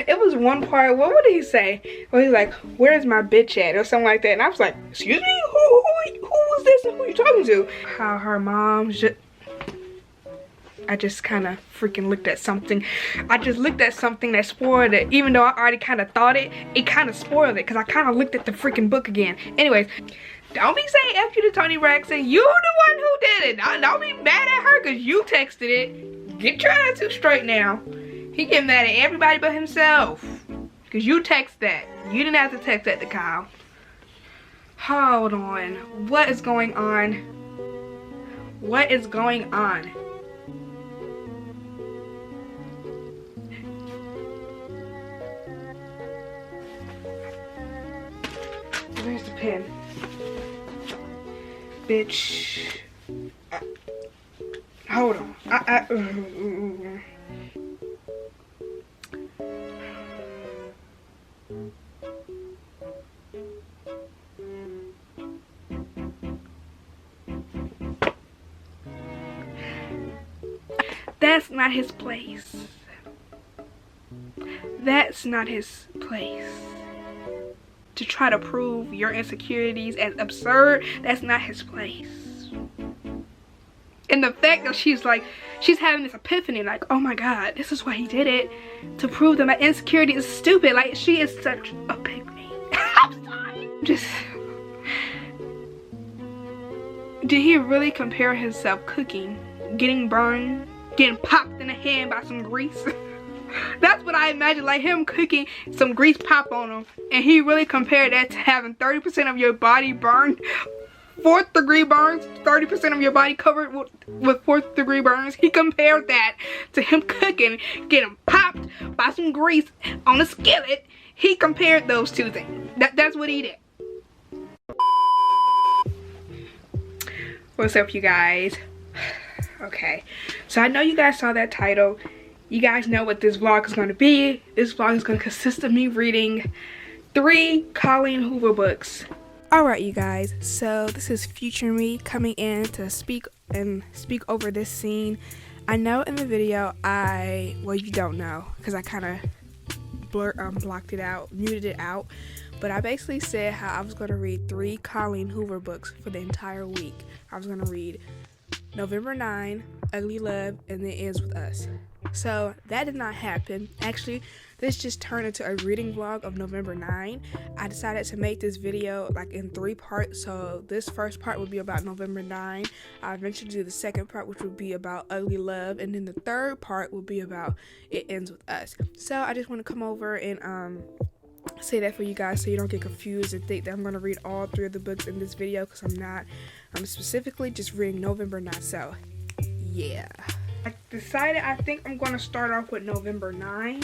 it was one part, what would he say? Well, he's like, where's my bitch at? Or something like that. And I was like, excuse me? Who was this and who are you talking to? How her mom just... I just kind of freaking looked at something. I just looked at something that spoiled it. Even though I already kind of thought it, it kind of spoiled it. Because I kind of looked at the freaking book again. Anyways, don't be saying F you to Tony Braxton. You the one who did it. Don't be mad at her because you texted it. Get your attitude straight now. He get mad at everybody but himself. Because you text that. You didn't have to text that to Kyle. Hold on. What is going on? What is going on? Where's the pen? Bitch. Hold on. That's not his place. That's not his place. To try to prove your insecurities as absurd, that's not his place. And the fact that she's having this epiphany, like, oh my god, this is why he did it, to prove that my insecurity is stupid. Like, she is such a pygmy. I'm sorry. Just, did he really compare himself cooking, getting burned, getting popped in the hand by some grease? That's what I imagine, like him cooking, some grease pop on him, and he really compared that to having 30% of your body burned, 4th degree burns, 30% of your body covered with 4th degree burns. He compared that to him cooking, getting popped by some grease on a skillet. He compared those two things. That's what he did. What's up, you guys? Okay, so I know you guys saw that title. You guys know what this vlog is going to be. This vlog is going to consist of me reading 3 Colleen Hoover books. Alright, you guys, so this is future me coming in to speak over this scene. I know in the video well, you don't know because I kind of blocked it out, muted it out, but I basically said how I was going to read 3 Colleen Hoover books for the entire week. I was going to read November 9, Ugly Love, and then Ends With Us. So that did not happen. Actually, this just turned into a reading vlog of November 9. I decided to make this video like in 3 parts. So this first part would be about November 9. I eventually do the second part, which would be about Ugly Love, and then the third part will be about It Ends With Us. So I just want to come over and say that for you guys so you don't get confused and think that I'm going to read all 3 of the books in this video, because I'm not. I'm specifically just reading November 9. So yeah, I decided I think I'm going to start off with November 9,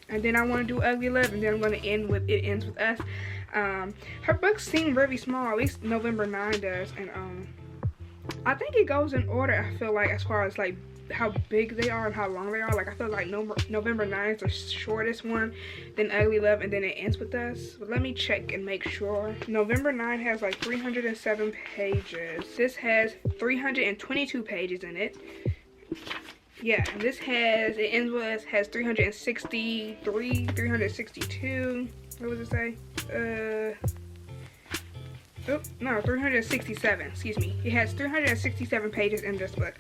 and then I want to do Ugly Love, and then I'm going to end with It Ends With Us. Her books seem very small, at least November 9 does, and I think it goes in order, I feel like, as far as like how big they are and how long they are. Like, I feel like November 9 is the shortest one, then Ugly Love, and then It Ends With Us. But let me check and make sure. November 9 has like 307 pages. This has 322 pages in it. Yeah, and this has, It Ends With Us has 363, 362. What was it say? Oh, no, 367, excuse me. It has 367 pages in this book.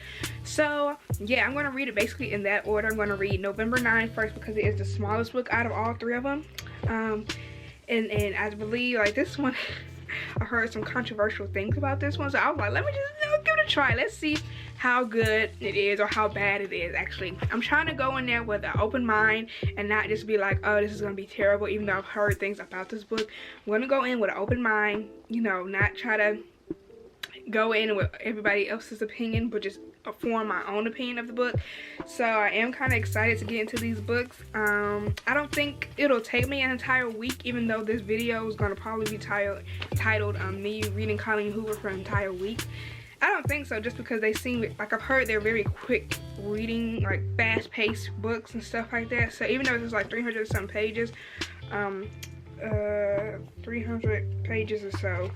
So, yeah, I'm going to read it basically in that order. I'm going to read November 9 first because it is the smallest book out of all 3 of them. And I believe, like, this one, I heard some controversial things about this one. So I was like, let me just give it a try. Let's see how good it is or how bad it is, actually. I'm trying to go in there with an open mind and not just be like, oh, this is going to be terrible, even though I've heard things about this book. I'm going to go in with an open mind, you know, not try to go in with everybody else's opinion, but just form my own opinion of the book. So I am kind of excited to get into these books. I don't think it'll take me an entire week, even though this video is going to probably be titled me reading Colleen Hoover for an entire week. I don't think so, just because they seem like, I've heard they're very quick reading, like fast-paced books and stuff like that. So even though there's like 300 some pages, 300 pages or so,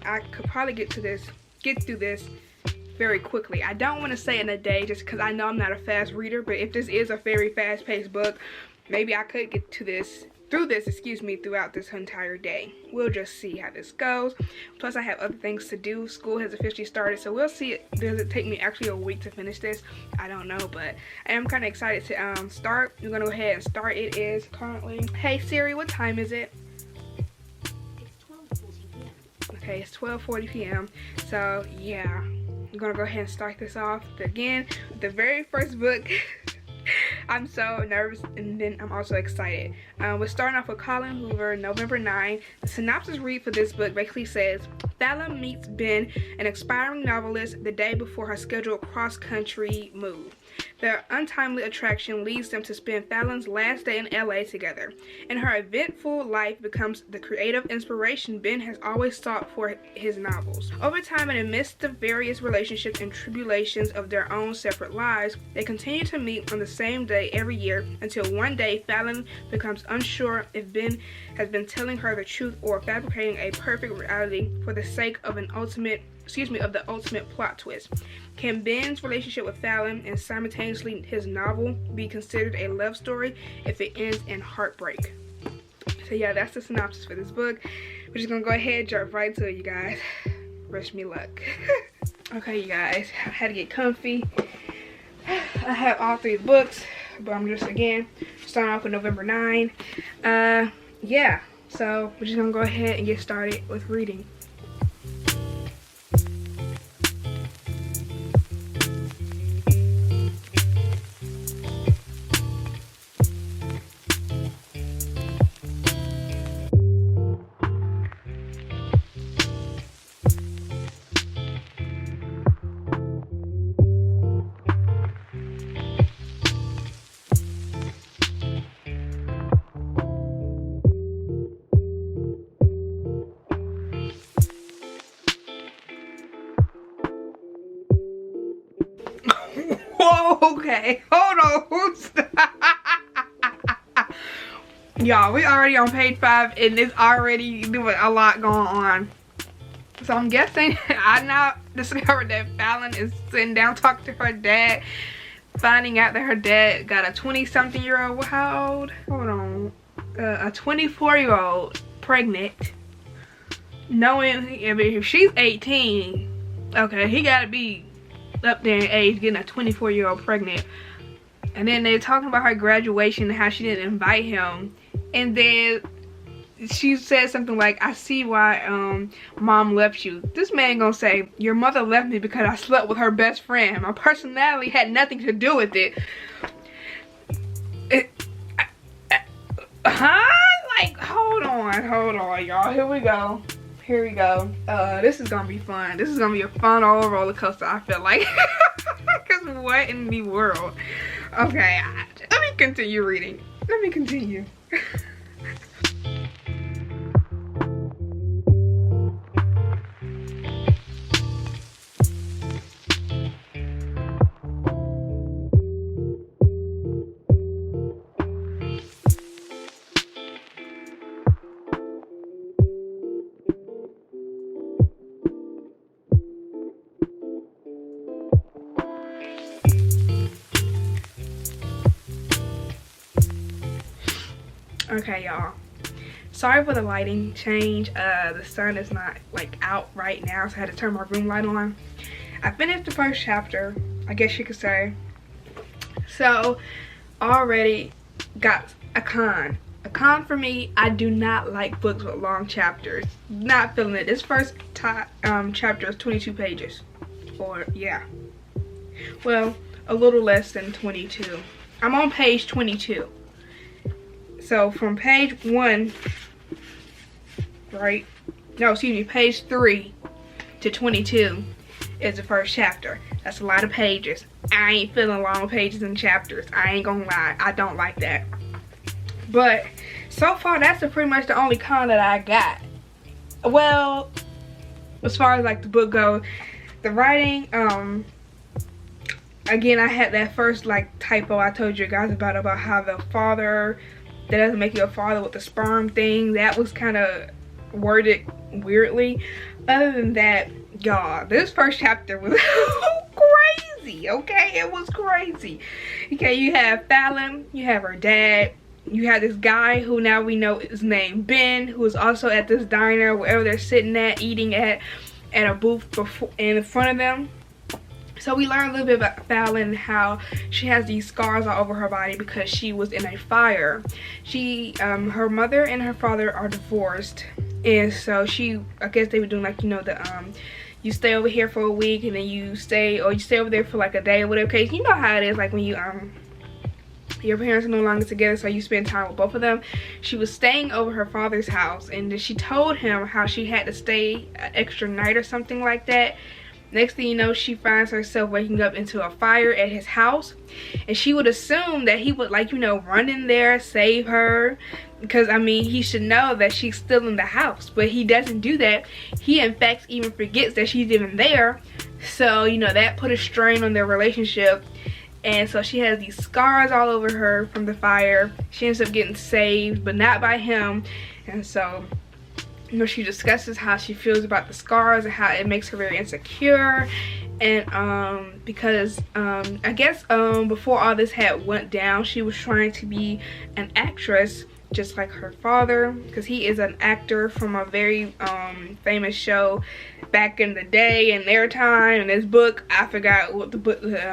I could probably get through this very quickly. I don't want to say in a day just because I know I'm not a fast reader, but if this is a very fast-paced book, maybe I could get to this throughout this entire day. We'll just see how this goes. Plus I have other things to do. School has officially started, so we'll see. Does it take me actually a week to finish this? I don't know, but I am kind of excited to start. We're gonna go ahead and start. It is currently, hey Siri, what time is it? It's 12:40 p.m. Okay, it's 12:40 p.m. So yeah, I'm gonna go ahead and start this off again with the very first book. I'm so nervous, and then I'm also excited. We're starting off with Collen Hoover, November 9. The synopsis read for this book basically says, Fallon meets Ben, an aspiring novelist, the day before her scheduled cross-country move. Their untimely attraction leads them to spend Fallon's last day in LA together, and her eventful life becomes the creative inspiration Ben has always sought for his novels. Over time, and amidst the various relationships and tribulations of their own separate lives, they continue to meet on the same day every year until one day Fallon becomes unsure if Ben has been telling her the truth or fabricating a perfect reality for the sake of the ultimate plot twist. Can Ben's relationship with Fallon and simultaneously his novel be considered a love story if it ends in heartbreak? So yeah, that's the synopsis for this book. We're just gonna go ahead and jump right to it, you guys. Wish me luck. Okay, you guys, I had to get comfy. I have all three books, but I'm just, again, starting off with November 9. Yeah, so we're just gonna go ahead and get started with reading. Whoa, okay, hold on. Y'all, we already on page 5 and it's already doing a lot going on. So I'm guessing I now discovered that Fallon is sitting down talking to her dad, finding out that her dad got a 20-something-year-old, how old? Hold on. A 24-year-old pregnant. Knowing, I mean, if she's 18, okay, he gotta be up there in age getting a 24-year-old pregnant. And then they're talking about her graduation and how she didn't invite him. And then she said something like, I see why mom left you. This man gonna say, your mother left me because I slept with her best friend. My personality had nothing to do with it. Like, hold on, y'all. Here we go. This is gonna be fun. This is gonna be a fun old roller coaster, I feel like. Because what in the world? Okay, let me continue reading. Let me continue. Okay, y'all, sorry for the lighting change. The sun is not like out right now, so I had to turn my room light on. I finished the first chapter, I guess you could say. So already got a con for me. I do not like books with long chapters. Not feeling it. This first chapter is 22 pages, or yeah, well, a little less than 22. I'm on page 22. So from page 1, right? No, excuse me, page 3 to 22 is the first chapter. That's a lot of pages. I ain't feeling long pages and chapters. I ain't gonna lie, I don't like that. But so far, that's pretty much the only con that I got. Well, as far as like the book goes, the writing, again, I had that first like typo I told you guys about how the father, that doesn't make you a father with the sperm thing, that was kind of worded weirdly. Other than that, y'all, this first chapter was crazy, okay? It was crazy. Okay, you have Fallon, you have her dad, you have this guy who now we know is named Ben, who is also at this diner, wherever they're sitting at, eating at a booth before, in front of them. So we learn a little bit about Fallon, how she has these scars all over her body because she was in a fire. Her mother and her father are divorced, and so I guess they were doing like, you know, the you stay over here for a week and then you stay over there for like a day or whatever case. You know how it is, like when you your parents are no longer together, so you spend time with both of them. She was staying over her father's house, and then she told him how she had to stay an extra night or something like that. Next thing you know, she finds herself waking up into a fire at his house, and she would assume that he would, like, you know, run in there, save her, because I mean, he should know that she's still in the house, but he doesn't do that. He in fact even forgets that she's even there. So, you know, that put a strain on their relationship, and so she has these scars all over her from the fire. She ends up getting saved, but not by him. And so, you know, she discusses how she feels about the scars and how it makes her very insecure. And because I guess before all this had went down, she was trying to be an actress just like her father, because he is an actor from a very famous show back in the day, in their time. In this book, I forgot what the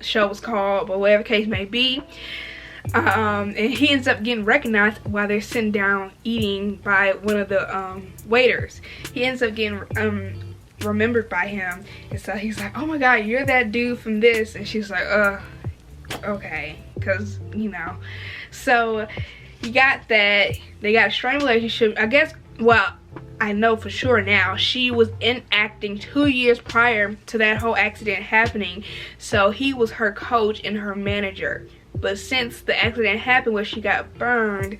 show was called, but whatever case may be. And he ends up getting recognized while they're sitting down eating by one of the waiters. He ends up getting remembered by him, and so he's like, oh my god, you're that dude from this. And she's like, okay, because, you know. So you got that, they got a strained relationship, I guess. Well, I know for sure now, she was in acting 2 years prior to that whole accident happening, so he was her coach and her manager. But since the accident happened where she got burned,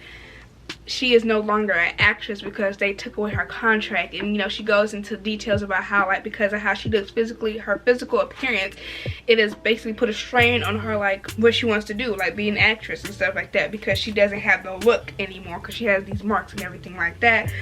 she is no longer an actress because they took away her contract. And, you know, she goes into details about how, like, because of how she looks physically, her physical appearance, it has basically put a strain on her, like, what she wants to do, like be an actress and stuff like that, because she doesn't have the look anymore because she has these marks and everything like that.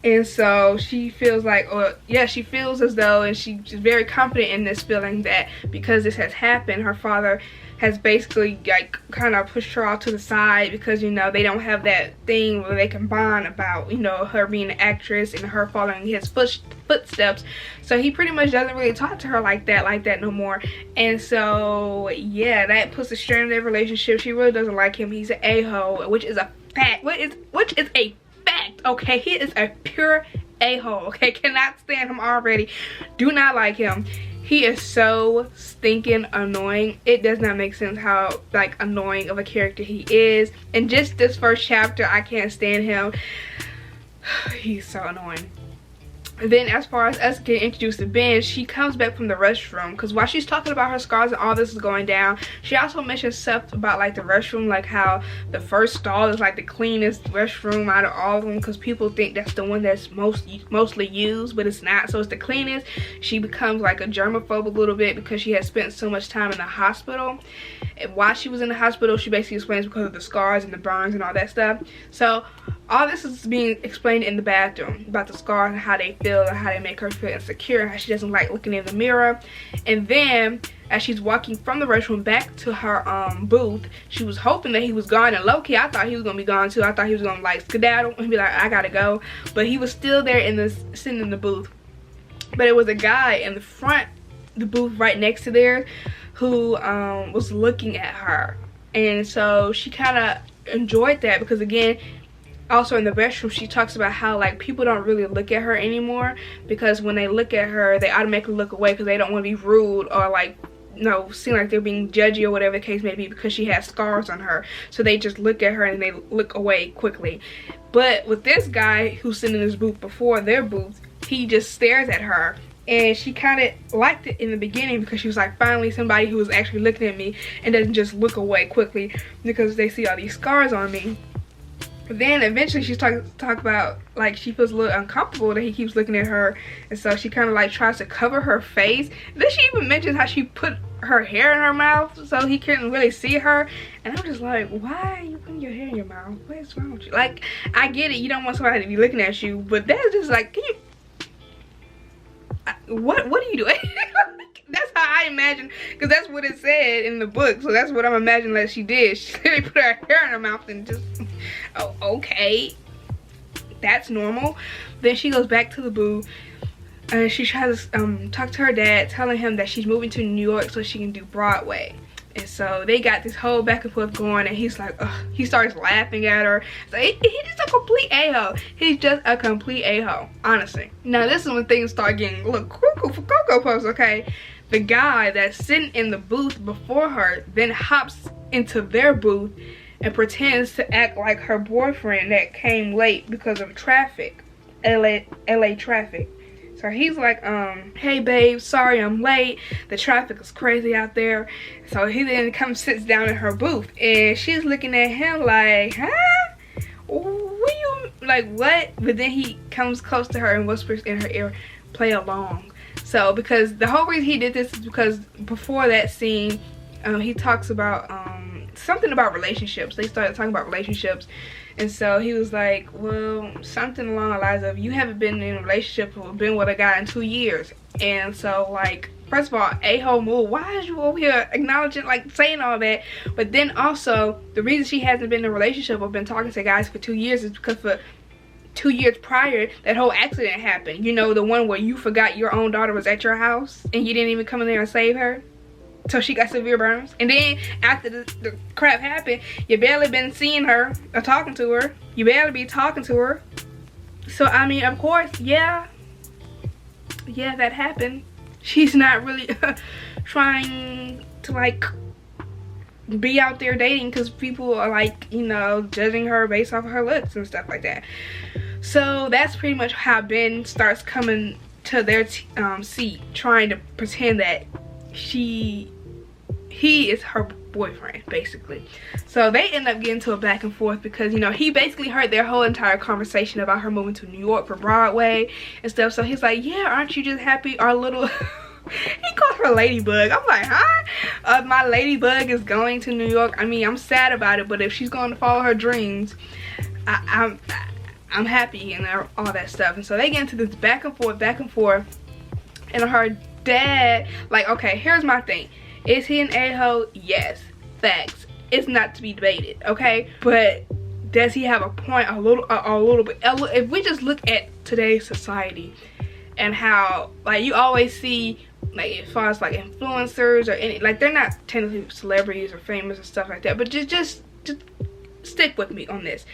And so she feels like, or yeah, she feels as though, and she's very confident in this feeling, that because this has happened, her father has basically, like, kind of pushed her off to the side, because, you know, they don't have that thing where they can bond about, you know, her being an actress and her following his footsteps. So he pretty much doesn't really talk to her like that no more. And so yeah, that puts a strain on their relationship. She really doesn't like him. He's an a-hole, which is a fact. Which is a fact, okay? He is a pure a-hole, okay? Cannot stand him already. Do not like him. He is so stinking annoying. It does not make sense how, like, annoying of a character he is. And just this first chapter, I can't stand him. He's so annoying. And then as far as us getting introduced to Ben, she comes back from the restroom, because while she's talking about her scars and all this is going down, she also mentions stuff about, like, the restroom, like how the first stall is like the cleanest restroom out of all of them, because people think that's the one that's mostly used, but it's not. So it's the cleanest. She becomes like a germaphobe a little bit because she has spent so much time in the hospital. And while she was in the hospital, she basically explains because of the scars and the burns and all that stuff. So all this is being explained in the bathroom about the scars and how they feel and how they make her feel insecure and how she doesn't like looking in the mirror. And then as she's walking from the restroom back to her booth, she was hoping that he was gone, and low-key I thought he was gonna be gone too. I thought he was gonna, like, skedaddle and be like, I gotta go. But he was still there sitting in the booth. But it was a guy in the front, the booth right next to theirs, who was looking at her. And so she kind of enjoyed that, because again, also in the restroom, she talks about how, like, people don't really look at her anymore, because when they look at her, they automatically look away because they don't want to be rude or, like, you know, seem like they're being judgy or whatever the case may be, because she has scars on her. So they just look at her and they look away quickly. But with this guy who's sitting in his booth before their booth, he just stares at her. And she kind of liked it in the beginning, because she was like, finally somebody who is actually looking at me and doesn't just look away quickly because they see all these scars on me. But then eventually she's talk about, like, she feels a little uncomfortable that he keeps looking at her, and so she kind of, like, tries to cover her face. And then she even mentions how she put her hair in her mouth so he couldn't really see her. And I'm just like, why are you putting your hair in your mouth? What is wrong with you? Like, I get it, you don't want somebody to be looking at you, but that's just like, can you, what are you doing? That's how I imagine, because that's what it said in the book, so that's what I'm imagining that she did. She literally put her hair in her mouth and just, oh, okay, that's normal. Then she goes back to the boo, and she tries to talk to her dad, telling him that she's moving to New York so she can do Broadway. And so they got this whole back and forth going, and he's like, ugh, he starts laughing at her. So he's just a complete a-hole. He's just a complete a-hole, honestly. Now this is when things start getting a little cuckoo for Cocoa Puffs, okay? The guy that's sitting in the booth before her then hops into their booth and pretends to act like her boyfriend that came late because of traffic, LA traffic. So he's like, hey babe, sorry I'm late. The traffic is crazy out there. So he then comes, sits down in her booth, and she's looking at him like, huh? What you, like what? But then he comes close to her and whispers in her ear, play along. So because the whole reason he did this is because before that scene, he talks about something about relationships. They started talking about relationships. And so he was like, well, something along the lines of, you haven't been in a relationship or been with a guy in 2 years. And so, like, first of all, a-hole move. Why is you over here acknowledging, like, saying all that? But then also, the reason she hasn't been in a relationship or been talking to guys for 2 years is because for 2 years prior, that whole accident happened. You know, the one where you forgot your own daughter was at your house and you didn't even come in there and save her. So she got severe burns. And then after the crap happened, you barely been seeing her or talking to her. You barely be talking to her. So I mean, of course, yeah, that happened. She's not really trying to like be out there dating because people are like, you know, judging her based off of her looks and stuff like that. So that's pretty much how Ben starts coming to their seat, trying to pretend that he is her boyfriend, basically. So they end up getting to a back and forth because, you know, he basically heard their whole entire conversation about her moving to New York for Broadway and stuff. So he's like, yeah, aren't you just happy our little he called her Ladybug. I'm like, huh? My Ladybug is going to New York. I mean, I'm sad about it, but if she's going to follow her dreams, I'm happy and all that stuff. And so they get into this back and forth, and her dad, like, okay, here's my thing. Is he an a-hole? Yes, facts. It's not to be debated, okay? But does he have a point? A little bit. If we just look at today's society and how, like, you always see, like, as far as like influencers or any, like, they're not technically celebrities or famous and stuff like that, but just stick with me on this.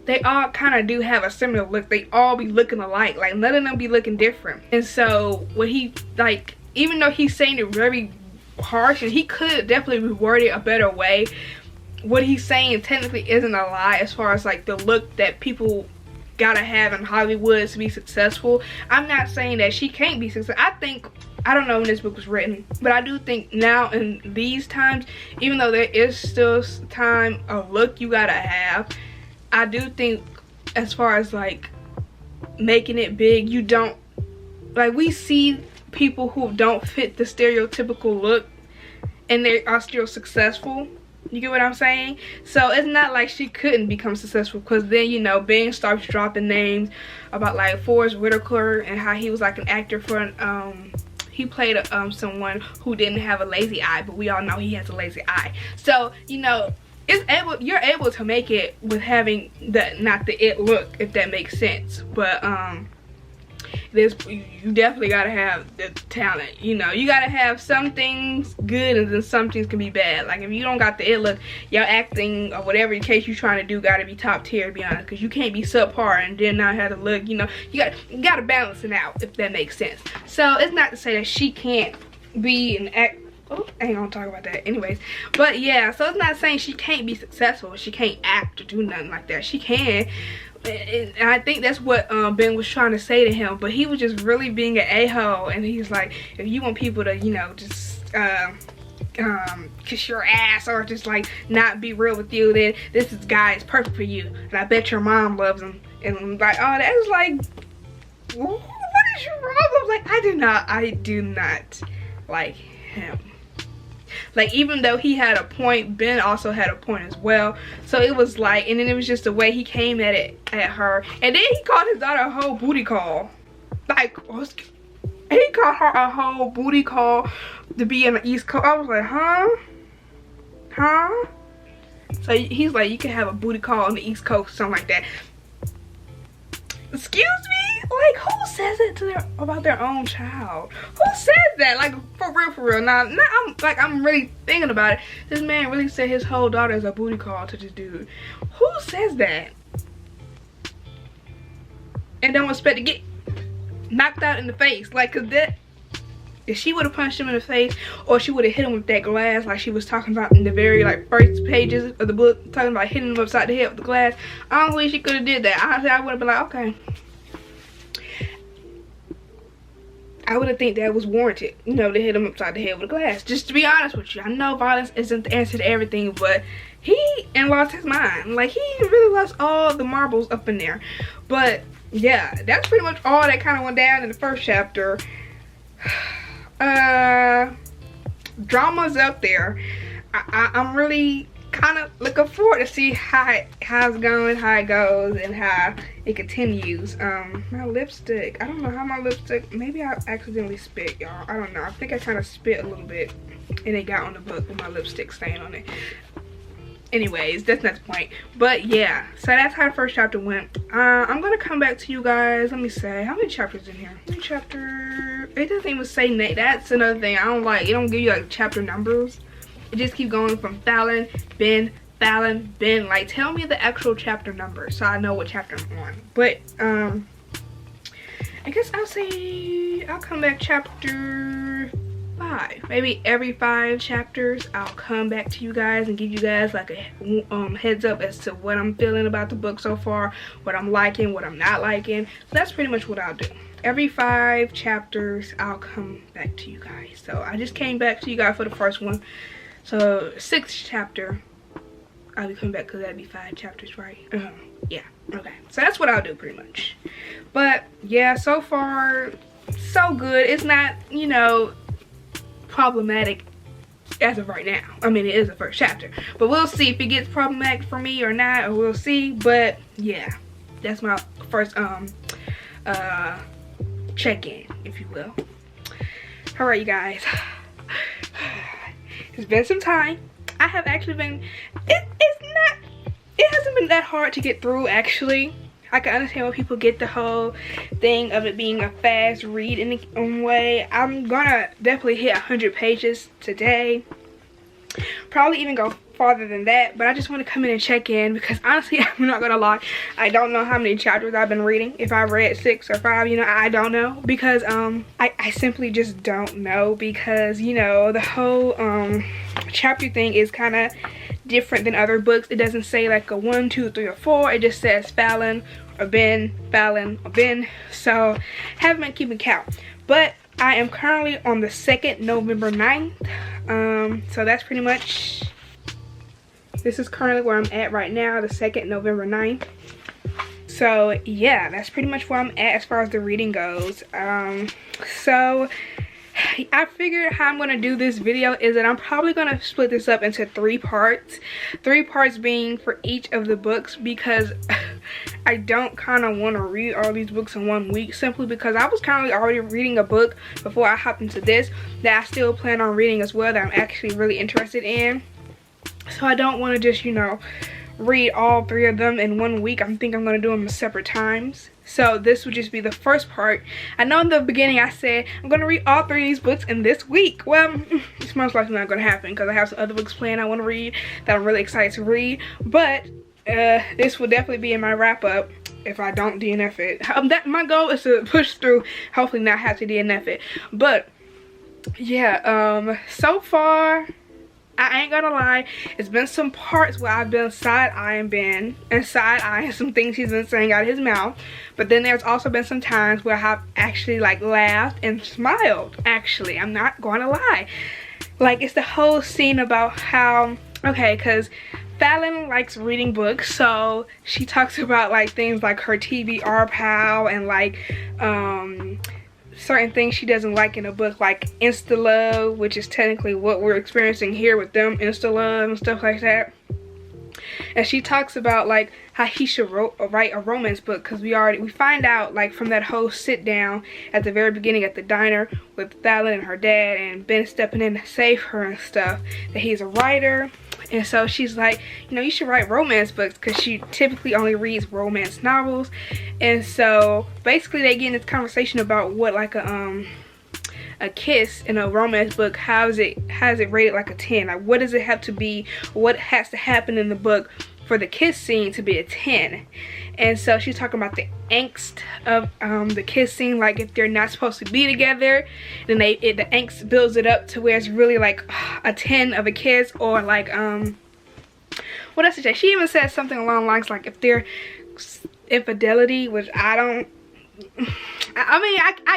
They all kind of do have a similar look. They all be looking alike. Like, none of them be looking different. And so when he, like, even though he's saying it very harsh, and he could definitely reword it a better way, what he's saying technically isn't a lie as far as like the look that people gotta have in Hollywood to be successful. I'm not saying that she can't be successful. I don't know when this book was written, but I do think now in these times, even though there is still time a look you gotta have, I do think as far as like making it big, you don't, like, we see people who don't fit the stereotypical look and they are still successful. You get what I'm saying? So it's not like she couldn't become successful, because then, you know, Ben starts dropping names about like Forrest Whitaker and how he was like an actor for he played someone who didn't have a lazy eye, but we all know he has a lazy eye. So, you know, you're able to make it with having not the it look, if that makes sense. But you definitely gotta have the talent. You know, you gotta have some things good and then some things can be bad. Like, if you don't got the it look, your acting or whatever the case you're trying to do gotta be top tier, to be honest, because you can't be subpar and then not have the look. You know, you gotta balance it out, if that makes sense. So it's not to say that she can't be an act. Oh, I ain't gonna talk about that anyways. But yeah, so it's not saying she can't be successful, she can't act or do nothing like that. She can. And I think that's what Ben was trying to say to him, but he was just really being an a-hole. And he's like, if you want people to, you know, just kiss your ass or just like not be real with you, then this guy is perfect for you, and I bet your mom loves him. And I'm like, oh, that is like, what is your problem? Like, I do not like him. Like, even though he had a point, Ben also had a point as well. So it was like, and then it was just the way he came at her. And then he called his daughter a whole booty call. Like, He called her a whole booty call to be in the East Coast. I was like, huh? So he's like, you can have a booty call on the East Coast, something like that. Excuse me? Like, who says it to about their own child? Who says that? Like, for real. Now I'm really thinking about it. This man really said his whole daughter is a booty call to this dude. Who says that? And don't expect to get knocked out in the face. Like, cause that, if she would have punched him in the face, or she would have hit him with that glass like she was talking about in the very like first pages of the book, talking about hitting him upside the head with the glass, I don't believe she could have did that. Honestly, I would have been like, okay. I would have think that was warranted, you know, to hit him upside the head with a glass. Just to be honest with you, I know violence isn't the answer to everything, but he lost his mind. Like, he really lost all the marbles up in there. But yeah, that's pretty much all that kind of went down in the first chapter. Drama's up there. I'm really kind of looking forward to see how it's going, how it goes, and how it continues. My lipstick, I don't know how my lipstick, maybe I accidentally spit, y'all. I don't know. I think I kind of spit a little bit and it got on the book with my lipstick stain on it. Anyways, that's not the point. But yeah, so that's how the first chapter went. I'm gonna come back to you guys. Let me say, how many chapters in here? Chapter, it doesn't even say Nate. That's another thing I don't like. It don't give you like chapter numbers. It just keeps going from Fallon, Ben, Fallon, Ben. Like, tell me the actual chapter number so I know what chapter I'm on. But I guess I'll say I'll come back chapter 5. Maybe every 5 chapters I'll come back to you guys and give you guys like a heads up as to what I'm feeling about the book so far, what I'm liking, what I'm not liking. So that's pretty much what I'll do. Every 5 chapters I'll come back to you guys. So I just came back to you guys for the first one. So 6th chapter I'll be coming back, because that'd be 5 chapters, right? Yeah, okay. So that's what I'll do pretty much. But yeah, so far so good. It's not, you know, problematic as of right now. I mean, it is the first chapter, but we'll see if it gets problematic for me or not, or we'll see. But yeah, that's my first check-in, if you will. All right, you guys, it's been some time. I have actually been, it hasn't been that hard to get through, actually. I can understand why people get the whole thing of it being a fast read in a way. I'm gonna definitely hit 100 pages today. Probably even go farther than that, but I just want to come in and check in, because honestly, I'm not gonna lie, I don't know how many chapters I've been reading. If I read 6 or 5, you know, I don't know, because I simply just don't know, because, you know, the whole chapter thing is kind of different than other books. It doesn't say like a 1, 2, 3, or 4. It just says Fallon or Ben, Fallon or Ben. So haven't been keeping count, but I am currently on the 2nd November 9th. So that's pretty much, this is currently where I'm at right now, the 2nd November 9th. So yeah, that's pretty much where I'm at as far as the reading goes. So I figured how I'm going to do this video is that I'm probably going to split this up into 3 parts. 3 parts being for each of the books, because I don't kind of want to read all these books in 1 week, simply because I was currently already reading a book before I hopped into this that I still plan on reading as well, that I'm actually really interested in. So I don't want to just, you know, read all 3 of them in 1 week. I think I'm going to do them at separate times. So this would just be the first part. I know in the beginning I said I'm going to read all 3 of these books in this week. Well, it's most likely not going to happen, because I have some other books planned I want to read that I'm really excited to read. But this will definitely be in my wrap up if I don't DNF it. My goal is to push through, hopefully not have to DNF it. But yeah, so far, I ain't gonna lie, it's been some parts where I've been side-eyeing Ben and side-eyeing some things he's been saying out of his mouth. But then there's also been some times where I've actually like laughed and smiled, actually. I'm not gonna lie. Like, it's the whole scene about how, okay, because Fallon likes reading books, so she talks about like things like her TBR pal and like certain things she doesn't like in a book, like insta love, which is technically what we're experiencing here with them, insta love and stuff like that. and she talks about like how he should write a romance book, because we find out like from that whole sit down at the very beginning at the diner with Fallon and her dad and Ben stepping in to save her and stuff, that he's a writer. And so she's like, you know, you should write romance books, because she typically only reads romance novels. And so basically they get in this conversation about what like a kiss in a romance book, how is it rated like a 10? Like, what does it have to be, what has to happen in the book for the kiss scene to be a 10? And so she's talking about the angst of the kiss scene, like if they're not supposed to be together, then the angst builds it up to where it's really like a 10 of a kiss. Or like what else did she say? She even said something along the lines like if they're infidelity, which I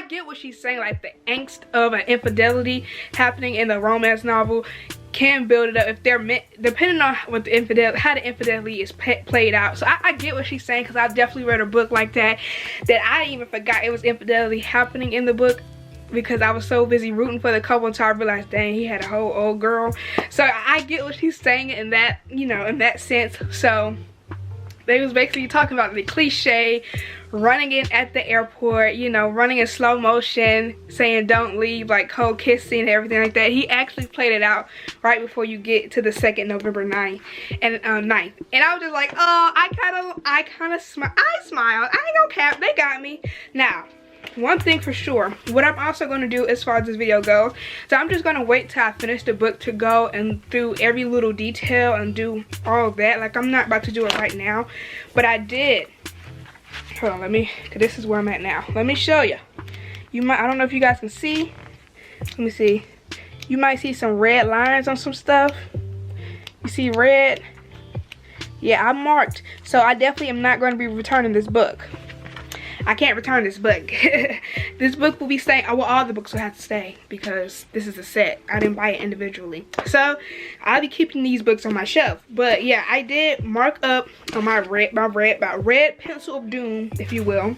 get what she's saying, like the angst of an infidelity happening in the romance novel can build it up if they're depending on what the how the infidelity is played out. So I get what she's saying, because I definitely read a book like that I even forgot it was infidelity happening in the book, because I was so busy rooting for the couple until I realized, dang, he had a whole old girl. So I get what she's saying in that, you know, in that sense. So they was basically talking about the cliche running in at the airport, you know, running in slow motion, saying don't leave, like cold kissing and everything like that. He actually played it out right before you get to the 2nd November 9th. And I was just like, oh, I kind of smiled. I ain't gonna cap, they got me. Now, one thing for sure, what I'm also going to do as far as this video goes, so I'm just going to wait till I finish the book to go and through every little detail and do all of that. Like, I'm not about to do it right now, but I did. Hold on, because this is where I'm at now. Let me show you. I don't know if you guys can see. Let me see. You might see some red lines on some stuff. You see red? Yeah, I marked. So I definitely am not going to be returning this book. I can't return this book. This book will be staying. Well, all the books will have to stay, because this is a set. I didn't buy it individually. So I'll be keeping these books on my shelf. But yeah, I did mark up on my red pencil of doom, if you will.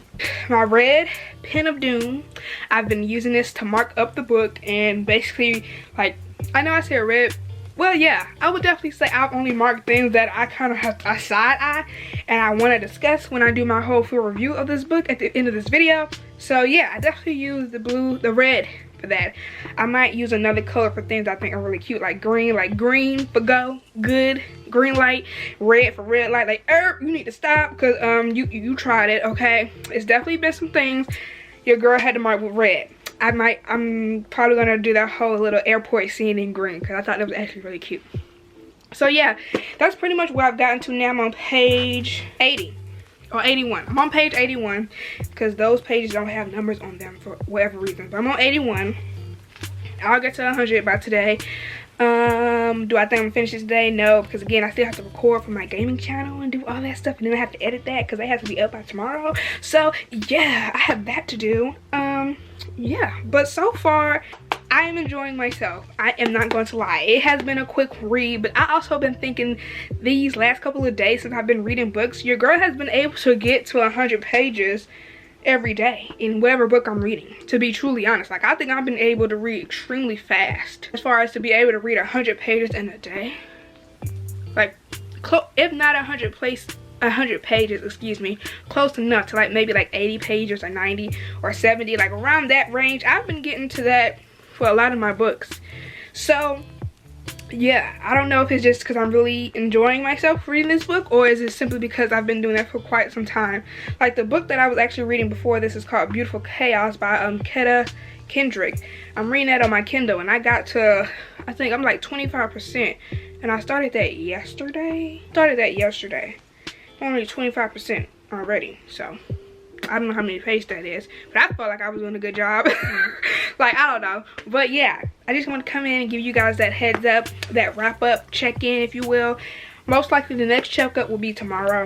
My red pen of doom. I've been using this to mark up the book, and basically, like, I know I said red. Well, yeah, I would definitely say I've only marked things that I kind of have a side eye and I want to discuss when I do my whole full review of this book at the end of this video. So yeah, I definitely use the red for that. I might use another color for things I think are really cute, like green for go, good, green light, red for red light, like, you need to stop, because you tried it, okay? It's definitely been some things your girl had to mark with red. I'm probably gonna do that whole little airport scene in green, because I thought that was actually really cute. So yeah, that's pretty much where I've gotten to now. I'm on page 80 or 81. I'm on page 81 because those pages don't have numbers on them for whatever reason. But I'm on 81. I'll get to 100 by today. Do I think I'm gonna finish it today? No, because again, I still have to record for my gaming channel and do all that stuff, and then I have to edit that because they have to be up by tomorrow. So yeah, I have that to do. Yeah, but so far I am enjoying myself. I am not going to lie, it has been a quick read, but I also been thinking these last couple of days since I've been reading books, your girl has been able to get to 100 pages every day in whatever book I'm reading, to be truly honest. Like, I think I've been able to read extremely fast as far as to be able to read 100 pages in a day. Like, if not 100 pages, excuse me, close enough to like maybe like 80 pages or 90 or 70, like around that range. I've been getting to that for a lot of my books. So yeah, I don't know if it's just because I'm really enjoying myself reading this book, or is it simply because I've been doing that for quite some time. Like, the book that I was actually reading before this is called Beautiful Chaos by Keta Kendrick. I'm reading that on my Kindle, and I got to, I think I'm like 25%, and I started that yesterday. I'm only 25% already, so I don't know how many pages that is, but I felt like I was doing a good job. Like, I don't know, but yeah, I just want to come in and give you guys that heads up, that wrap up, check in, if you will. Most likely the next checkup will be tomorrow.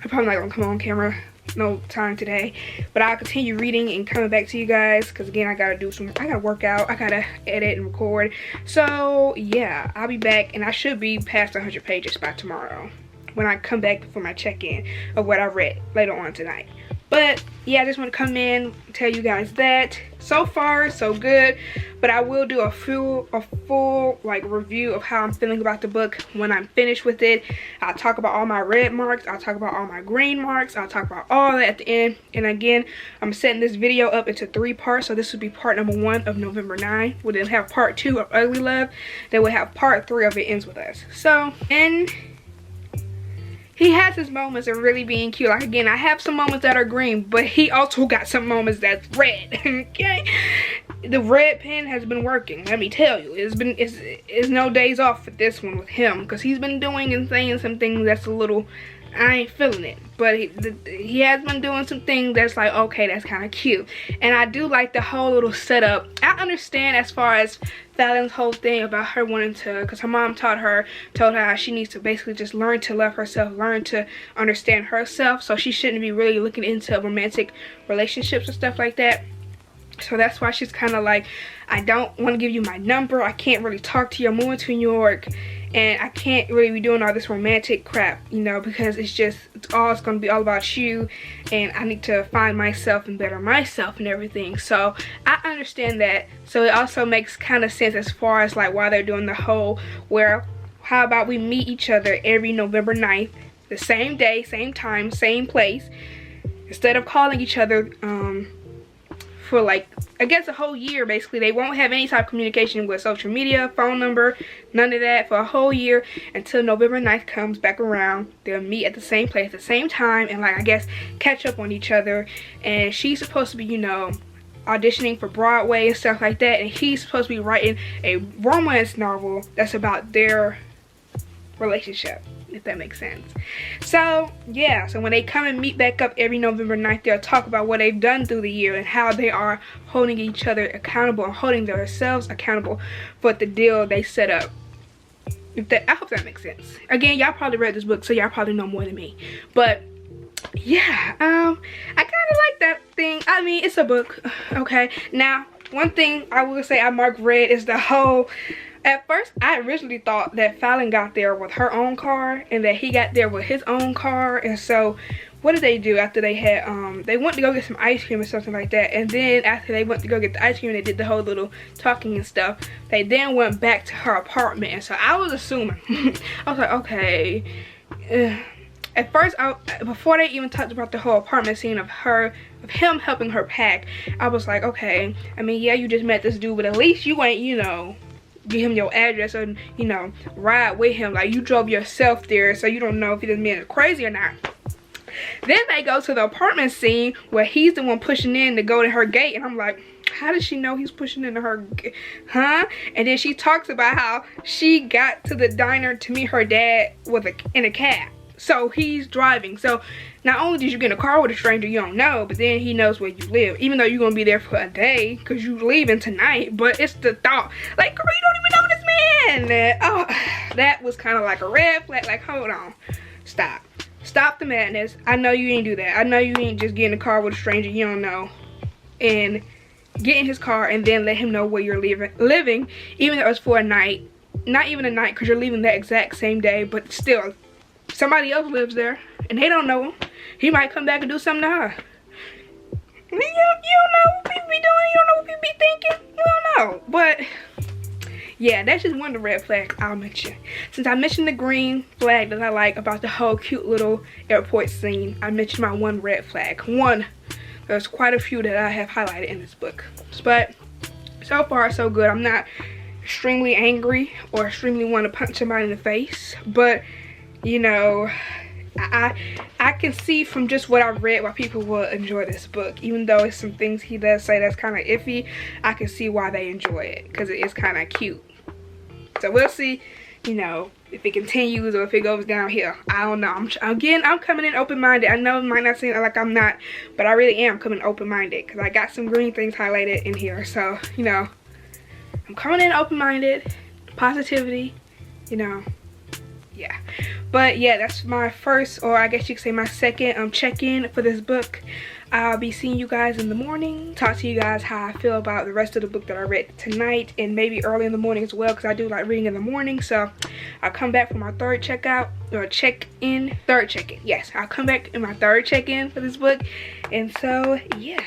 I'm probably not gonna come on camera no time today, but I'll continue reading and coming back to you guys, because again, I gotta work out, I gotta edit and record. So yeah, I'll be back, and I should be past 100 pages by tomorrow when I come back for my check-in of what I read later on tonight. But yeah, I just want to come in and tell you guys that so far so good, but I will do a full like review of how I'm feeling about the book when I'm finished with it. I'll talk about all my red marks, I'll talk about all my green marks, I'll talk about all that at the end. And again, I'm setting this video up into 3 parts, so this would be part number 1 of November 9. We'll then have part 2 of Ugly Love, then we'll have part 3 of It Ends With Us. So, and he has his moments of really being cute. Like, again, I have some moments that are green, but he also got some moments that's red. Okay, the red pen has been working, let me tell you. It's no days off for this one with him, because he's been doing and saying some things that's a little, I ain't feeling it, but he has been doing some things that's like, okay, that's kind of cute. And I do like the whole little setup. I understand as far as Fallon's whole thing about her wanting to, because her mom told her how she needs to basically just learn to love herself, learn to understand herself, so she shouldn't be really looking into romantic relationships and stuff like that. So that's why she's kind of like, I don't want to give you my number, I can't really talk to you, I'm moving to New York, and I can't really be doing all this romantic crap, you know, because it's going to be all about you, and I need to find myself and better myself and everything. So I understand that. So it also makes kind of sense as far as like why they're doing the whole, where how about we meet each other every November 9th, the same day, same time, same place, instead of calling each other for like, I guess a whole year. Basically they won't have any type of communication with social media, phone number, none of that for a whole year until November 9th comes back around. They'll meet at the same place at the same time and like, I guess, catch up on each other. And she's supposed to be, you know, auditioning for Broadway and stuff like that, and he's supposed to be writing a romance novel that's about their relationship, if that makes sense. So yeah, so when they come and meet back up every November 9th, they'll talk about what they've done through the year and how they are holding each other accountable and holding themselves accountable for the deal they set up. I hope that makes sense. Again, y'all probably read this book, so y'all probably know more than me, but yeah, I kind of like that thing. I mean, it's a book, okay. Now, one thing I will say I marked red is the whole, at first I originally thought that Fallon got there with her own car and that he got there with his own car. And so what did they do after they had they went to go get some ice cream or something like that, and then after they went to go get the ice cream, they did the whole little talking and stuff, they then went back to her apartment. And so I was assuming I was like, okay, at first, before they even talked about the whole apartment scene of him helping her pack, I was like, okay, I mean, yeah, you just met this dude, but at least you ain't, you know, give him your address or, you know, ride with him. Like, you drove yourself there, so you don't know if he doesn't mean crazy or not. Then they go to the apartment scene where he's the one pushing in to go to her gate, and I'm like, how does she know he's pushing into her, huh? And then she talks about how she got to the diner to meet her dad in a cab. So he's driving. So not only did you get in a car with a stranger you don't know, but then he knows where you live, even though you're gonna be there for a day because you leaving tonight. But it's the thought, like, girl, you don't even know this man. Oh, that was kind of like a red flag. Like, hold on, stop the madness. I know you ain't do that. I know you ain't just get in a car with a stranger you don't know and get in his car and then let him know where you're living, even though it's for a night. Not even a night, because you're leaving that exact same day, but still, somebody else lives there and they don't know him. He might come back and do something to her. You don't know what people be doing. You don't know what people be thinking. You don't know. But yeah, that's just one of the red flags I'll mention. Since I mentioned the green flag that I like about the whole cute little airport scene, I mentioned my one red flag. One. There's quite a few that I have highlighted in this book. But so far so good. I'm not extremely angry or extremely want to punch somebody in the face, but you know, I can see from just what I've read why people will enjoy this book. Even though it's some things he does say that's kind of iffy, I can see why they enjoy it, because it is kind of cute. So we'll see, you know, if it continues or if it goes downhill. I don't know. I'm coming in open-minded. I know it might not seem like I'm not, but I really am coming open-minded because I got some green things highlighted in here. So, you know, I'm coming in open-minded, positivity, you know. yeah. But yeah, that's my first, or I guess you could say my second check-in for this book. I'll be seeing you guys in the morning, talk to you guys how I feel about the rest of the book that I read tonight, and maybe early in the morning as well, because I do like reading in the morning. So I'll come back for my third checkout, or check-in, third check-in. Yes, I'll come back in my third check-in for this book. And so yeah,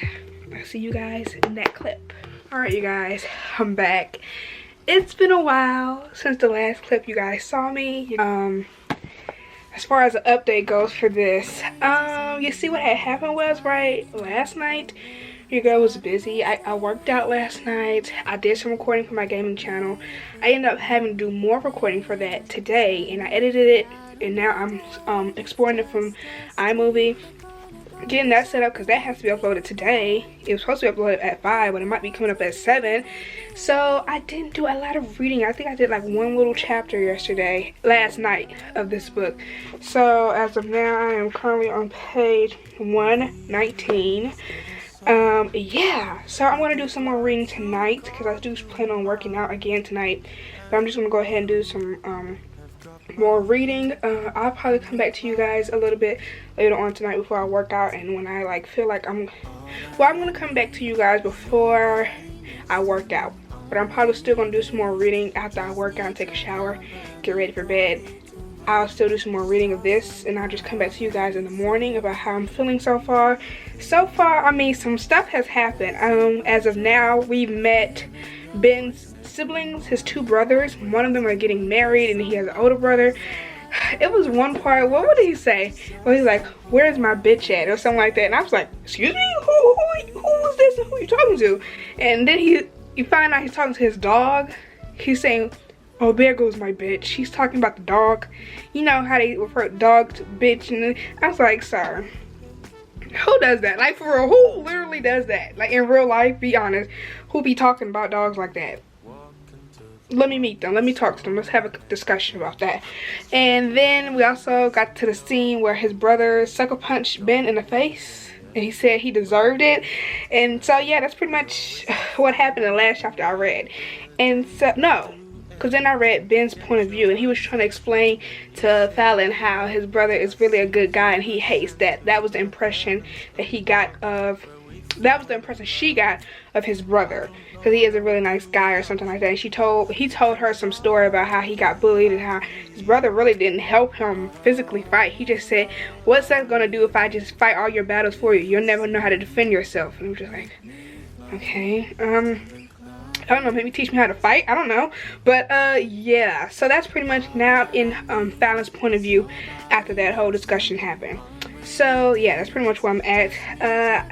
I'll see you guys in that clip. All right, you guys, I'm back. It's been a while since the last clip you guys saw me. As far as the update goes for this, you see what had happened was, right, last night your girl was busy. I worked out last night. I did some recording for my gaming channel. I ended up having to do more recording for that today, and I edited it, and now I'm exporting it from iMovie, getting that set up because that has to be uploaded today. It was supposed to be uploaded at 5, but it might be coming up at 7. So I didn't do a lot of reading. I think I did like one little chapter last night of this book. So as of now, I am currently on page 119. Yeah, so I'm gonna do some more reading tonight because I do plan on working out again tonight. But I'm just gonna go ahead and do some more reading. I'll probably come back to you guys a little bit later on tonight before I work out, and when I like feel like I'm gonna come back to you guys before I work out. But I'm probably still gonna do some more reading after I work out and take a shower, get ready for bed. I'll still do some more reading of this, and I'll just come back to you guys in the morning about how I'm feeling so far. I mean, some stuff has happened. As of now, we've met Ben's siblings, his 2 brothers. One of them are getting married, and he has an older brother. It was one part, what did he say? Well, he's like, "Where's my bitch at?" or something like that. And I was like, "Excuse me, who was this? Who are you talking to?" And then you find out he's talking to his dog. He's saying, "Oh, there goes my bitch." He's talking about the dog. You know how they refer to dog to bitch. And I was like, "Sir, who does that? Like, for real, who literally does that? Like, in real life, be honest, who be talking about dogs like that?" Let me meet them. Let me talk to them. Let's have a discussion about that. And then we also got to the scene where his brother sucker punched Ben in the face, and he said he deserved it. And so yeah, that's pretty much what happened in the last chapter I read. And so no, because then I read Ben's point of view, and he was trying to explain to Fallon how his brother is really a good guy and he hates that. That was the impression that he got of, that was the impression she got of his brother, because he is a really nice guy or something like that. And he told her some story about how he got bullied and how his brother really didn't help him physically fight. He just said, "What's that gonna do if I just fight all your battles for you? You'll never know how to defend yourself." And I'm just like, okay, I don't know, maybe teach me how to fight, I don't know. But yeah, so that's pretty much now in Fallon's point of view after that whole discussion happened. So yeah, that's pretty much where I'm at.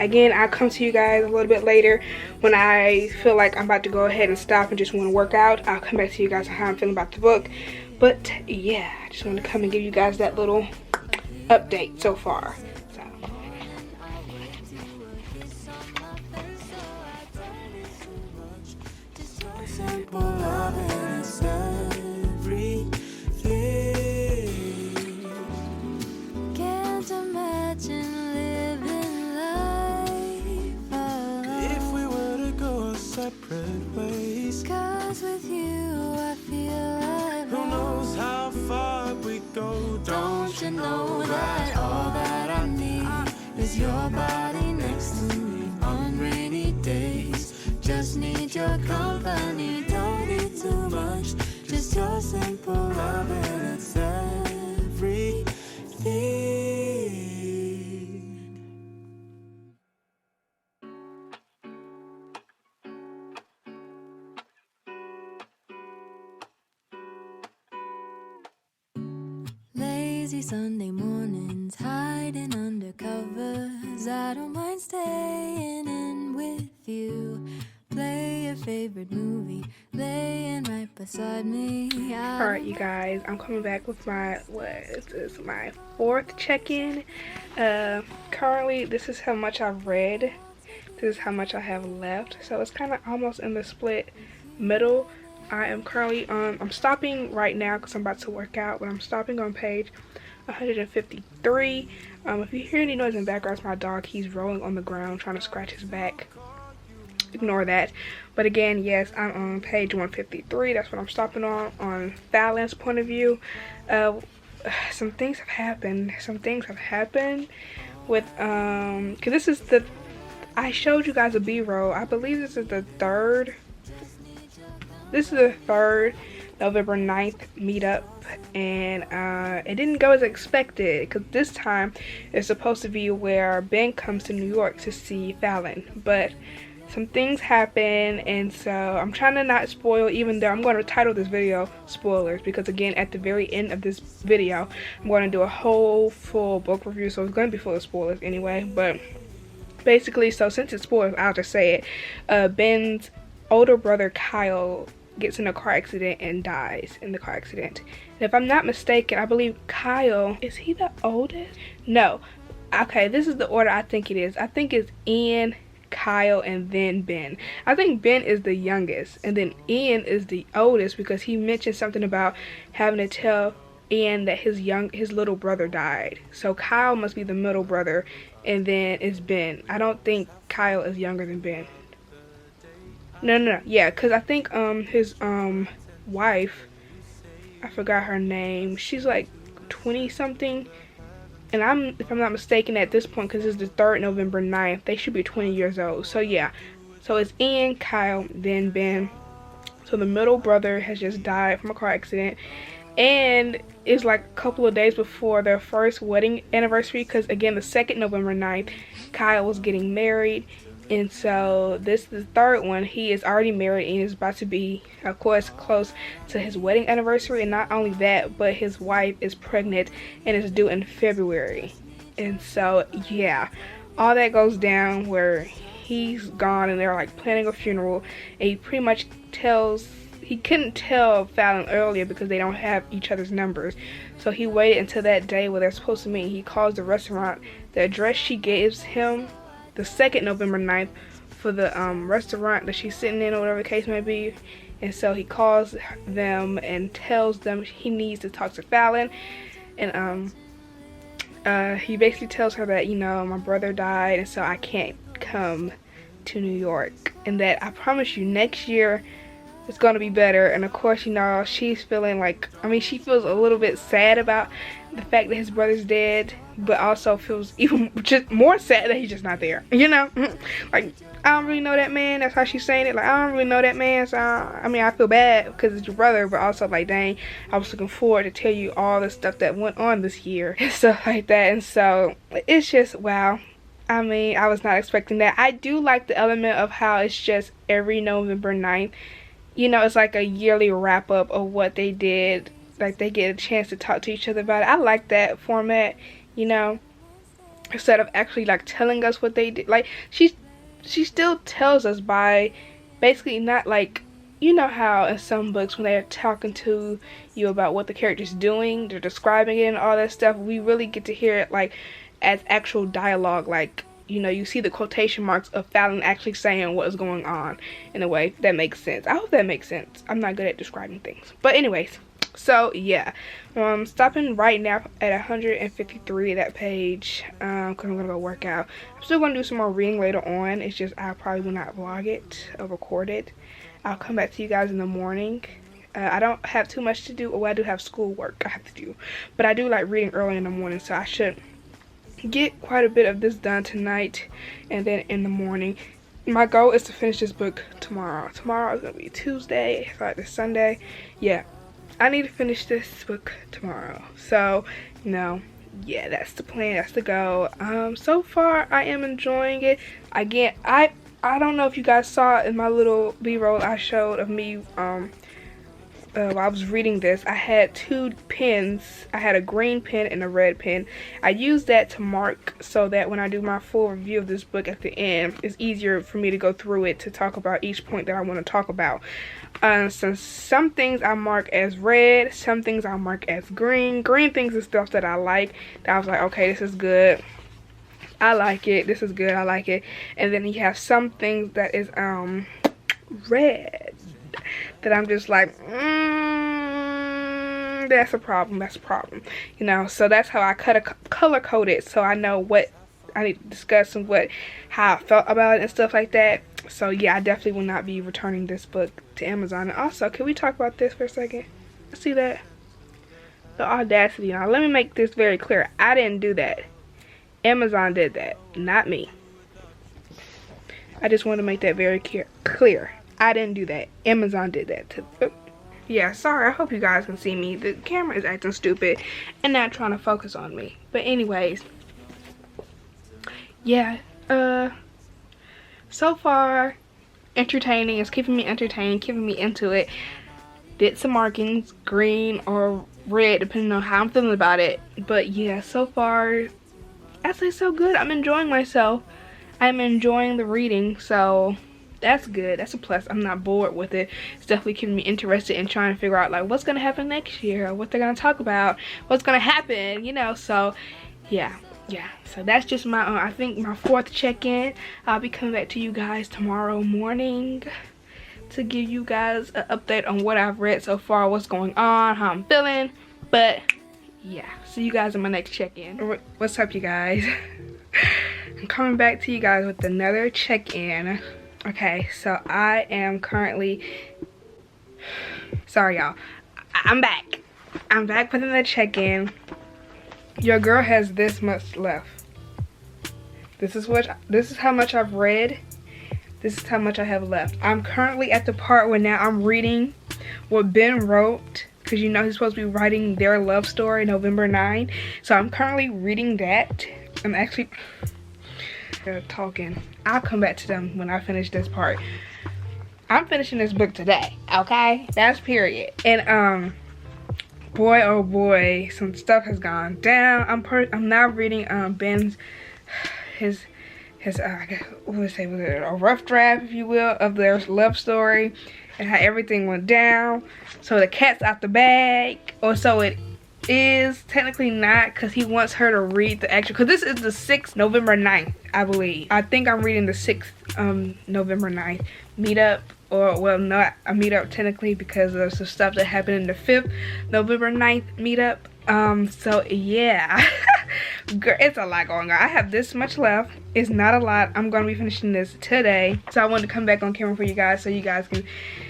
Again, I'll come to you guys a little bit later when I feel like I'm about to go ahead and stop and just want to work out. I'll come back to you guys on how I'm feeling about the book. But yeah, I just want to come and give you guys that little update so far. So. Separate ways, 'cause with you I feel like who knows how far we go. Don't you know that all that I need is your body next to me on rainy days. Just need your company, don't need too much, just your simple love, and it's everything. Lazy Sunday mornings, hiding under covers. I don't mind staying in with you. Play your favorite movie, laying right beside me. Alright, you guys, I'm coming back with my, my 4th check-in. Currently, this is how much I've read. This is how much I have left. So it's kind of almost in the split middle. I am currently I'm stopping right now because I'm about to work out, but I'm stopping on page 153. If you hear any noise in the background, it's my dog. He's rolling on the ground trying to scratch his back. ignore that. But again, yes, I'm on page 153. That's what I'm stopping on Fallon's point of view. Some things have happened. With because this is the, I showed you guys a B-roll. I believe this is the third November 9th meetup, and it didn't go as expected, because this time it's supposed to be where Ben comes to New York to see Fallon, but some things happen, and so I'm trying to not spoil, even though I'm going to title this video spoilers, because again, at the very end of this video I'm going to do a whole full book review, so it's going to be full of spoilers anyway. But basically, so since it's spoilers, I'll just say it. Ben's older brother Kyle gets in a car accident and dies in the car accident. And if I'm not mistaken, I believe Kyle, is he the oldest? No. Okay, this is the order I think it is. I think it's Ian, Kyle, and then Ben. I think Ben is the youngest, and then Ian is the oldest, because he mentioned something about having to tell Ian that his little brother died. So Kyle must be the middle brother, and then it's Ben. I don't think Kyle is younger than Ben. No. Yeah, because I think his wife, I forgot her name, she's like 20 something, and if I'm not mistaken at this point, because it's the 3rd November 9th, they should be 20 years old. So yeah, so it's Ian, Kyle, then Ben. So the middle brother has just died from a car accident, and it's like a couple of days before their first wedding anniversary, because again, the 2nd November 9th, Kyle was getting married. And so this is the third one. He is already married and is about to be, of course, close to his wedding anniversary. And not only that, but his wife is pregnant and is due in February. And so, yeah, all that goes down where he's gone and they're like planning a funeral. And he pretty much he couldn't tell Fallon earlier because they don't have each other's numbers. So he waited until that day where they're supposed to meet. He calls the restaurant. The address she gives him, the 2nd November 9th, for the restaurant that she's sitting in, or whatever the case may be. And so he calls them and tells them he needs to talk to Fallon. And he basically tells her that, you know, my brother died and so I can't come to New York, and that I promise you next year it's gonna be better. And of course, you know, she's feeling like, I mean, she feels a little bit sad about the fact that his brother's dead, but also feels even just more sad that he's just not there, you know. Like, I don't really know that man. That's how she's saying it. Like, I don't really know that man, so I mean, I feel bad because it's your brother, but also like, dang, I was looking forward to tell you all the stuff that went on this year and stuff like that. And so it's just, wow. I mean, I was not expecting that. I do like the element of how it's just every November 9th, you know, it's like a yearly wrap up of what they did. Like, they get a chance to talk to each other about it. I like that format, you know, instead of actually like telling us what they did. Like, she still tells us by basically not like, you know how in some books when they're talking to you about what the character's doing, they're describing it and all that stuff, we really get to hear it like as actual dialogue. Like, you know, you see the quotation marks of Fallon actually saying what is going on in a way that makes sense. I hope that makes sense. I'm not good at describing things. But anyways, so yeah, stopping right now at 153, that page, because I'm gonna go work out. I'm still gonna do some more reading later on. It's just I probably will not vlog it or record it. I'll come back to you guys in the morning. I don't have too much to do. Well, I do have schoolwork I have to do, but I do like reading early in the morning, so I should get quite a bit of this done tonight. And then in the morning, my goal is to finish this book tomorrow. Tomorrow is gonna be Tuesday, like this Sunday. Yeah, I need to finish this book tomorrow. So, you know, yeah, that's the plan, that's the goal. So far I am enjoying it. Again, I don't know if you guys saw in my little b-roll I showed of me while I was reading this. I had two pens. I had a green pen and a red pen. I used that to mark so that when I do my full review of this book at the end, it's easier for me to go through it to talk about each point that I want to talk about. So some things I mark as red, some things I mark as green. Green things is stuff that I like, that I was like, okay, this is good, I like it, this is good, I like it. And then you have some things that is red, that I'm just like, that's a problem, you know. So that's how I color code it, so I know what I need to discuss how I felt about it and stuff like that. So yeah, I definitely will not be returning this book to Amazon. And also, can we talk about this for a second? See that? The audacity. Now let me make this very clear. I didn't do that. Amazon did that, not me. I just want to make that very clear. I didn't do that. Amazon did that. Yeah, sorry. I hope you guys can see me. The camera is acting stupid and not trying to focus on me. But anyways, yeah. So far, entertaining. It's keeping me entertained, keeping me into it. Did some markings, green or red, depending on how I'm feeling about it. But yeah, so far, I'd say so good. I'm enjoying myself. I'm enjoying the reading, so that's good. That's a plus. I'm not bored with it. It's definitely keeping me interested in trying to figure out like what's gonna happen next year, what they're gonna talk about, what's gonna happen, you know. So yeah. So that's just my I think my 4th check-in. I'll be coming back to you guys tomorrow morning to give you guys an update on what I've read so far, what's going on, how I'm feeling. But yeah, see you guys in my next check-in. What's up, you guys? I'm coming back to you guys with another check-in. Okay, so I am currently, sorry y'all, I'm back with another check-in. Your girl has this much left. This is how much I've read. This is how much I have left. I'm currently at the part where now I'm reading what Ben wrote, because you know he's supposed to be writing their love story November 9. So I'm currently reading that. I'm actually talking. I'll come back to them when I finish this part. I'm finishing this book today, okay? That's period. And boy oh boy, some stuff has gone down. I'm now reading Ben's his what would I say, was it a rough draft, if you will, of their love story and how everything went down. So the cat's out the bag, or so it is. Technically not, because he wants her to read the actual, because this is the 6th November 9th, I believe. I think I'm reading the 6th November 9th meetup, or well, not a meetup technically, because of some stuff that happened in the 5th November 9th meetup. So yeah. Girl, it's a lot going on. I have this much left. It's not a lot. I'm gonna be finishing this today, so I wanted to come back on camera for you guys so you guys can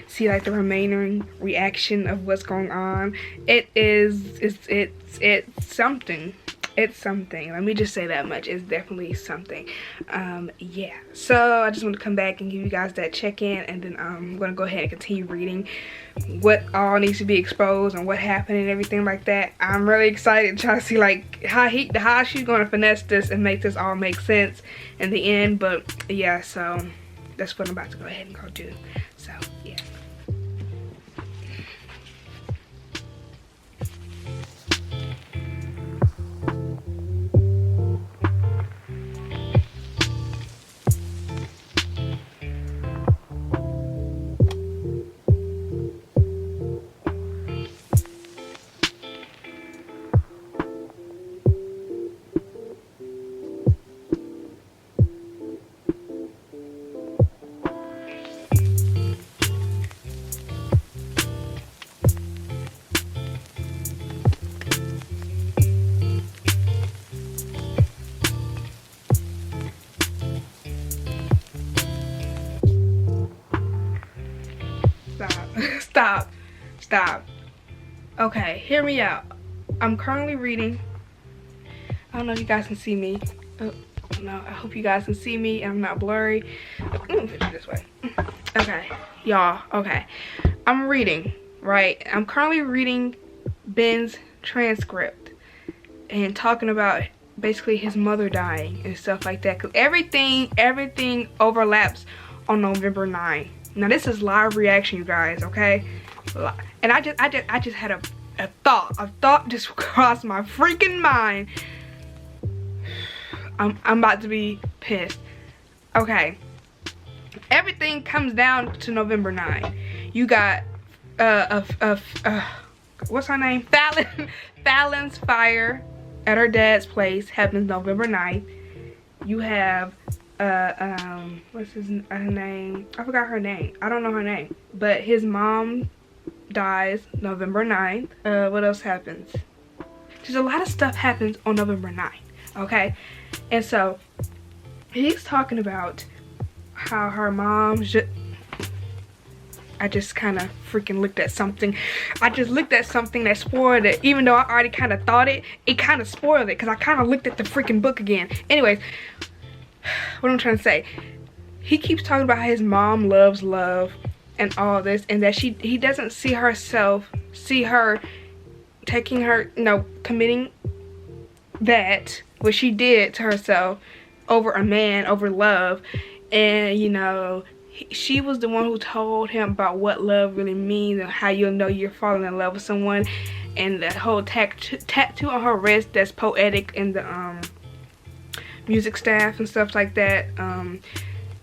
see like the remaining reaction of what's going on. It's something. It's something. Let me just say that much. It's definitely something. Yeah, so I just want to come back and give you guys that check-in, and then I'm gonna go ahead and continue reading what all needs to be exposed and what happened and everything like that. I'm really excited to try to see like how she's gonna finesse this and make this all make sense in the end. But yeah, so that's what I'm about to go ahead and go do. So yeah. Stop. Okay, hear me out. I'm currently reading. I don't know if you guys can see me. Oh, no, I hope you guys can see me and I'm not blurry. Let me put it this way. Okay, y'all, okay. I'm reading, right? I'm currently reading Ben's transcript and talking about basically his mother dying and stuff like that. Cause everything overlaps on November 9th. Now this is live reaction, you guys, okay? And I just had a thought just crossed my freaking mind. I'm about to be pissed. Okay, everything comes down to November 9th. You got what's her name? Fallon's fire at her dad's place happens November 9th. You have what's her name? I forgot her name. I don't know her name. But his mom dies November 9th. What else happens? Just a lot of stuff happens on November 9th. Okay? And so he's talking about how her mom I just kind of freaking looked at something. I just looked at something that spoiled it. Even though I already kind of thought it, it kind of spoiled it because I kind of looked at the freaking book again. Anyways, what I'm trying to say, he keeps talking about how his mom loves love and all this, and that he doesn't see her taking her, committing that, what she did to herself over a man, over love. And she was the one who told him about what love really means and how you'll know you're falling in love with someone, and the whole tattoo on her wrist that's poetic, and the music staff and stuff like that.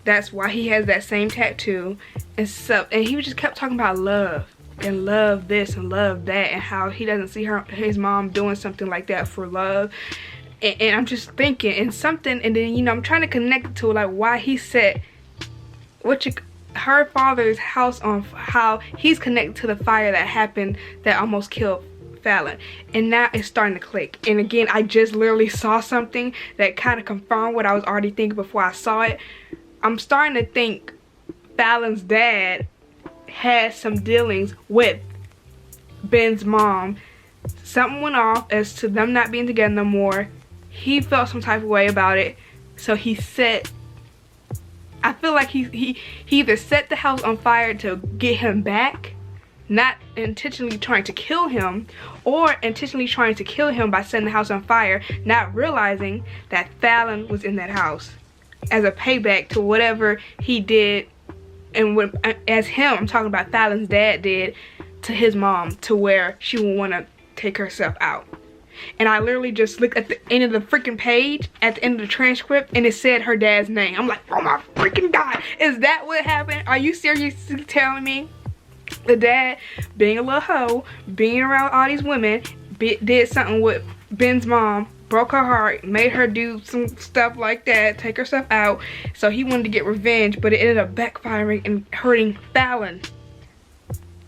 That's why he has that same tattoo and stuff. And he just kept talking about love and love this and love that, and how he doesn't see his mom doing something like that for love. And I'm just thinking and something, and then I'm trying to connect it to like why he said her father's house, on how he's connected to the fire that happened that almost killed Fallon. And now it's starting to click. And again, I just literally saw something that kind of confirmed what I was already thinking before I saw it. I'm starting to think Fallon's dad had some dealings with Ben's mom. Something went off as to them not being together no more. He felt some type of way about it, so he said, I feel like he either set the house on fire to get him back, not intentionally trying to kill him, or intentionally trying to kill him by setting the house on fire, not realizing that Fallon was in that house as a payback to whatever he did, and I'm talking about Fallon's dad did to his mom, to where she would want to take herself out. And I literally just looked at the end of the freaking page, at the end of the transcript, and it said her dad's name. I'm like, oh my freaking god, is that what happened? Are you seriously telling me the dad, being a little hoe, being around all these women, did something with Ben's mom, broke her heart, made her do some stuff like that, take herself out, so he wanted to get revenge, but it ended up backfiring and hurting Fallon?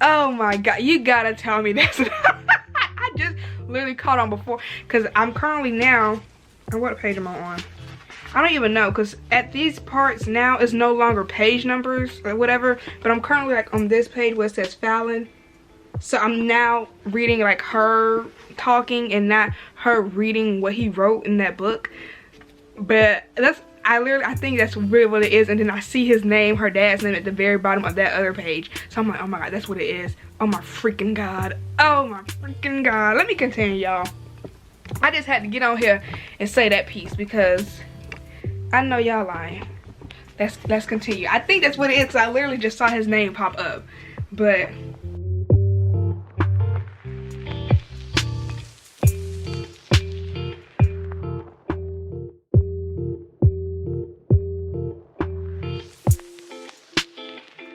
Oh my god, you gotta tell me that's I just literally caught on before, because I'm currently now, or what page am I on? I don't even know, because at these parts now it's no longer page numbers or whatever, but I'm currently like on this page where it says Fallon. So I'm now reading like her talking and not her reading what he wrote in that book. But I think that's really what it is. And then I see his name, her dad's name, at the very bottom of that other page. So I'm like, oh my god, that's what it is. Oh my freaking god. Oh my freaking god. Let me continue, y'all. I just had to get on here and say that piece because I know y'all lying. Let's continue. I think that's what it is, because I literally just saw his name pop up. But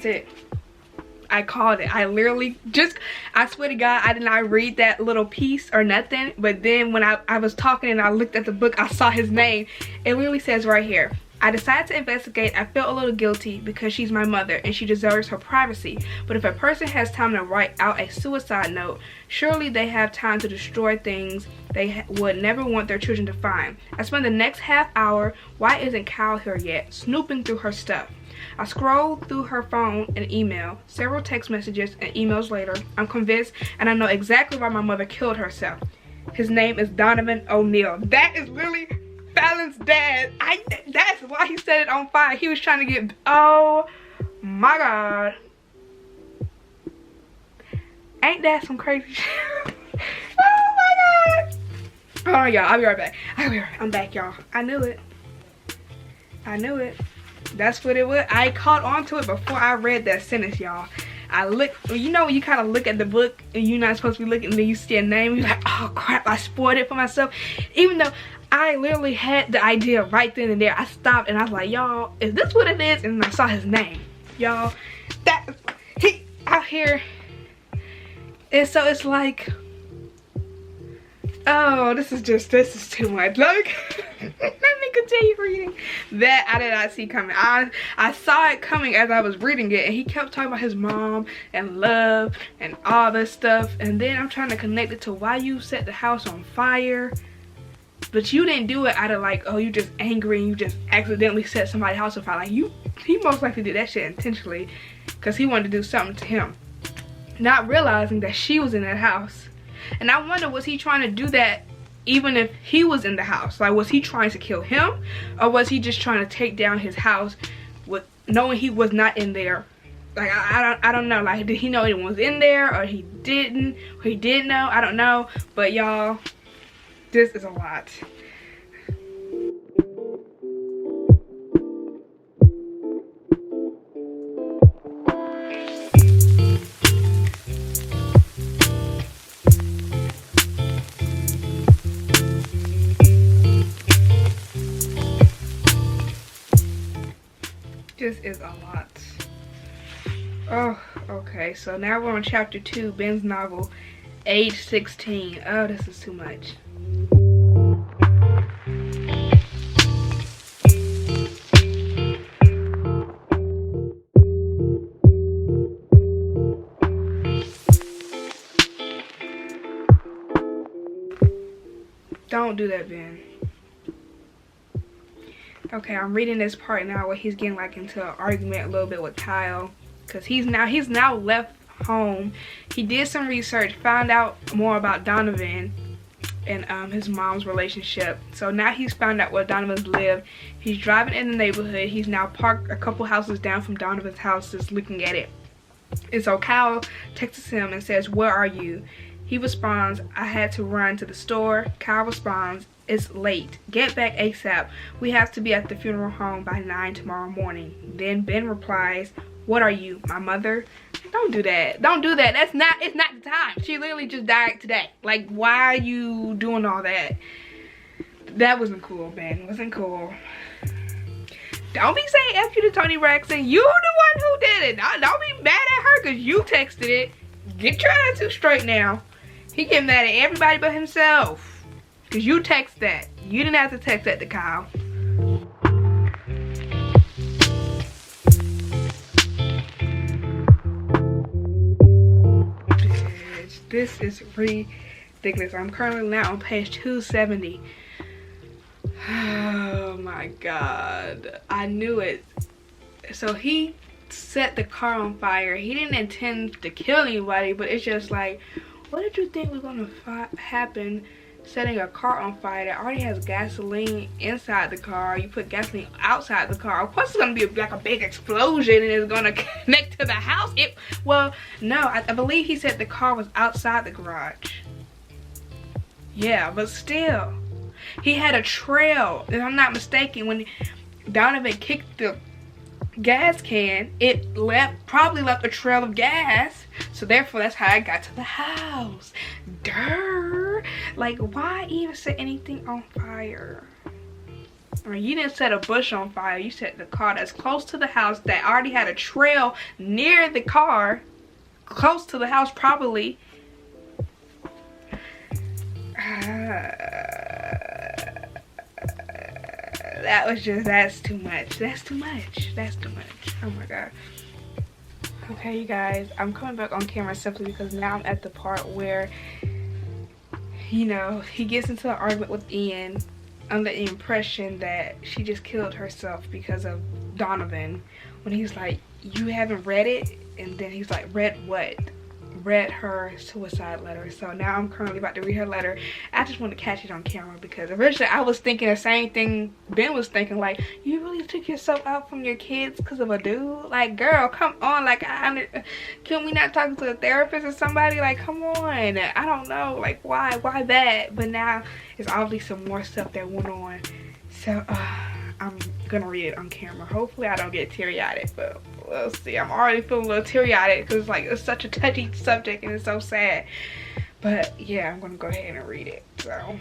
it, I called it. I literally I swear to god, I did not read that little piece or nothing, but then when I was talking and I looked at the book, I saw his name. It literally says right here, I decided to investigate. I felt a little guilty because she's my mother and she deserves her privacy, but if a person has time to write out a suicide note, surely they have time to destroy things they would never want their children to find. I spent the next half hour, why isn't Kyle here yet, snooping through her stuff. I scrolled through her phone and email, several text messages and emails later. I'm convinced and I know exactly why my mother killed herself. His name is Donovan O'Neill. That is literally Fallon's dad. That's why he set it on fire. He was trying to get, oh my god. Ain't that some crazy shit? Oh my god. Hold on, y'all. I'll be right back. I'm back, y'all. I knew it. That's what it was. I caught on to it before I read that sentence, y'all. I looked, you know when you kind of look at the book and you're not supposed to be looking, and then you see a name, you're like, oh crap, I spoiled it for myself. Even though I literally had the idea right then and there, I stopped and I was like, y'all, is this what it is? And I saw his name, y'all. He out here. And so it's like, oh, this is too much. Like, let me continue reading. That I did not see coming. I saw it coming as I was reading it, and he kept talking about his mom and love and all this stuff. And then I'm trying to connect it to why you set the house on fire. But you didn't do it out of like, oh, you just angry and you just accidentally set somebody's house on fire. Like he most likely did that shit intentionally because he wanted to do something to him, not realizing that she was in that house. And I wonder, was he trying to do that even if he was in the house? Like, was he trying to kill him, or was he just trying to take down his house with knowing he was not in there? Like, I don't know. Like, did he know anyone was in there, or he didn't? Or he did know? I don't know. But y'all, this is a lot. This is a lot. Oh, okay. So now we're on chapter 2, Ben's novel, age 16. Oh, this is too much. Don't do that, Ben. Okay, I'm reading this part now where he's getting like into an argument a little bit with Kyle, because he's now left home. He did some research, found out more about Donovan and his mom's relationship. So now he's found out where Donovan's live. He's driving in the neighborhood. He's now parked a couple houses down from Donovan's house, just looking at it. And so Kyle texts him and says, "Where are you?" He responds, "I had to run to the store." Kyle responds, "It's late. Get back ASAP. We have to be at the funeral home by 9 tomorrow morning." Then Ben replies, "What are you, my mother?" Don't do that. Don't do that. It's not the time. She literally just died today. Like, why are you doing all that? That wasn't cool, Ben. It wasn't cool. Don't be saying F you to Tony Braxton. You the one who did it. Don't be mad at her because you texted it. Get your attitude straight now. He get mad at everybody but himself. Because you text that. You didn't have to text that to Kyle. Bitch, this is ridiculous. I'm currently now on page 270. Oh my god. I knew it. So he set the car on fire. He didn't intend to kill anybody, but it's just like, what did you think was gonna happen setting a car on fire that already has gasoline inside the car? You put gasoline outside the car. Of course it's gonna be like a big explosion and it's gonna connect to the house. Well, no, I believe he said the car was outside the garage. Yeah, but still, he had a trail. If I'm not mistaken, when Donovan kicked the gas can, it probably left a trail of gas, so therefore that's how I got to the house. Durr. Like, why even set anything on fire? Or you didn't set a bush on fire. You set the car that's close to the house, that already had a trail near the car, close to the house probably. That's too much. That's too much. That's too much. Oh my god. Okay, you guys, I'm coming back on camera simply because now I'm at the part where, you know, he gets into an argument with Ian under the impression that she just killed herself because of Donovan, when he's like, "You haven't read it?" And then he's like, "Read what?" Read her suicide letter. So now I'm currently about to read her letter. I just want to catch it on camera because originally I was thinking the same thing Ben was thinking, like, you really took yourself out from your kids because of a dude? Like, girl, come on. Like, can we not talk to a therapist or somebody? Like, come on. I don't know, like, why that? But now it's obviously some more stuff that went on, so I'm gonna read it on camera. Hopefully I don't get teary-eyed, but we'll see. I'm already feeling a little teary-eyed because, like, it's such a touchy subject and it's so sad. But yeah, I'm gonna go ahead and read it. So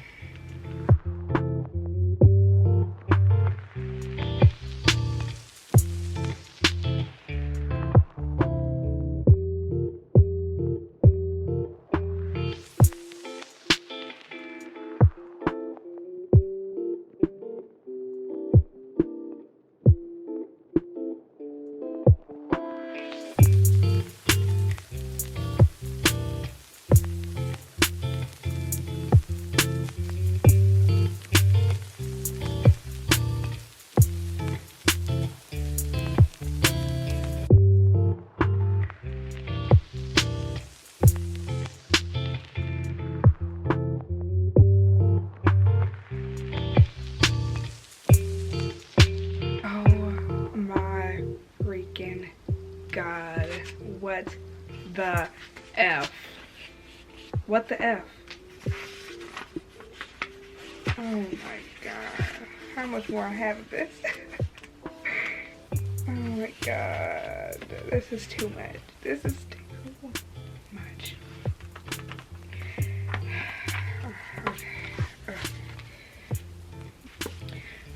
god. What the F? What the F? Oh my god. How much more I have of this? Oh my god. This is too much. This is too much.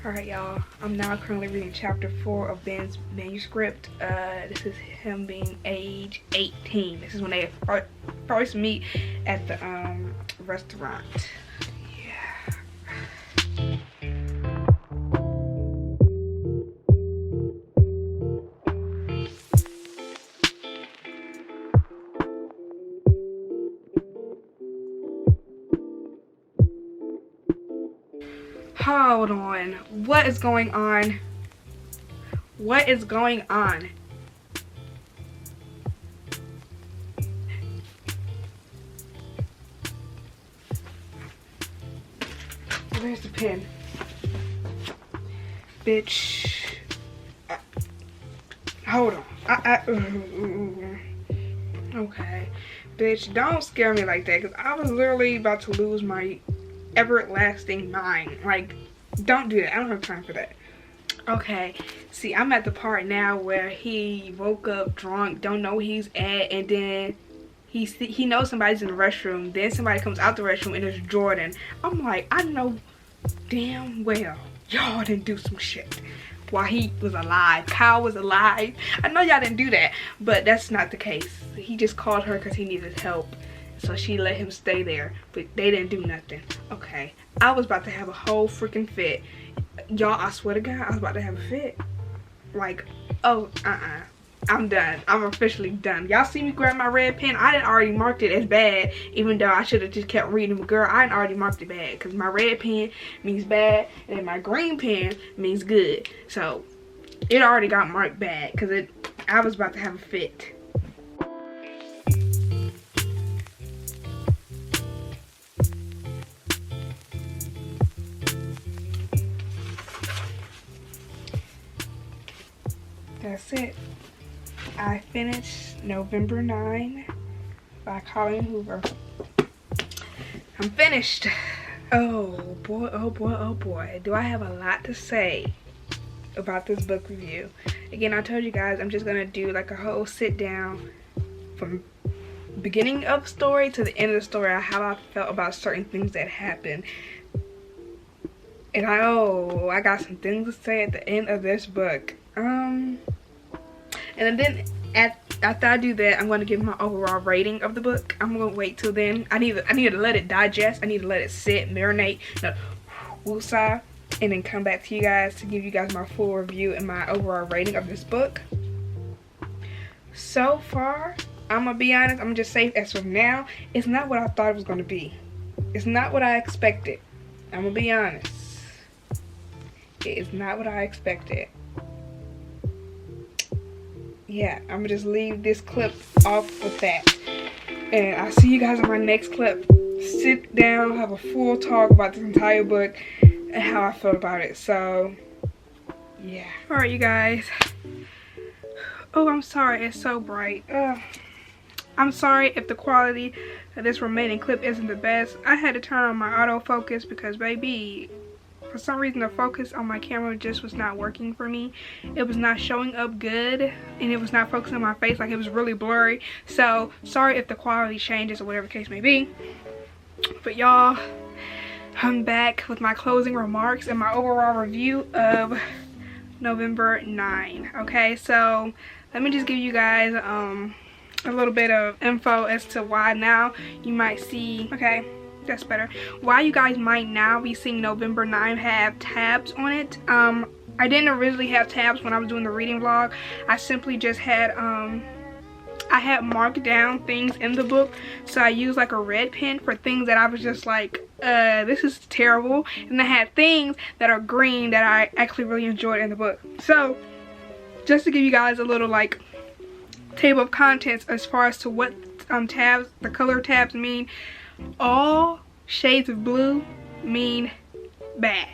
Alright y'all, I'm now currently reading chapter 4 of Ben's manuscript. This is him being age 18. This is when they first meet at the restaurant. Yeah. Hold on. What is going on? What is going on? Where's the pen? Bitch. Hold on. Okay. Bitch, don't scare me like that, because I was literally about to lose my everlasting mind. Like, don't do that. I don't have time for that. Okay, see, I'm at the part now where he woke up drunk, don't know where he's at, and then he knows somebody's in the restroom. Then somebody comes out the restroom and it's Jordan. I'm like, I know damn well y'all didn't do some shit while he was alive. Kyle was alive. I know y'all didn't do that, but that's not the case. He just called her because he needed help. So she let him stay there, but they didn't do nothing. Okay, I was about to have a whole freaking fit. Y'all, I swear to God, I was about to have a fit. Like, oh, I'm done. I'm officially done. Y'all see me grab my red pen? I didn't already marked it as bad, even though I should have just kept reading. But girl, I didn't already marked it bad, because my red pen means bad, and then my green pen means good. So, it already got marked bad, because I was about to have a fit. That's it. I finished November 9 by Collen Hoover. I'm finished. Oh boy, oh boy, oh boy. Do I have a lot to say about this book review. Again, I told you guys I'm just going to do like a whole sit down from beginning of the story to the end of the story, how I felt about certain things that happened. And I got some things to say at the end of this book. And then after I do that, I'm going to give my overall rating of the book. I'm going to wait till then. I need to let it digest. I need to let it sit, marinate, woosah, and then come back to you guys to give you guys my full review and my overall rating of this book. So far, I'm going to be honest, I'm going to just say as of now, it's not what I thought it was going to be. It's not what I expected. I'm going to be honest. It is not what I expected. Yeah, I'm gonna just leave this clip off with that. And I'll see you guys in my next clip. Sit down, have a full talk about this entire book and how I felt about it. So, yeah. Alright, you guys. Oh, I'm sorry. It's so bright. I'm sorry if the quality of this remaining clip isn't the best. I had to turn on my autofocus because, baby, for some reason the focus on my camera just was not working for me. It was not showing up good and it was not focusing on my face. Like, it was really blurry. So sorry if the quality changes or whatever the case may be. But y'all, I'm back with my closing remarks and my overall review of November 9. Okay, so let me just give you guys a little bit of info as to why now you might see, okay, that's better, why you guys might now be seeing November 9 have tabs on it. I didn't originally have tabs when I was doing the reading vlog. I simply just had I had marked down things in the book, so I used like a red pen for things that I was just like, this is terrible, and I had things that are green that I actually really enjoyed in the book. So just to give you guys a little like table of contents as far as to what tabs, the color tabs mean. All shades of blue mean bad.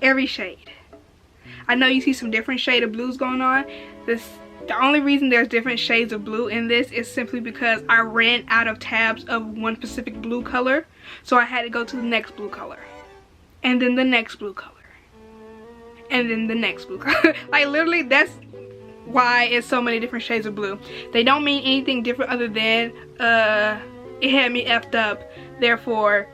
Every shade. I know you see some different shade of blues going on. The only reason there's different shades of blue in this is simply because I ran out of tabs of one specific blue color, so I had to go to the next blue color, and then the next blue color, and then the next blue color. Like literally, that's why it's so many different shades of blue. They don't mean anything different other than it had me effed up, therefore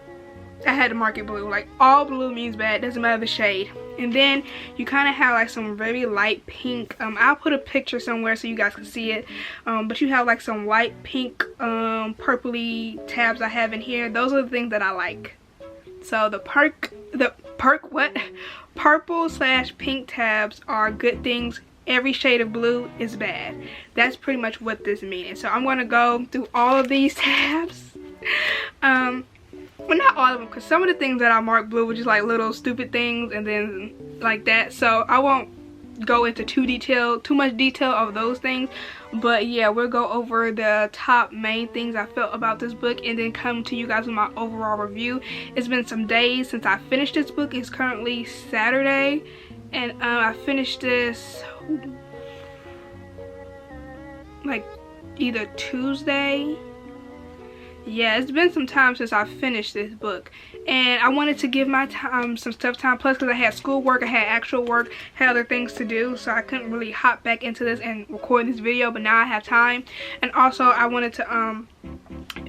I had to mark it blue. Like all blue means bad, doesn't matter the shade. And then you kind of have like some very light pink, I'll put a picture somewhere so you guys can see it, but you have like some light pink purpley tabs I have in here. Those are the things that I like. So the purple / pink tabs are good things. Every shade of blue is bad. That's pretty much what this means. So I'm going to go through all of these tabs. Well, not all of them, because some of the things that I marked blue were just like little stupid things and then like that. So I won't go into too much detail of those things. But yeah, we'll go over the top main things I felt about this book and then come to you guys with my overall review. It's been some days since I finished this book. It's currently Saturday, and I finished this like either Tuesday. Yeah, it's been some time since I finished this book, and I wanted to give my time some time, plus because I had schoolwork, I had actual work, had other things to do, so I couldn't really hop back into this and record this video. But now I have time, and also I wanted to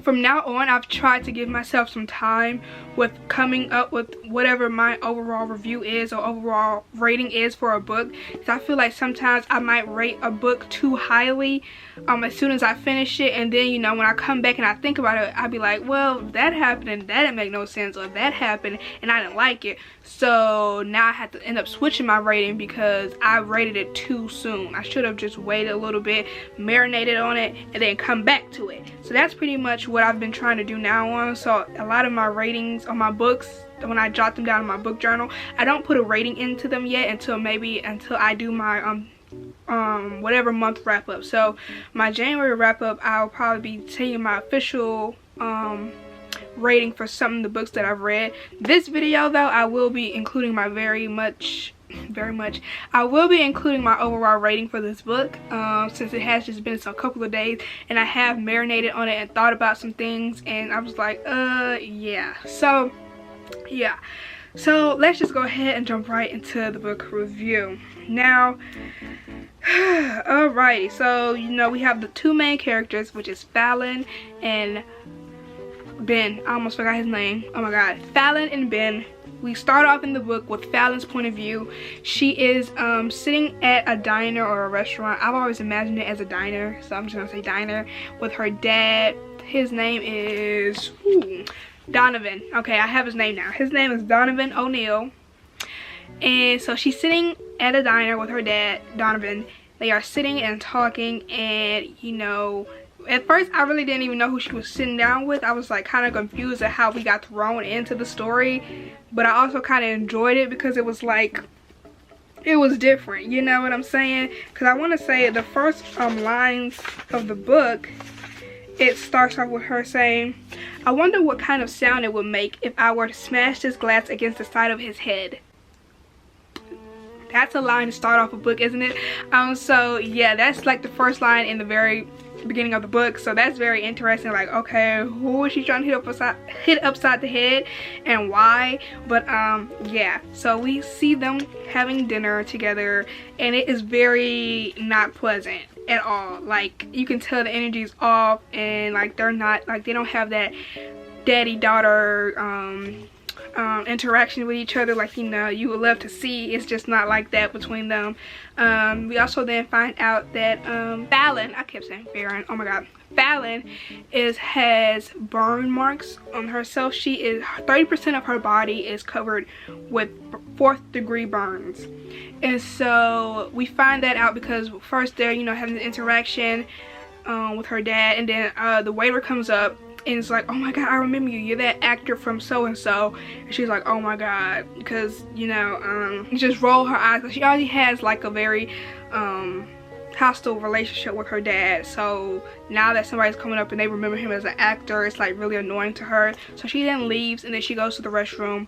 from now on, I've tried to give myself some time with coming up with whatever my overall review is or overall rating is for a book. Because I feel like sometimes I might rate a book too highly as soon as I finish it, and then, you know, when I come back and I think about it, I'll be like, well, that happened and that didn't make no sense, or that happened and I didn't like it. So now I have to end up switching my rating because I rated it too soon. I should have just waited a little bit, marinated on it, and then come back to it. So that's pretty much what I've been trying to do now on. So a lot of my ratings on my books, when I jot them down in my book journal, I don't put a rating into them yet until I do my whatever month wrap up. So my January wrap up, I'll probably be taking my official rating for some of the books that I've read. This video though, I will be including my I will be including my overall rating for this book, since it has just been a couple of days and I have marinated on it and thought about some things, and I was like, yeah. So yeah, so let's just go ahead and jump right into the book review now. Alrighty, so you know, we have the two main characters, which is Fallon and Ben. I almost forgot his name. Oh my god, Fallon and Ben. We start off in the book with Fallon's point of view. She is sitting at a diner or a restaurant. I've always imagined it as a diner, so I'm just gonna say diner, with her dad. His name is Donovan. Okay, I have his name now. His name is Donovan O'Neill. And so she's sitting at a diner with her dad, Donovan. They are sitting and talking, and you know, at first I really didn't even know who she was sitting down with. I was like kind of confused at how we got thrown into the story, but I also kind of enjoyed it because it was like, it was different, you know what I'm saying? Because I want to say the first lines of the book, it starts off with her saying, "I wonder what kind of sound it would make if I were to smash this glass against the side of his head." That's a line to start off a book, isn't it? So yeah, that's like the first line in the very beginning of the book. So that's very interesting. Like, okay, who is she trying to hit upside the head and why? But yeah, so we see them having dinner together, and it is very not pleasant at all. Like, you can tell the energy is off, and like they're not, like, they don't have that daddy-daughter interaction with each other like, you know, you would love to see. It's just not like that between them. We also then find out that Fallon, I kept saying Farron, oh my god, Fallon has burn marks on herself. She is 30% of her body is covered with 4th-degree burns, and so we find that out because first they're, you know, having the interaction with her dad, and then the waiter comes up and it's like, "Oh my god, I remember you. You're that actor from so-and-so." And she's like, "Oh my god," because, you know, just roll her eyes because she already has like a very hostile relationship with her dad. So now that somebody's coming up and they remember him as an actor, it's like really annoying to her. So she then leaves, and then she goes to the restroom,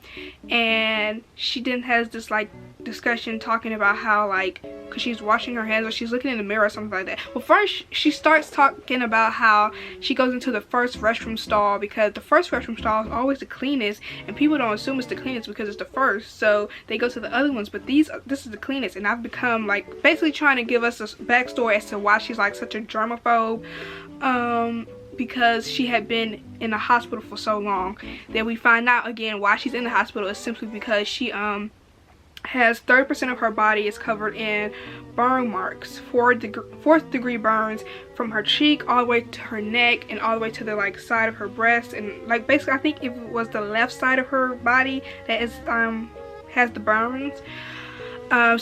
and she then has this like discussion talking about how like because she's washing her hands or she's looking in the mirror or something like that. Well, first she starts talking about how she goes into the first restroom stall because the first restroom stall is always the cleanest, and people don't assume it's the cleanest because it's the first, so they go to the other ones, but this is the cleanest. And I've become like basically trying to give us a backstory as to why she's like such a germaphobe, because she had been in the hospital for so long. Then we find out again why she's in the hospital is simply because she has 30% of her body is covered in burn marks, fourth degree burns from her cheek all the way to her neck and all the way to the like side of her breast, and like basically I think if it was the left side of her body that is has the burns.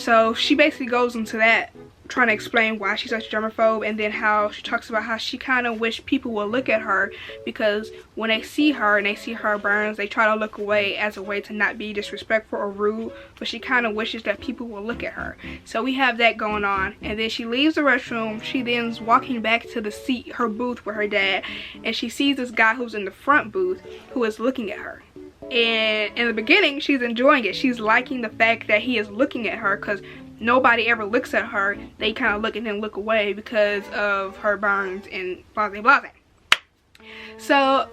So she basically goes into that, trying to explain why she's such a germaphobe, and then how she talks about how she kind of wish people will look at her, because when they see her and they see her burns, they try to look away as a way to not be disrespectful or rude, but she kind of wishes that people will look at her. So we have that going on, and then she leaves the restroom. She then's walking back to the seat, her booth with her dad, and she sees this guy who's in the front booth who is looking at her. And in the beginning, she's enjoying it. She's liking the fact that he is looking at her, because nobody ever looks at her. They kind of look and then look away because of her burns and blase blase. So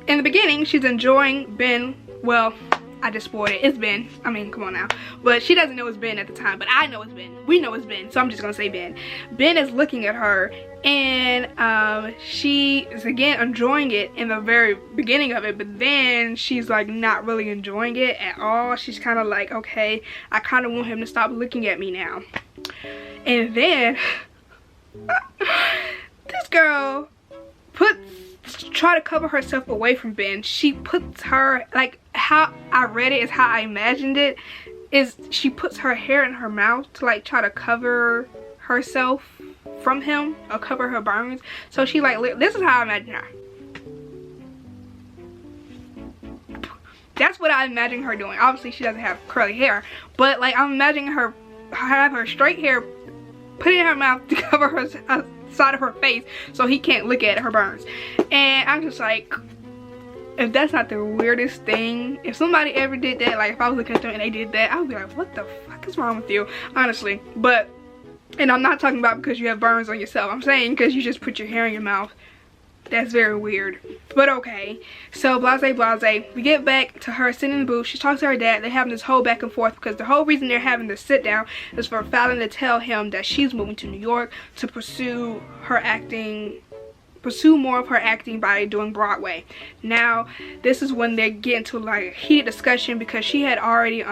in the beginning, she's enjoying Ben. Well, I just spoiled it. It's Ben. I mean, come on now. But she doesn't know it's Ben at the time, but I know it's Ben. We know it's Ben, so I'm just gonna say Ben. Ben is looking at her, and she is again enjoying it in the very beginning of it, but then she's like not really enjoying it at all. She's kind of like, okay, I kind of want him to stop looking at me now. And then this girl try to cover herself away from Ben. She puts her, like how I read it is how I imagined it, is she puts her hair in her mouth to like try to cover herself from him or cover her burns. So she like, this is how I imagine her. That's what I imagine her doing. Obviously she doesn't have curly hair, but like I'm imagining her have her straight hair, put it in her mouth to cover her side of her face so he can't look at her burns. And I'm just like, if that's not the weirdest thing, if somebody ever did that, like if I was looking at them and they did that, I would be like, what the fuck is wrong with you, honestly. But, and I'm not talking about because you have burns on yourself, I'm saying because you just put your hair in your mouth. That's very weird, but okay. So blase blase, we get back to her sitting in the booth. She talks to her dad. They're having this whole back and forth because the whole reason they're having this sit down is for Fallon to tell him that she's moving to New York to pursue more of her acting by doing Broadway. Now this is when they get into like a heated discussion because she had already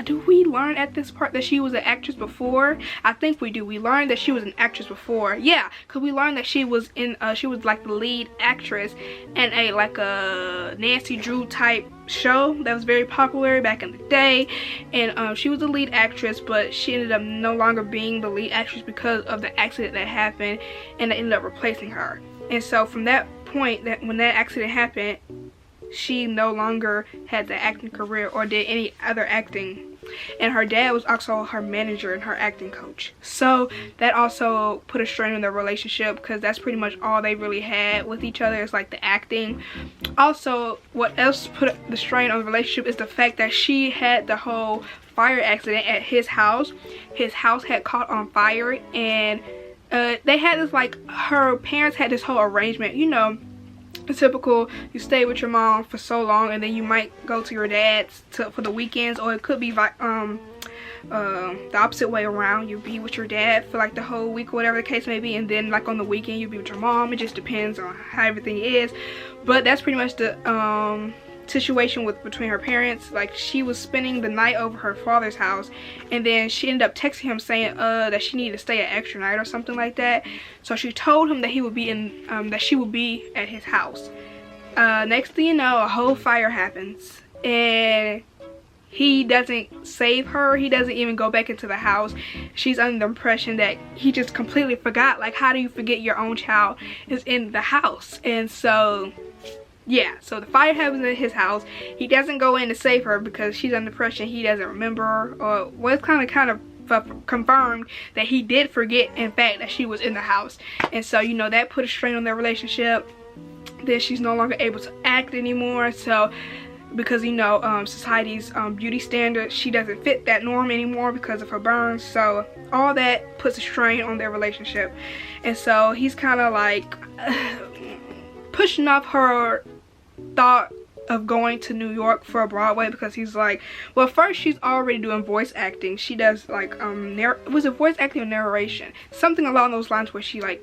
do we learn at this part that she was an actress before? I think we do. We learned that she was an actress before. Yeah, because we learned that she was in she was like the lead actress in a like a Nancy Drew type show that was very popular back in the day, and she was the lead actress, but she ended up no longer being the lead actress because of the accident that happened, and they ended up replacing her. And so from that point, that when that accident happened, she no longer had the acting career or did any other acting, and her dad was also her manager and her acting coach. So that also put a strain on their relationship because that's pretty much all they really had with each other, is like the acting. Also, what else put the strain on the relationship is the fact that she had the whole fire accident at his house. His house had caught on fire, and they had this, like, her parents had this whole arrangement, you know, typical, you stay with your mom for so long and then you might go to your dad's for the weekends, or it could be like the opposite way around. You be with your dad for like the whole week or whatever the case may be, and then like on the weekend you be with your mom. It just depends on how everything is, but that's pretty much the situation between her parents. Like, she was spending the night over her father's house, and then she ended up texting him saying that she needed to stay an extra night or something like that. So she told him that he would be in that she would be at his house. Next thing you know, a whole fire happens, and he doesn't save her. He doesn't even go back into the house. She's under the impression that he just completely forgot. Like, how do you forget your own child is in the house? And so yeah, so the fire happens at his house. He doesn't go in to save her because she's under the impression he doesn't remember, or well, it's kind of confirmed that he did forget, in fact, that she was in the house. And so, you know, that put a strain on their relationship. Then she's no longer able to act anymore. So because you know society's beauty standards, she doesn't fit that norm anymore because of her burns. So all that puts a strain on their relationship, and so he's kind of like pushing off her thought of going to New York for Broadway, because he's like, well, first she's already doing voice acting. She does like was it voice acting or narration, something along those lines, where she like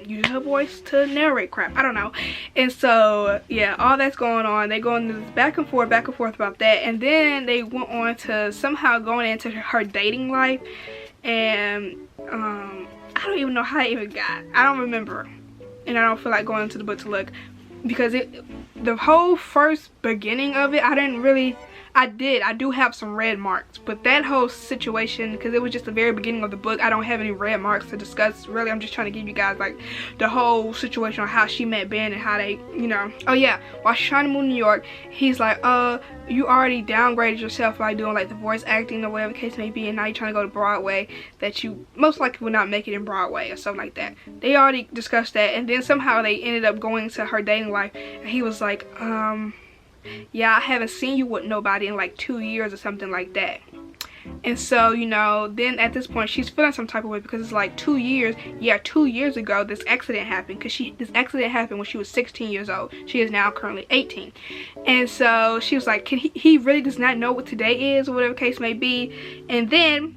uses her voice to narrate crap, I don't know. And so yeah, all that's going on. They go into this back and forth about that, and then they went on to somehow going into her dating life, and I don't even know how they even got, I don't remember, and I don't feel like going into the book to look, because the whole first beginning of it, I do have some red marks, but that whole situation, because it was just the very beginning of the book, I don't have any red marks to discuss really. I'm just trying to give you guys like the whole situation on how she met Ben and how they, you know. Oh yeah, while she's trying to move to New York, he's like, you already downgraded yourself by doing like the voice acting or whatever the case may be, and now you're trying to go to Broadway, that you most likely will not make it in Broadway or something like that. They already discussed that, and then somehow they ended up going to her dating life, and he was like, yeah, I haven't seen you with nobody in like 2 years or something like that. And so, you know, then at this point she's feeling some type of way, because it's like 2 years. Yeah, 2 years ago this accident happened, because this accident happened when she was 16 years old. She is now currently 18. And so she was like, he really does not know what today is, or whatever case may be. And then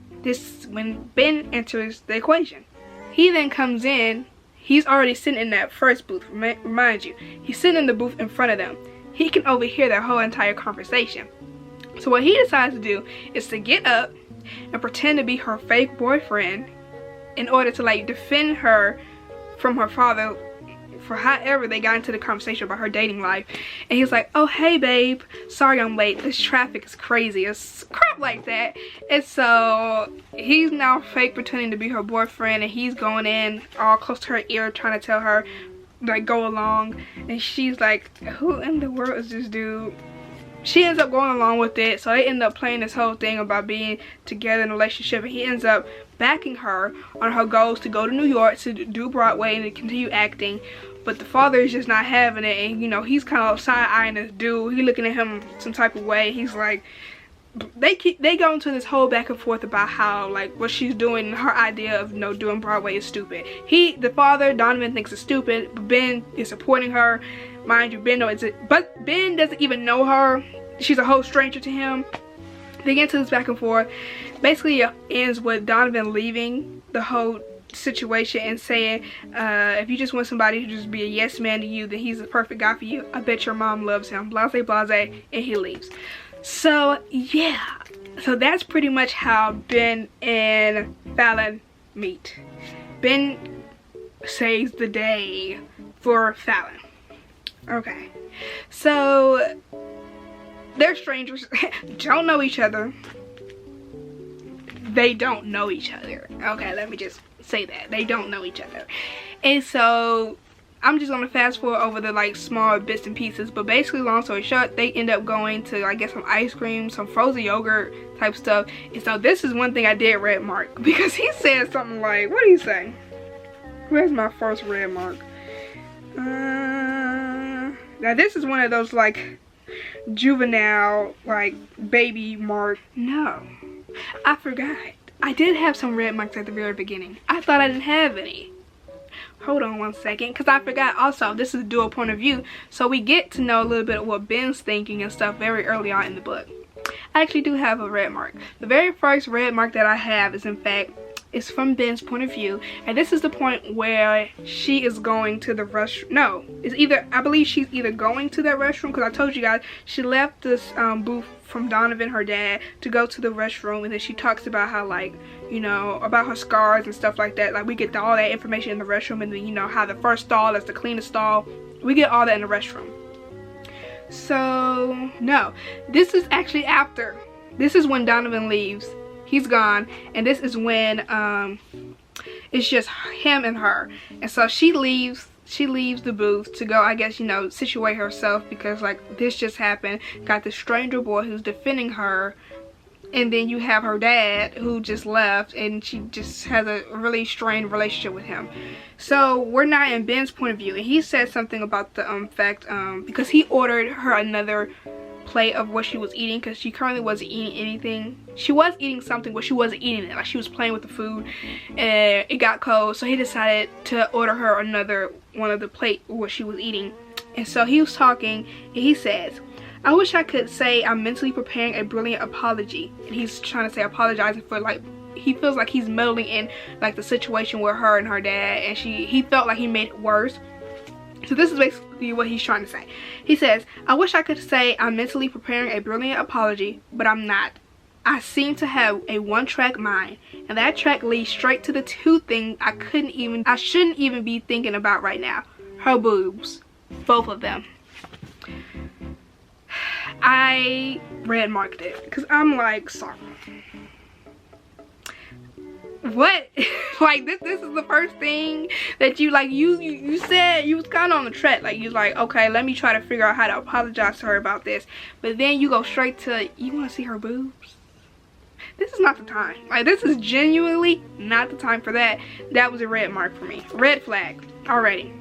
when Ben enters the equation, he then comes in. He's already sitting in that first booth, remind you, he's sitting in the booth in front of them. He can overhear their whole entire conversation. So what he decides to do is to get up and pretend to be her fake boyfriend in order to like defend her from her father for however they got into the conversation about her dating life. And he's like, oh hey babe, sorry I'm late, this traffic is crazy, it's crap like that. And so he's now fake pretending to be her boyfriend, and he's going in all close to her ear trying to tell her like go along, and she's like, who in the world is this dude? She ends up going along with it. So they end up playing this whole thing about being together in a relationship, and he ends up backing her on her goals to go to New York to do Broadway and to continue acting. But the father is just not having it, and you know, he's kind of side-eyeing this dude. He's looking at him some type of way. He's like, they go into this whole back and forth about how like what she's doing and her idea of, you know, doing Broadway is stupid. The father, Donovan, thinks it's stupid, but Ben is supporting her. Mind you, Ben doesn't even know her. She's a whole stranger to him. They get into this back and forth. Basically it ends with Donovan leaving the whole situation and saying, if you just want somebody to just be a yes man to you, then he's the perfect guy for you. I bet your mom loves him. Blase blase, and he leaves. So yeah, so that's pretty much how Ben and Fallon meet. Ben saves the day for Fallon. Okay, so they're strangers, don't know each other. They don't know each other. Okay, let me just say that. They don't know each other. And so I'm just gonna fast forward over the like small bits and pieces, but basically long story short, they end up going to I guess some ice cream, some frozen yogurt type stuff. And so this is one thing I did red mark, because he said something like, what did he say? Where's my first red mark? Now this is one of those like juvenile like baby mark. No, I forgot. I did have some red marks at the very beginning. I thought I didn't have any. Hold on one second, because I forgot also this is a dual point of view, so we get to know a little bit of what Ben's thinking and stuff very early on in the book. I actually do have a red mark. The very first red mark that I have is in fact, it's from Ben's point of view, and this is the point where she is going to the restroom. No, it's either, I believe she's either going to that restroom, because I told you guys she left this booth from Donovan, her dad, to go to the restroom, and then she talks about how like, you know, about her scars and stuff like that. Like we get all that information in the restroom, and then you know how the first stall is the cleanest stall. We get all that in the restroom. So no, this is actually after. This is when Donovan leaves. He's gone, and this is when it's just him and her. And so she leaves the booth to go, I guess, you know, situate herself, because like this just happened. Got this stranger boy who's defending her, and then you have her dad who just left, and she just has a really strained relationship with him. So we're not in Ben's point of view, and he said something about the fact because he ordered her another plate of what she was eating, because she currently wasn't eating anything. She was eating something, but she wasn't eating it. Like, she was playing with the food and it got cold, so he decided to order her another one of the plate of what she was eating. And so he was talking and he says, I wish I could say I'm mentally preparing a brilliant apology. And he's trying to say apologizing for, like, he feels like he's meddling in like the situation with her and her dad, and he felt like he made it worse. So this is basically what he's trying to say. He says, I wish I could say I'm mentally preparing a brilliant apology, but I'm not. I seem to have a one-track mind, and that track leads straight to the two things I shouldn't even be thinking about right now. Her boobs. Both of them. I red marked it because I'm like, sorry. What? Like, this is the first thing that you, like, you said you was kind of on the track. Like, you was like, okay, let me try to figure out how to apologize to her about this. But then you go straight to, you want to see her boobs? This is not the time. Like, this is genuinely not the time for that. That was a red mark for me. Red flag already.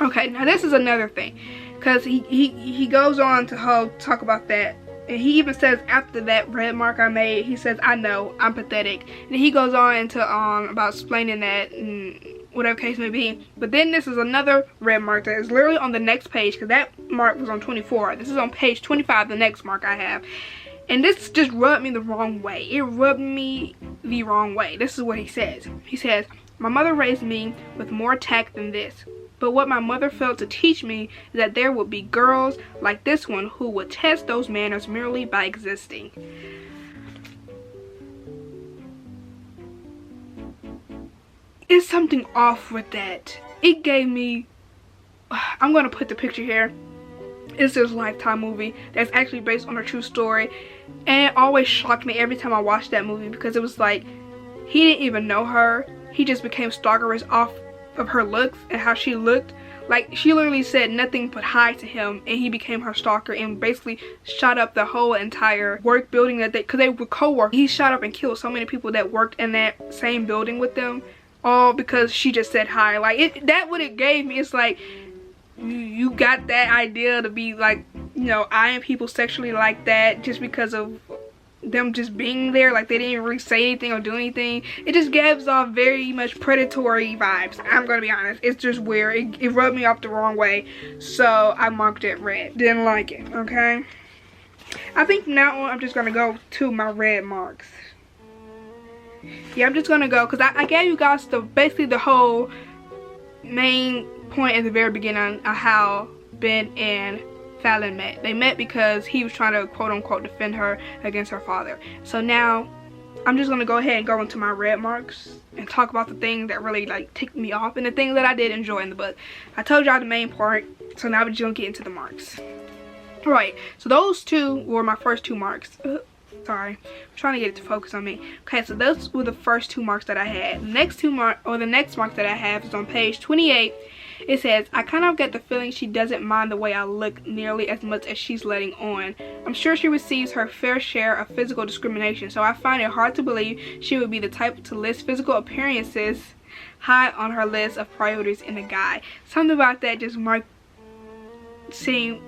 Okay, now this is another thing, because he goes on to talk about that, and he even says after that red mark I made, he says, I know, I'm pathetic. And he goes on into about explaining that and whatever case may be. But then this is another red mark that is literally on the next page, because that mark was on 24. This is on page 25, the next mark I have. And this just rubbed me the wrong way. It rubbed me the wrong way. This is what he says. He says, my mother raised me with more tact than this. But what my mother failed to teach me is that there would be girls like this one who would test those manners merely by existing. It's something off with that. It gave me, I'm going to put the picture here. It's this Lifetime movie that's actually based on a true story. And it always shocked me every time I watched that movie, because it was like, he didn't even know her. He just became stalkerish off of her looks and how she looked. Like, she literally said nothing but hi to him, and he became her stalker and basically shot up the whole entire work building that because they were co-workers. He shot up and killed so many people that worked in that same building with them, all because she just said hi. Like, that what it gave me. It's like, you got that idea to be like, you know, eyeing people sexually like that just because of them just being there. Like, they didn't really say anything or do anything. It just gives off very much predatory vibes. I'm gonna be honest, it's just weird. It rubbed me off the wrong way, so I marked it red. Didn't like it. Okay, I think from now on I'm just gonna go to my red marks. Yeah, I'm just gonna go, because I gave you guys basically the whole main point at the very beginning of how Ben and Fallon met. They met because he was trying to quote-unquote defend her against her father. So now I'm just gonna go ahead and go into my red marks and talk about the things that really like ticked me off and the things that I did enjoy in the book. I told y'all the main part, so now we're just gonna get into the marks. Alright, so those two were my first two marks. Sorry, I'm trying to get it to focus on me. Okay, so those were the first two marks that I had. The next mark that I have is on page 28. It says, I kind of get the feeling she doesn't mind the way I look nearly as much as she's letting on. I'm sure she receives her fair share of physical discrimination, so I find it hard to believe she would be the type to list physical appearances high on her list of priorities in a guy. Something about that just seemed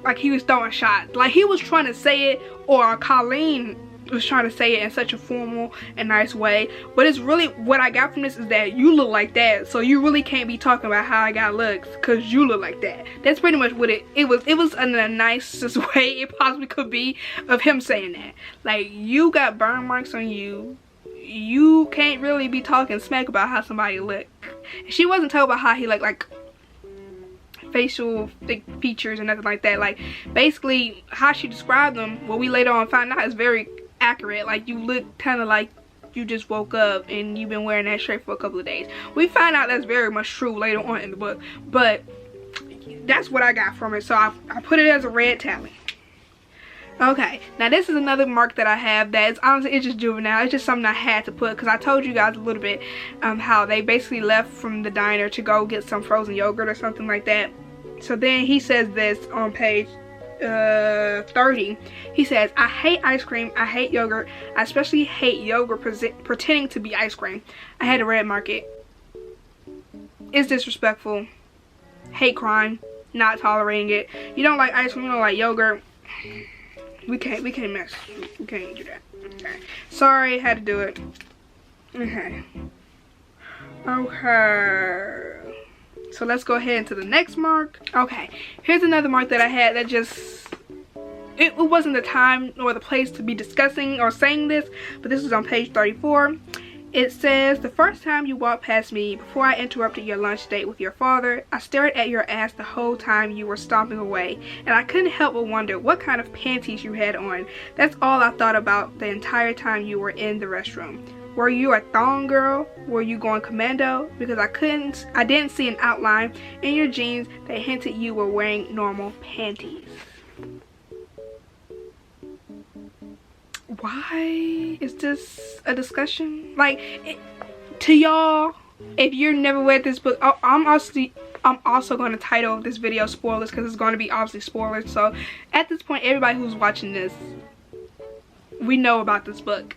like he was throwing shots. Like, he was trying to say it, or Colleen was trying to say it in such a formal and nice way. But it's really, what I got from this is that you look like that, so you really can't be talking about how I got looks because you look like that. That's pretty much what it was. It was in the nicest way it possibly could be of him saying that. Like, you got burn marks on you. You can't really be talking smack about how somebody look. She wasn't talking about how he looked, like facial features and nothing like that. Like, basically how she described them, what we later on found out is very accurate. Like, you look kind of like you just woke up and you've been wearing that shirt for a couple of days. We find out that's very much true later on in the book, but that's what I got from it, so I put it as a red tally. Okay, now this is another mark that I have that is honestly, it's just juvenile. It's just something I had to put because I told you guys a little bit how they basically left from the diner to go get some frozen yogurt or something like that. So then he says this on page 30. He says, I hate ice cream, I hate yogurt, I especially hate yogurt pretending to be ice cream. I had to red mark it. It's disrespectful. Hate crime. Not tolerating it. You don't like ice cream, you don't like yogurt. We can't mess. We can't do that. Okay. Sorry, had to do it. Okay. Okay. So let's go ahead into the next mark. Okay. Here's another mark that I had that just, it wasn't the time or the place to be discussing or saying this, but this is on page 34. It says, the first time you walked past me before I interrupted your lunch date with your father, I stared at your ass the whole time you were stomping away, and I couldn't help but wonder what kind of panties you had on. That's all I thought about the entire time you were in the restroom. Were you a thong girl? Were you going commando? Because I didn't see an outline in your jeans that hinted you were wearing normal panties. Why is this a discussion? Like, to y'all, if you've never read this book, I'm also going to title this video spoilers, because it's going to be obviously spoilers. So at this point, everybody who's watching this, we know about this book.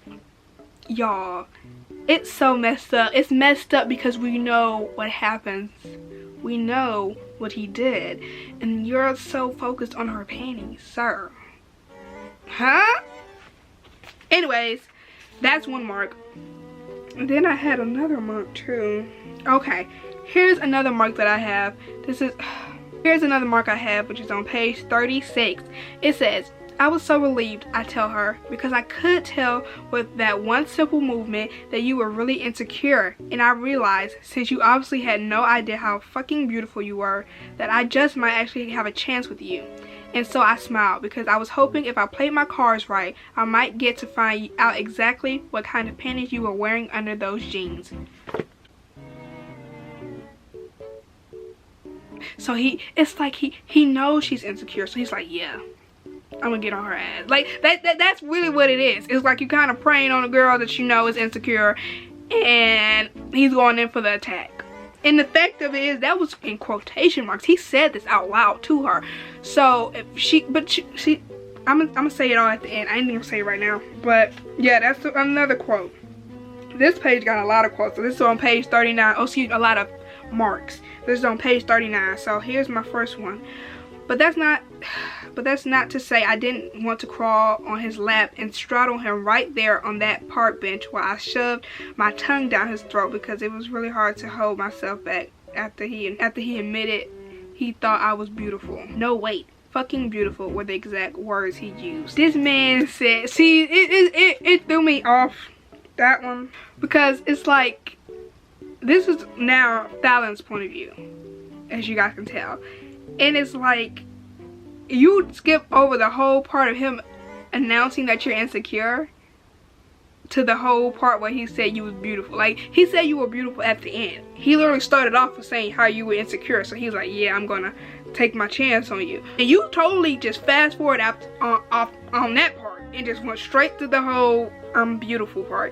Y'all, it's so messed up. It's messed up because we know what happens. We know what he did, and you're so focused on her panties, sir. Huh? Anyways, that's one mark. And then I had another mark too. Okay, here's another mark that I have. Here's another mark I have, which is on page 36. It says, I was so relieved, I tell her, because I could tell with that one simple movement that you were really insecure, and I realized, since you obviously had no idea how fucking beautiful you were, that I just might actually have a chance with you. And so I smiled, because I was hoping if I played my cards right, I might get to find out exactly what kind of panties you were wearing under those jeans. So it's like he knows she's insecure, so he's like, yeah, I'm gonna get on her ass. Like, that's really what it is. It's like you kind of preying on a girl that you know is insecure, and he's going in for the attack. And the fact of it is, that was in quotation marks. He said this out loud to her. So if I'm gonna say it all at the end. I ain't even gonna say it right now. But yeah, that's another quote. This page got a lot of quotes. So this is on page 39. Oh, excuse me, a lot of marks. This is on page 39. So here's my first one. But that's not to say I didn't want to crawl on his lap and straddle him right there on that park bench while I shoved my tongue down his throat, because it was really hard to hold myself back after he admitted he thought I was beautiful. No, wait, fucking beautiful were the exact words he used. This man said, see, it threw me off, that one, because it's like, this is now Fallon's point of view, as you guys can tell. And it's like, you skip over the whole part of him announcing that you're insecure to the whole part where he said you was beautiful. Like, he said you were beautiful at the end. He literally started off with saying how you were insecure. So he's like, yeah, I'm gonna take my chance on you. And you totally just fast forward on that part and just went straight to the whole I'm beautiful part.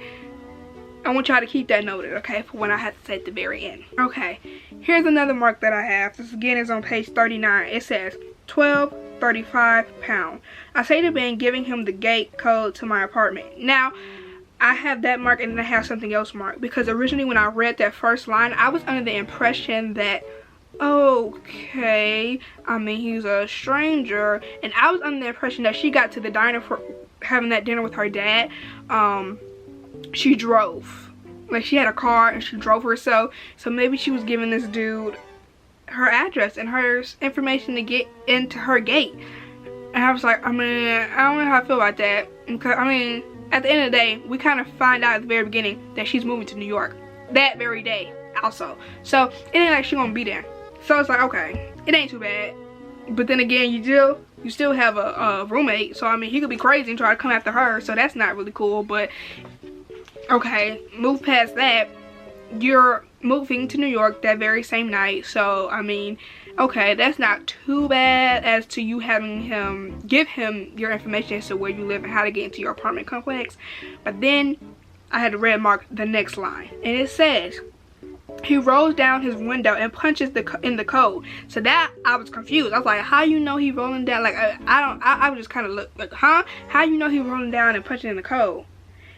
I want y'all to keep that noted, okay, for when I have to say at the very end. Okay, here's another mark that I have. This again is on page 39. It says 12.35 pound. I say to Ben, giving him the gate code to my apartment. Now, I have that mark and then I have something else marked, because originally when I read that first line, I was under the impression that, okay, I mean, he's a stranger, and I was under the impression that she got to the diner for having that dinner with her dad. She drove, like, she had a car and she drove herself, so maybe she was giving this dude her address and her information to get into her gate. And I was like, I mean, I don't know how I feel about that, because I mean, at the end of the day, we kind of find out at the very beginning that she's moving to New York that very day also, so it ain't like she's gonna be there. So it's like, okay, it ain't too bad. But then again, you still have a roommate, so I mean, he could be crazy and try to come after her, so that's not really cool. But okay, move past that. You're moving to New York that very same night, so I mean, okay, that's not too bad as to you having him give him your information as to where you live and how to get into your apartment complex. But then I had to red mark the next line, and it says he rolls down his window and punches in the code. So that, I was confused. I was like, how you know he rolling down? Like, I was just kind of look like, huh? How you know he rolling down and punching in the code?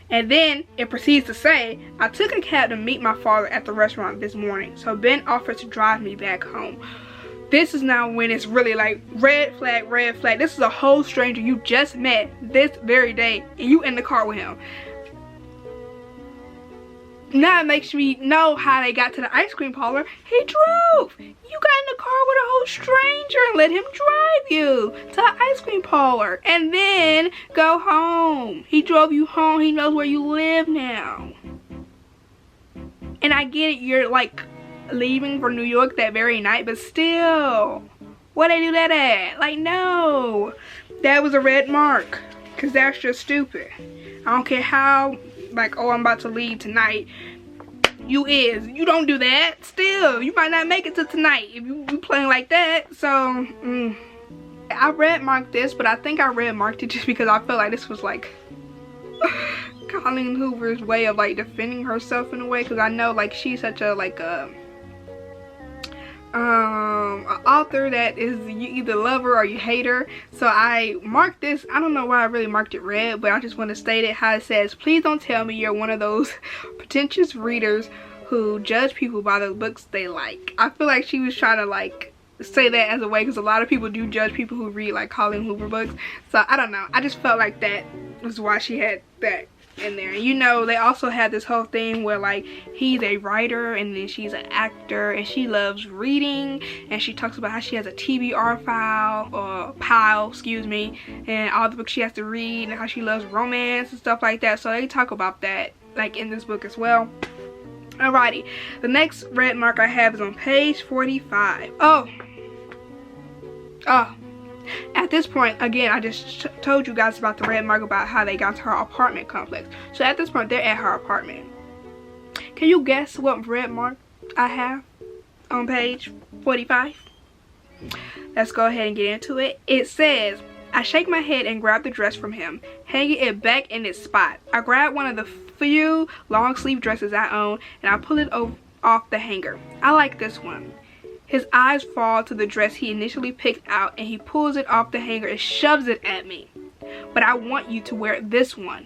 And then it proceeds to say, I took a cab to meet my father at the restaurant this morning, so Ben offered to drive me back home. This is now when it's really like red flag, red flag. This is a whole stranger you just met this very day and you in the car with him. Now it makes me know how they got to the ice cream parlor. He drove. You got in the car with a whole stranger and let him drive you to the ice cream parlor and then go home. He drove you home. He knows where you live now. And I get it, you're like leaving for New York that very night, but still, why they do that at? Like, no, that was a red mark, because that's just stupid. I don't care how, like, oh, I'm about to leave tonight. You don't do that. Still, you might not make it to tonight if you playing like that. So I red marked this, but I think I red marked it just because I felt like this was like Colleen Hoover's way of like defending herself in a way, because I know like she's such a like an author that is, you either love her or you hate her. So I marked this. I don't know why I really marked it red, but I just want to state it how it says, please don't tell me you're one of those pretentious readers who judge people by the books they like. I feel like she was trying to like say that as a way, because a lot of people do judge people who read like Colleen Hoover books. So I don't know, I just felt like that was why she had that in there. You know, they also had this whole thing where like he's a writer and then she's an actor and she loves reading, and she talks about how she has a TBR pile, excuse me, and all the books she has to read and how she loves romance and stuff like that. So they talk about that like in this book as well. Alrighty, the next red mark I have is on page 45. At this point, again, I just told you guys about the red mark about how they got to her apartment complex. So at this point, they're at her apartment. Can you guess what red mark I have on page 45? Let's go ahead and get into it. It says, I shake my head and grab the dress from him, hanging it back in its spot. I grab one of the few long sleeve dresses I own and I pull it off the hanger. I like this one. His eyes fall to the dress he initially picked out and he pulls it off the hanger and shoves it at me. But I want you to wear this one.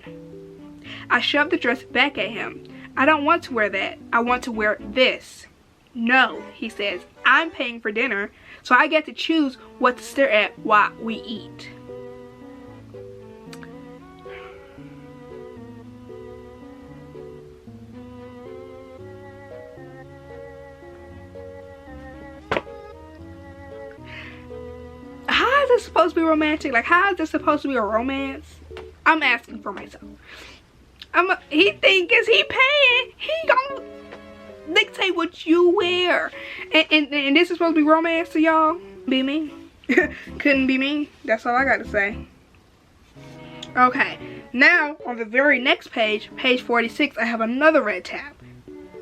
I shove the dress back at him. I don't want to wear that. I want to wear this. No, he says, I'm paying for dinner, so I get to choose what to stare at while we eat. How is this supposed to be romantic? Like, how is this supposed to be a romance? I'm asking for myself. He think is he paying? He gonna dictate what you wear. And this is supposed to be romance to y'all? Be me? Couldn't be me. That's all I got to say. Okay. Now, on the very next page, page 46, I have another red tab.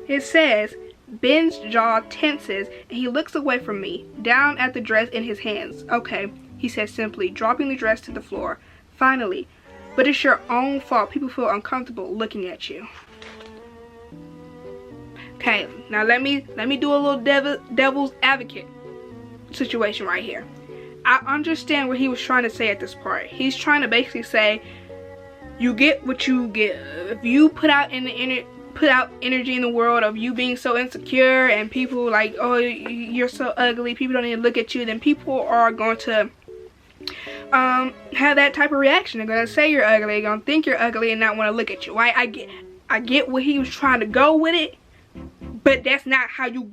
It says, Ben's jaw tenses and he looks away from me, down at the dress in his hands. Okay, he says simply, dropping the dress to the floor. Finally, but it's your own fault people feel uncomfortable looking at you. Okay, now let me do a little devil's advocate situation right here. I understand what he was trying to say at this part. He's trying to basically say, you get what you give. If you put out energy in the world of you being so insecure and people like, oh, you're so ugly, people don't even look at you, then people are going to have that type of reaction. They're going to say you're ugly, they're going to think you're ugly and not want to look at you. Right? I get what he was trying to go with it, but that's not how you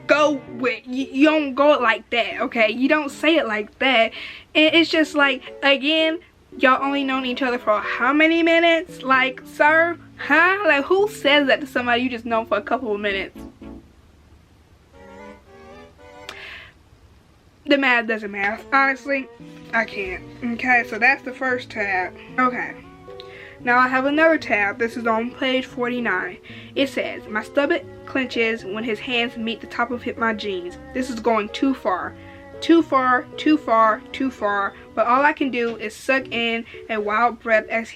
go with you don't go it like that, okay? You don't say it like that. And it's just like, again, y'all only known each other for how many minutes? Like, sir, huh? Like, who says that to somebody you just know for a couple of minutes? The math doesn't math. Honestly, I can't. Okay, so that's the first tab. Okay. Now I have another tab. This is on page 49. It says, my stomach clenches when his hands meet the top of my jeans. This is going too far. Too far, too far, too far. But all I can do is suck in a wild breath as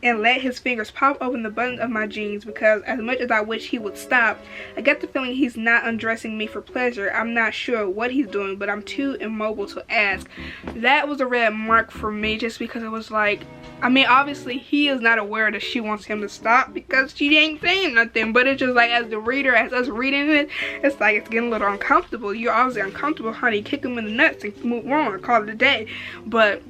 and let his fingers pop open the buttons of my jeans, because as much as I wish he would stop, I get the feeling he's not undressing me for pleasure. I'm not sure what he's doing, but I'm too immobile to ask. That was a red mark for me, just because it was like, I mean, obviously he is not aware that she wants him to stop because she ain't saying nothing, but it's just like, as the reader, as us reading it, it's like it's getting a little uncomfortable. You're obviously uncomfortable, honey. Kick him in the nuts and move on, call it a day. But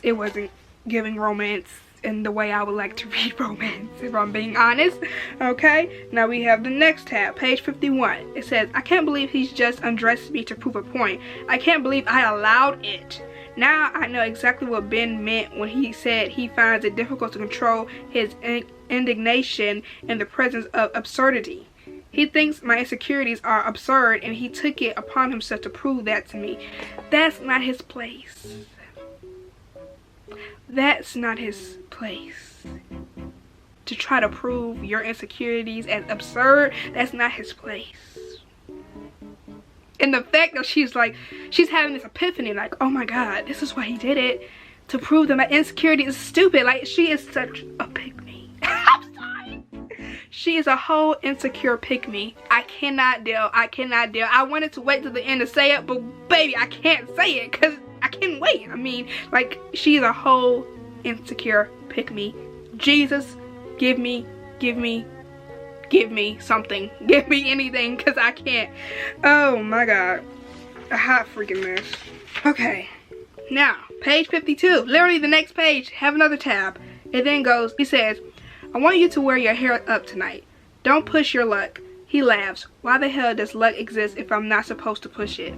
it wasn't giving romance in the way I would like to read romance, if I'm being honest. Okay, now we have the next tab, page 51. It says, I can't believe he's just undressed me to prove a point. I can't believe I allowed it. Now I know exactly what Ben meant when he said he finds it difficult to control his indignation in the presence of absurdity. He thinks my insecurities are absurd, and he took it upon himself to prove that to me. That's not his place. That's not his place. To try to prove your insecurities as absurd, that's not his place. And the fact that she's like, she's having this epiphany, like, oh my God, this is why he did it. To prove that my insecurity is stupid. Like, she is such a pick-me. I'm sorry. She is a whole insecure pick-me. I cannot deal. I cannot deal. I wanted to wait till the end to say it, but baby, I can't say it because I can't wait. I mean, like, she is a whole insecure pick-me. Jesus, give me something. Give me anything, because I can't. Oh my God. A hot freaking mess. Okay. Now, page 52. Literally the next page. Have another tab. It then goes, he says, I want you to wear your hair up tonight. Don't push your luck. He laughs. Why the hell does luck exist if I'm not supposed to push it?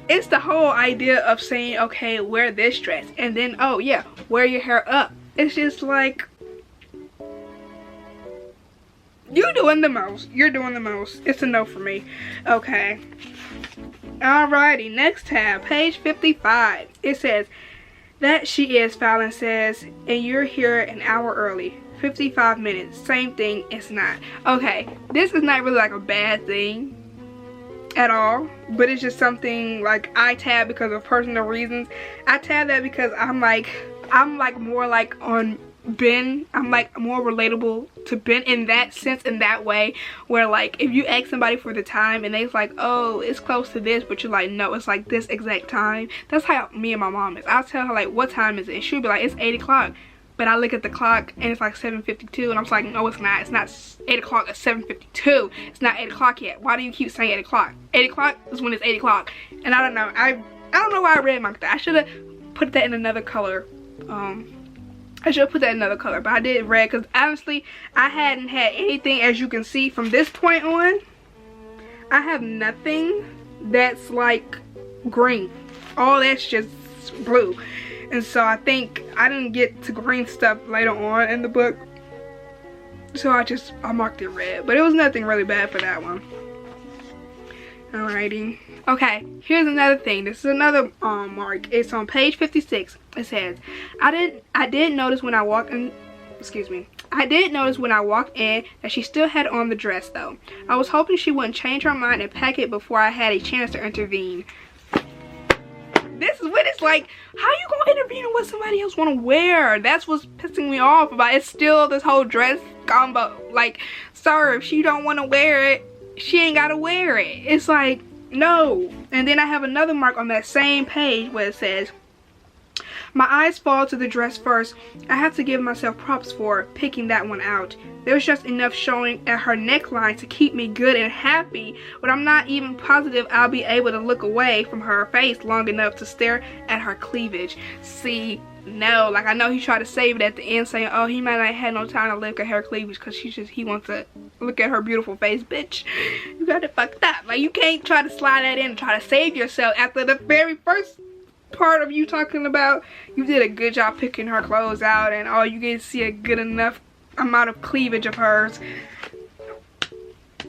It's the whole idea of saying, okay, wear this dress. And then, oh yeah, wear your hair up. It's just like, you're doing the most. You're doing the most. It's a no for me. Okay. Alrighty, next tab, page 55. It says, that she is, Fallon says, and you're here an hour early. 55 minutes. Same thing, it's not. Okay, this is not really like a bad thing at all, but it's just something like I tab because of personal reasons. I tab that because I'm like more like on Ben. I'm like more relatable to Ben in that sense, in that way, where like if you ask somebody for the time and they's like, oh, it's close to this, but you're like, no, it's like this exact time. That's how me and my mom is. I'll tell her like, what time is it? She'll be like, it's 8 o'clock. But I look at the clock and it's like 7:52, and I'm like, no, it's not. It's not 8 o'clock. It's 7:52. It's not 8 o'clock yet. Why do you keep saying 8 o'clock? 8 o'clock is when it's 8 o'clock. And I don't know. I don't know why I read like that. I should have put that in another color. I should have put that in another color, but I did red because honestly, I hadn't had anything, as you can see from this point on. I have nothing that's like green. All that's just blue. And so I think I didn't get to green stuff later on in the book. So I marked it red. But it was nothing really bad for that one. Alrighty. Okay, here's another thing. This is another mark. It's on page 56. It says, I did notice when I walked in, I did notice when I walked in that she still had on the dress though. I was hoping she wouldn't change her mind and pack it before I had a chance to intervene. This is what it's like. How you gonna intervene in what somebody else wanna wear? That's what's pissing me off about it. It's still this whole dress combo. Like, sir, if she don't wanna wear it, she ain't gotta wear it. It's like, no. And then I have another mark on that same page where it says, my eyes fall to the dress first. I have to give myself props for picking that one out. There's just enough showing at her neckline to keep me good and happy, but I'm not even positive I'll be able to look away from her face long enough to stare at her cleavage. See, no, like I know he tried to save it at the end saying, oh, he might not have had no time to look at her cleavage because he wants to look at her beautiful face. Bitch, you got it fucked up. Like, you can't try to slide that in and try to save yourself after the very first part of you talking about you did a good job picking her clothes out and all you get to see a good enough amount of cleavage of hers.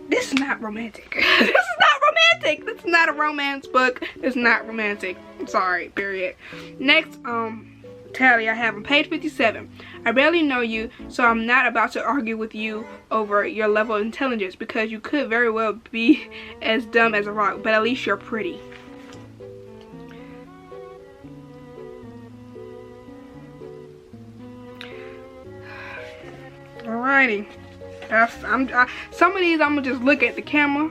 This is not romantic. This is not romantic. This is not a romance book. It's not romantic. I'm sorry, period. Next tally I have on page 57. I barely know you, so I'm not about to argue with you over your level of intelligence because you could very well be as dumb as a rock, but at least you're pretty. Alrighty. Some of these I'm gonna just look at the camera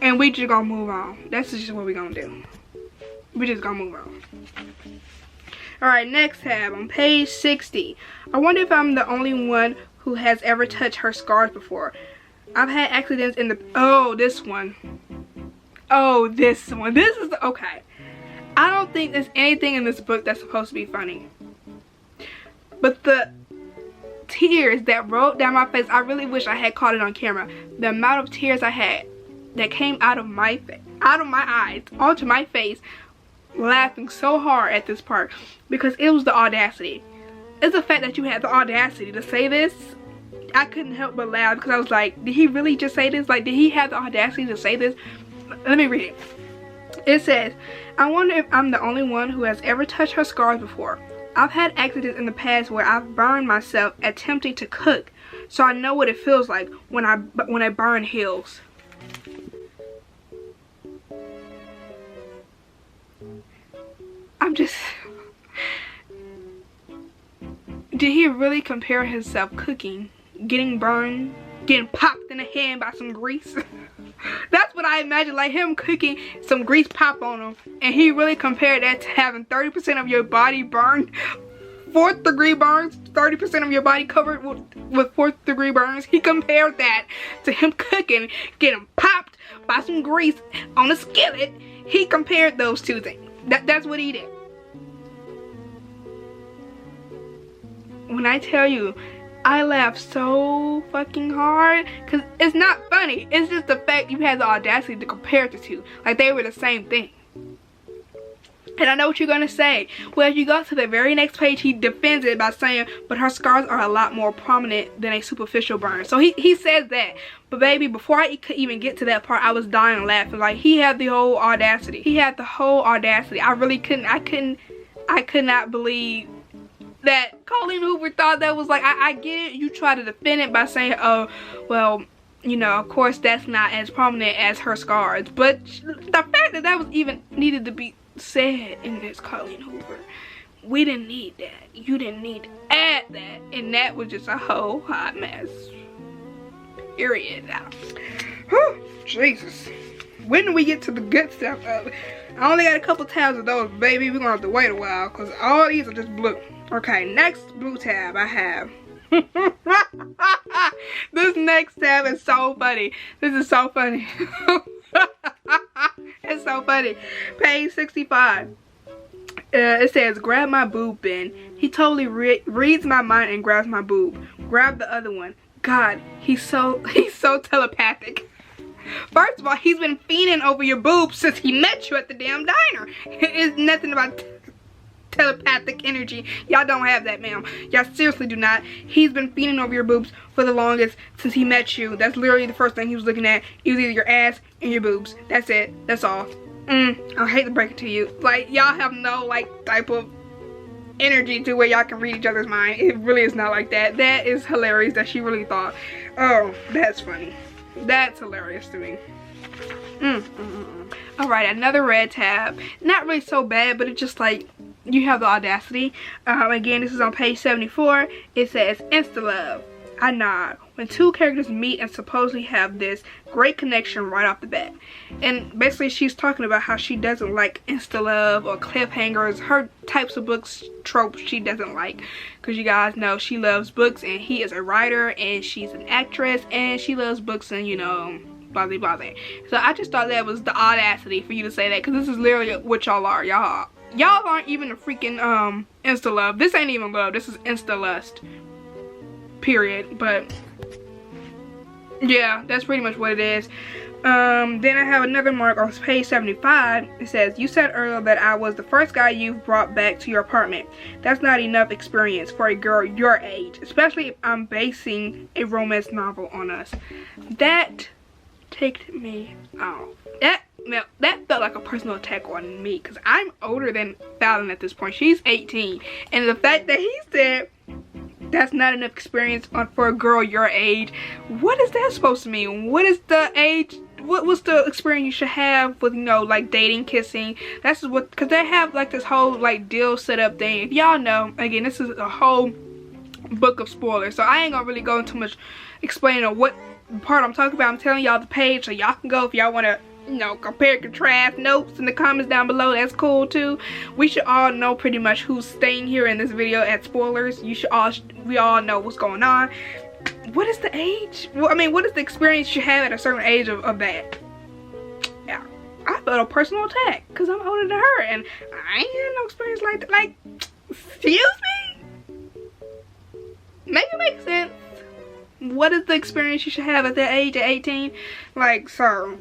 and we just gonna move on. That's just what we gonna do. We just gonna move on. Alright, next tab on page 60. I wonder if I'm the only one who has ever touched her scars before. I've had accidents in the... Oh, this one. Oh, this one. This is... Okay. I don't think there's anything in this book that's supposed to be funny. But the tears that rolled down my face, I really wish I had caught it on camera. The amount of tears I had that came out of my eyes, onto my face, laughing so hard at this part. Because it was the audacity. It's the fact that you had the audacity to say this. I couldn't help but laugh because I was like, did he really just say this? Like, did he have the audacity to say this? Let me read it. It says, I wonder if I'm the only one who has ever touched her scars before. I've had accidents in the past where I've burned myself attempting to cook, so I know what it feels like when I burn heels. I'm just... Did he really compare himself cooking, getting burned, getting popped in the head by some grease? That's what I imagine, like him cooking, some grease pop on him, and he really compared that to having 30% of your body burned, 4th degree burns, 30% of your body covered with 4th degree burns. He compared that to him cooking, getting popped by some grease on a skillet. He compared those two things. That's what he did. When I tell you, I laughed so fucking hard because it's not funny. It's just the fact you had the audacity to compare the two. Like they were the same thing. And I know what you're going to say. Well, if you go to the very next page, he defends it by saying, but her scars are a lot more prominent than a superficial burn. So he says that. But baby, before I could even get to that part, I was dying laughing. Like he had the whole audacity. He had the whole audacity. I really couldn't, I could not believe that Colleen Hoover thought that was like, I get it, you try to defend it by saying, oh, well, you know, of course that's not as prominent as her scars. But the fact that that was even needed to be said in this Colleen Hoover, we didn't need that. You didn't need to add that. And that was just a whole hot mess. Period. Whew, Jesus. When do we get to the good stuff? I only got a couple tabs of those, baby. We're gonna have to wait a while because all these are just blue. Okay, next blue tab I have. This next tab is so funny. This is so funny. It's so funny. Page 65. It says, grab my boob, Ben. He totally reads my mind and grabs my boob. Grab the other one. God, he's so telepathic. First of all, he's been fiending over your boobs since he met you at the damn diner. It's nothing about telepathic energy. Y'all don't have that, ma'am. Y'all seriously do not. He's been fiending over your boobs for the longest since he met you. That's literally the first thing he was looking at. It was either your ass and your boobs. That's it. That's all. I hate to break it to you. Like, y'all have no, like, type of energy to where y'all can read each other's mind. It really is not like that. That is hilarious that she really thought. Oh, that's funny. That's hilarious to me. Alright, another red tab. Not really so bad, but it's just like, you have the audacity. Again, this is on page 74. It says, insta-love. I nod. When two characters meet and supposedly have this great connection right off the bat. And basically she's talking about how she doesn't like insta-love or cliffhangers. Her types of books, tropes she doesn't like. Because you guys know she loves books and he is a writer and she's an actress and she loves books and, you know, blah blah blah. So I just thought that was the audacity for you to say that, because this is literally what y'all are. Y'all aren't even a freaking insta-love. This ain't even love. This is insta-lust. Period. But yeah, that's pretty much what it is. Then I have another mark on page 75. It says, you said earlier that I was the first guy you've brought back to your apartment. That's not enough experience for a girl your age, especially if I'm basing a romance novel on us. That ticked me off. That felt like a personal attack on me, because I'm older than Fallon at this point. She's 18, and the fact that he said that's not enough experience for a girl your age, what is that supposed to mean? What is the age? What's the experience you should have with, you know, like dating, kissing? That's what, because they have like this whole like deal set up thing. If y'all know, again, this is a whole book of spoilers. So I ain't gonna really go into much explaining on what part I'm talking about. I'm telling y'all the page so y'all can go if y'all want to, you know, compare, contrast, notes in the comments down below. That's cool too. We should all know pretty much who's staying here in this video at spoilers. We all know what's going on. What is the age? Well, I mean, what is the experience you have at a certain age of that? Yeah, I felt a personal attack because I'm older than her and I ain't had no experience like that. Like, excuse me? Make it make sense. What is the experience you should have at that age at 18? Like, so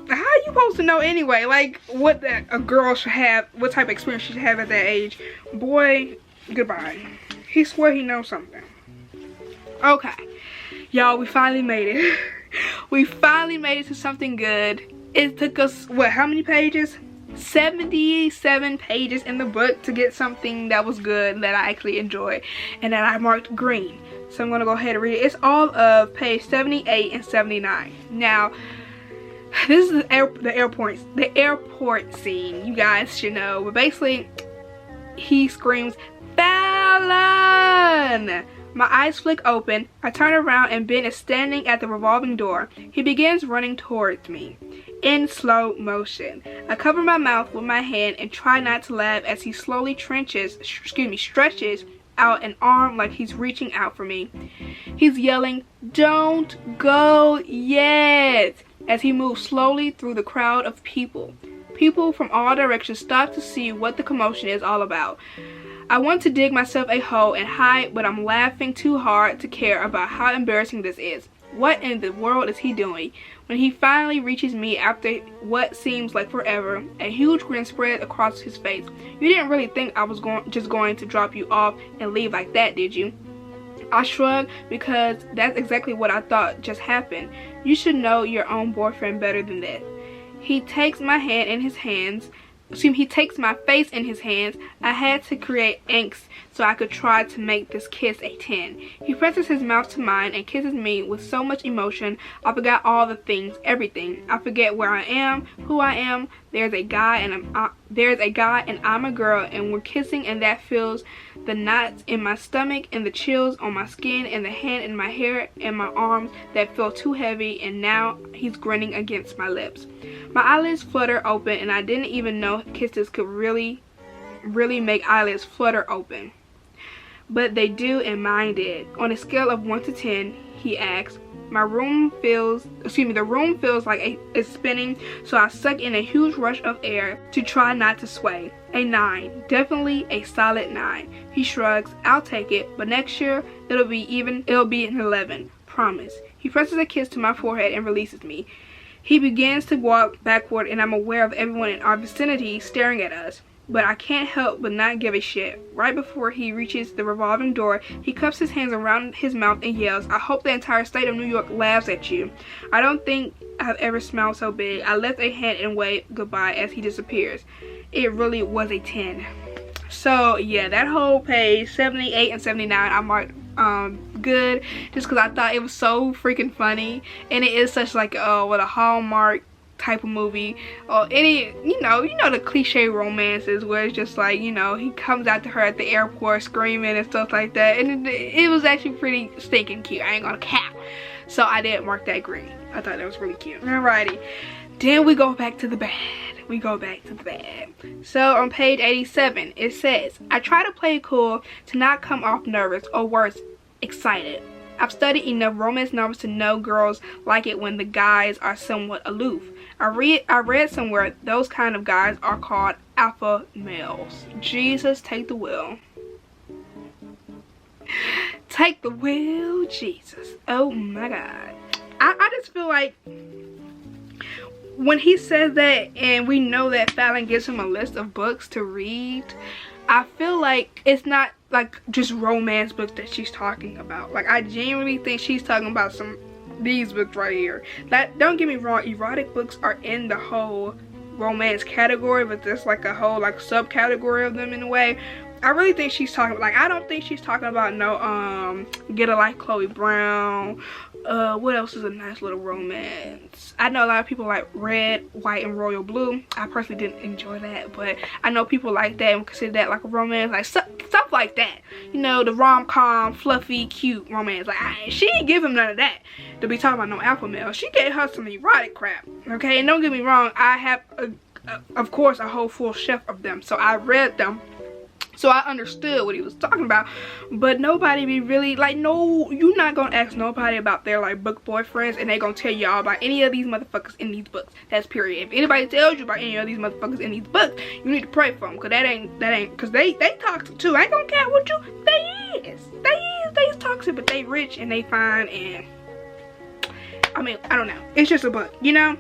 how are you supposed to know anyway? Like, what a girl should have, what type of experience she should have at that age? Boy, goodbye. He swore he knows something. Okay, y'all, we finally made it. We finally made it to something good. It took us, what, how many pages? 77 pages in the book to get something that was good, that I actually enjoyed, and that I marked green. So I'm gonna go ahead and read it. It's all of page 78 and 79. Now, this is the airport scene. You guys should know, but basically, he screams, "Fallon!" My eyes flick open. I turn around and Ben is standing at the revolving door. He begins running towards me in slow motion. I cover my mouth with my hand and try not to laugh as he slowly stretches out an arm like he's reaching out for me. He's yelling, "Don't go yet!" as he moves slowly through the crowd of people. People from all directions stop to see what the commotion is all about. I want to dig myself a hole and hide, but I'm laughing too hard to care about how embarrassing this is. What in the world is he doing? When he finally reaches me after what seems like forever, a huge grin spread across his face. "You didn't really think I was just going to drop you off and leave like that, did you?" I shrug because that's exactly what I thought just happened. You should know your own boyfriend better than that. He takes my hand in his hands. He takes my face in his hands. I had to create angst so I could try to make this kiss a 10. He presses his mouth to mine and kisses me with so much emotion. I forgot all the things, everything. I forget where I am, who I am. There's a guy and I'm a girl, and we're kissing, and that feels the knots in my stomach and the chills on my skin and the hand in my hair and my arms that feel too heavy, and now he's grinning against my lips. My eyelids flutter open, and I didn't even know kisses could really make eyelids flutter open. But they do, and mine did. On a scale of 1 to 10, he asks. The room feels like it's spinning, so I suck in a huge rush of air to try not to sway. A 9, definitely a solid 9. He shrugs. I'll take it, but next year it'll be an 11. Promise. He presses a kiss to my forehead and releases me. He begins to walk backward, and I'm aware of everyone in our vicinity staring at us. But I can't help but not give a shit. Right before he reaches the revolving door, he cups his hands around his mouth and yells, "I hope the entire state of New York laughs at you." I don't think I've ever smiled so big. I lift a hand and wave goodbye as he disappears. It really was a 10. So yeah, that whole page 78 and 79 I marked good, just because I thought it was so freaking funny, and it is such like what a Hallmark type of movie, or any, you know the cliche romances where it's just like, you know, he comes out to her at the airport screaming and stuff like that, and it was actually pretty stinking cute. I ain't gonna cap. So I did mark that green. I thought that was really cute. Alrighty, then we go back to the bad. So on page 87 it says, "I try to play cool to not come off nervous, or worse, excited. I've studied enough romance novels to know girls like it when the guys are somewhat aloof. I read somewhere those kind of guys are called alpha males." Jesus, take the wheel. Take the wheel, Jesus. Oh my God. I just feel like when he says that, and we know that Fallon gives him a list of books to read, I feel like it's not like just romance books that she's talking about. Like, I genuinely think she's talking about these books right here. That, don't get me wrong, erotic books are in the whole romance category, but there's like a whole like subcategory of them in a way. I really think she's talking, like, I don't think she's talking about no Get a Life Chloe Brown. What else is a nice little romance? I know a lot of people like Red, White, and Royal Blue. I personally didn't enjoy that, but I know people like that and consider that like a romance, like stuff like that. You know, the rom-com, fluffy, cute romance. Like, she didn't give him none of that to be talking about no alpha male. She gave her some erotic crap, okay? And don't get me wrong, I have, of course, a whole full shelf of them, so I read them. So I understood what he was talking about, but nobody be really like, no, you're not gonna ask nobody about their like book boyfriends, and they gonna tell y'all about any of these motherfuckers in these books. That's period. If anybody tells you about any of these motherfuckers in these books, you need to pray for them, cause that ain't, cause they toxic too. I ain't gonna care what you, they is toxic, but they rich and they fine, and I mean, I don't know. It's just a book, you know.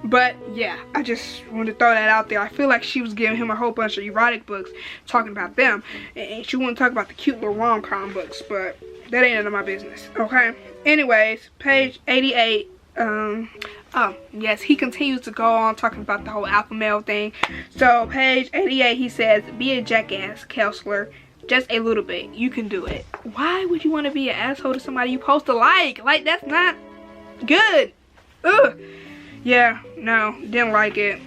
But yeah, I just wanted to throw that out there. I feel like she was giving him a whole bunch of erotic books talking about them, and she wouldn't talk about the cute little rom-com books, but that ain't none of my business, okay? Anyways, page 88. Oh yes, he continues to go on talking about the whole alpha male thing. So page 88, he says, be a jackass, counselor, just a little bit. You can do it. Why would you want to be an asshole to somebody you post to like? Like, that's not good. Ugh. Yeah, no, didn't like it.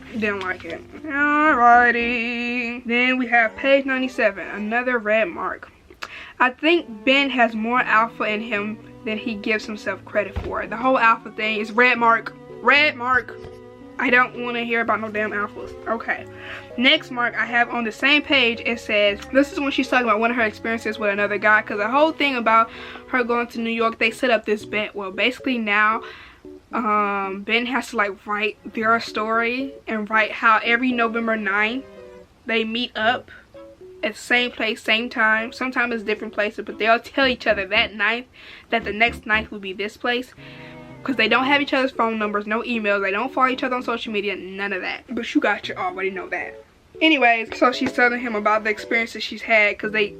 Alrighty. Then we have page 97, another red mark. I think Ben has more alpha in him than he gives himself credit for. The whole alpha thing is red mark. Red mark. I don't want to hear about no damn alphas. Okay. Next mark I have on the same page, it says, this is when she's talking about one of her experiences with another guy, because the whole thing about her going to New York, they set up this bet. Well, basically now, Ben has to like write their story and write how every November 9th they meet up at the same place, same time. Sometimes it's different places, but they'll tell each other that night that the next night will be this place, because they don't have each other's phone numbers, no emails, they don't follow each other on social media, none of that. But you got to already know that. Anyways, so she's telling him about the experiences she's had, because they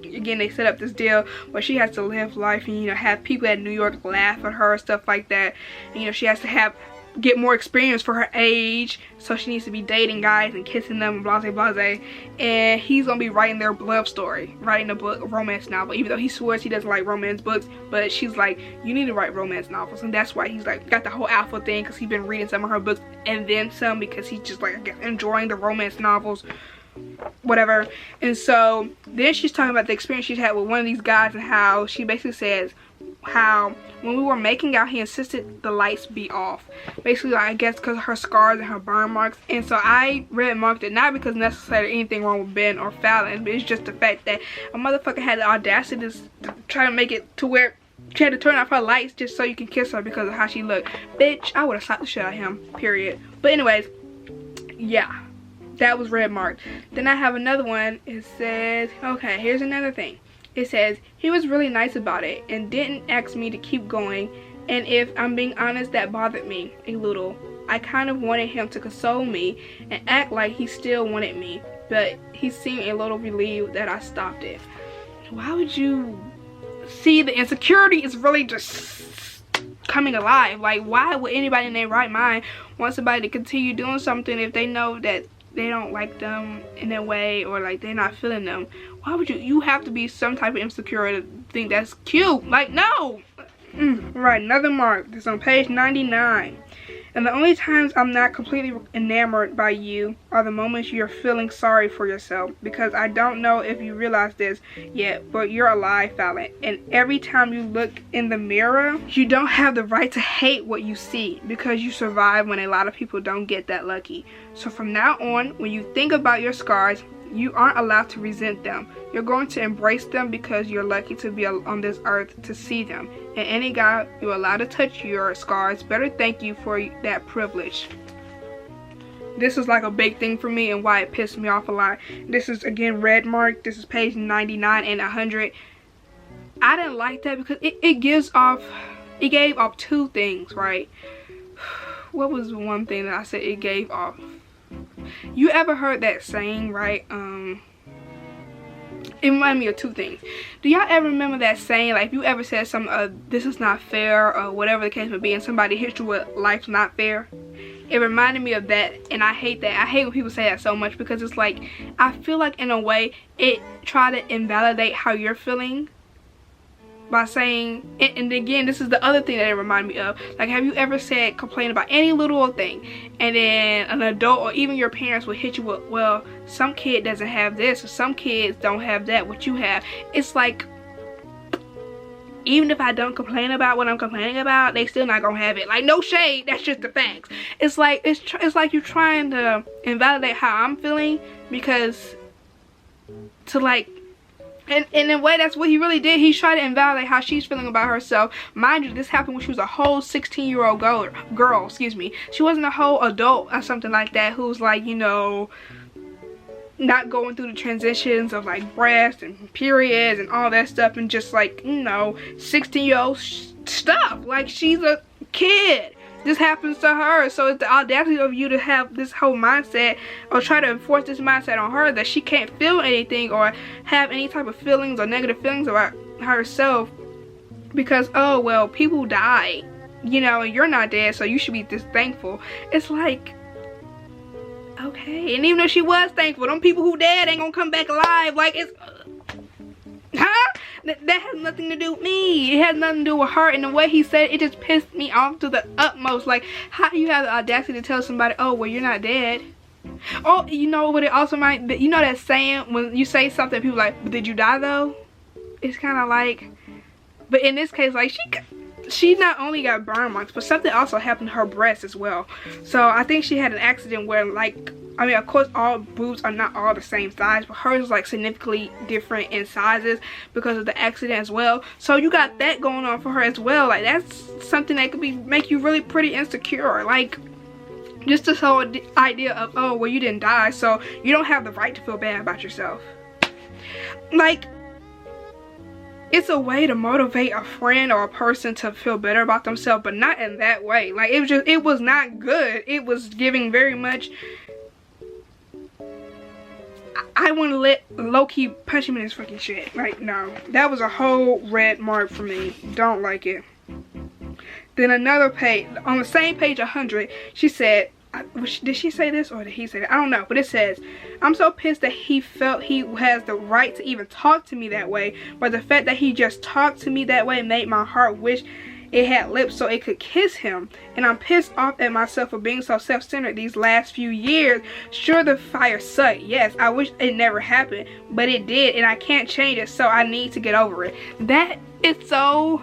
set up this deal where she has to live life and, you know, have people at New York laugh at her, stuff like that. And, you know, she has to get more experience for her age, so she needs to be dating guys and kissing them and blase blase. And he's gonna be writing their love story, writing a book, a romance novel, even though he swears he doesn't like romance books. But she's like, you need to write romance novels, and that's why he's like got the whole alpha thing, because he's been reading some of her books and then some, because he's just like enjoying the romance novels, whatever. And so then she's talking about the experience she's had with one of these guys, and how she basically says how when we were making out, he insisted the lights be off, basically, like, I guess because of her scars and her burn marks. And so I red marked it, not because necessarily anything wrong with Ben or Fallon, but it's just the fact that a motherfucker had the audacity to try to make it to where she had to turn off her lights just so you can kiss her because of how she looked. Bitch, I would have slapped the shit out of him, period. But anyways, yeah, that was red marked. Then I have another one. It says, okay, here's another thing. It says, he was really nice about it and didn't ask me to keep going, and if I'm being honest, that bothered me a little. I kind of wanted him to console me and act like he still wanted me, but he seemed a little relieved that I stopped it. Why would you see the insecurity is really just coming alive? Like, why would anybody in their right mind want somebody to continue doing something if they know that they don't like them in a way, or like they're not feeling them? Why would you have to be some type of insecure to think that's cute? Like, no. Right, another mark. This is on page 99. And the only times I'm not completely enamored by you are the moments you're feeling sorry for yourself, because I don't know if you realize this yet, but you're alive, Fallon. And every time you look in the mirror, you don't have the right to hate what you see, because you survive when a lot of people don't get that lucky. So from now on, when you think about your scars, you aren't allowed to resent them. You're going to embrace them because you're lucky to be on this earth to see them. And any guy you're allowed to touch your scars better thank you for that privilege. This is like a big thing for me and why it pissed me off a lot. This is again red mark. This is page 99 and 100. I didn't like that because it gave off two things, right? What was one thing that I said it gave off? You ever heard that saying, right? It reminded me of two things. Do y'all ever remember that saying, like, if you ever said something, this is not fair, or whatever the case may be, and somebody hits you with life's not fair? it reminded me of that, and I hate that. I hate when people say that so much, because it's like, I feel like in a way it try to invalidate how you're feeling by saying, and again, this is the other thing that it reminded me of, like, have you ever said, complain about any little old thing, and then an adult or even your parents will hit you with, well, some kid doesn't have this, or some kids don't have that, what you have. It's like, even if I don't complain about what I'm complaining about, they still not gonna have it. Like, no shade, that's just the facts. It's like, it's like you're trying to invalidate how I'm feeling, because to like, and in a way, that's what he really did. He tried to invalidate how she's feeling about herself. Mind you, this happened when she was a whole 16-year-old girl, excuse me. She wasn't a whole adult or something like that, who's like, you know, not going through the transitions of like breast and periods and all that stuff, and just like, you know, 16-year-old stuff. Like, she's a kid. This happens to her, so it's the audacity of you to have this whole mindset, or try to enforce this mindset on her, that she can't feel anything or have any type of feelings or negative feelings about herself, because, oh well, people die, you know, and you're not dead, so you should be just thankful. It's like, okay, and even if she was thankful, them people who dead ain't gonna come back alive. Like, it's huh? That has nothing to do with me. It has nothing to do with her. And the way he said it just pissed me off to the utmost. Like, how do you have the audacity to tell somebody, oh, well, you're not dead? Oh, you know what it also might be? You know that saying when you say something, people are like, but did you die though? It's kind of like, but in this case, like, she not only got burn marks, but something also happened to her breast as well. So I think she had an accident where, like, I mean, of course, all boobs are not all the same size, but hers is like significantly different in sizes because of the accident as well. So you got that going on for her as well. Like, that's something that could make you really pretty insecure. Like, just this whole idea of, oh, well, you didn't die, so you don't have the right to feel bad about yourself. Like, it's a way to motivate a friend or a person to feel better about themselves, but not in that way. Like, it was not good. It was giving very much, I want to let low-key punch him in his fucking shit. Like, no, that was a whole red mark for me. Don't like it. Then another page, on the same page 100, she said, did she say this or did he say that? I don't know, but it says, I'm so pissed that he felt he has the right to even talk to me that way, but the fact that he just talked to me that way made my heart wish it had lips so it could kiss him. And I'm pissed off at myself for being so self-centered these last few years. Sure, the fire sucked. Yes, I wish it never happened, but it did, and I can't change it, so I need to get over it. That is so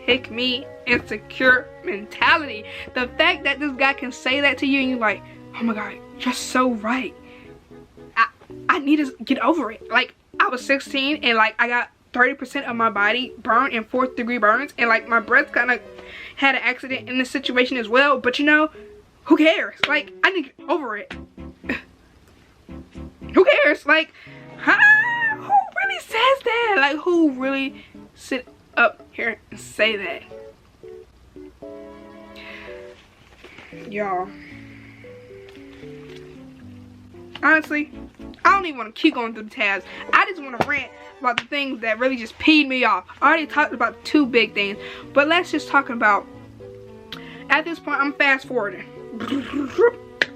hick me insecure mentality. The fact that this guy can say that to you and you're like, oh my god, you're so right. I need to get over it. Like, I was 16 and like I got 30% of my body burned in 4th degree burns, and like my breast kind of had an accident in this situation as well, but you know, who cares? Like, I need to get over it. Who cares? Like, huh? Who really says that? Like, who really sit up here and say that? Y'all, honestly, I don't even want to keep going through the tabs. I just want to rant about the things that really just peed me off. I already talked about 2 big things, but let's just talk about, at this point, I'm fast forwarding.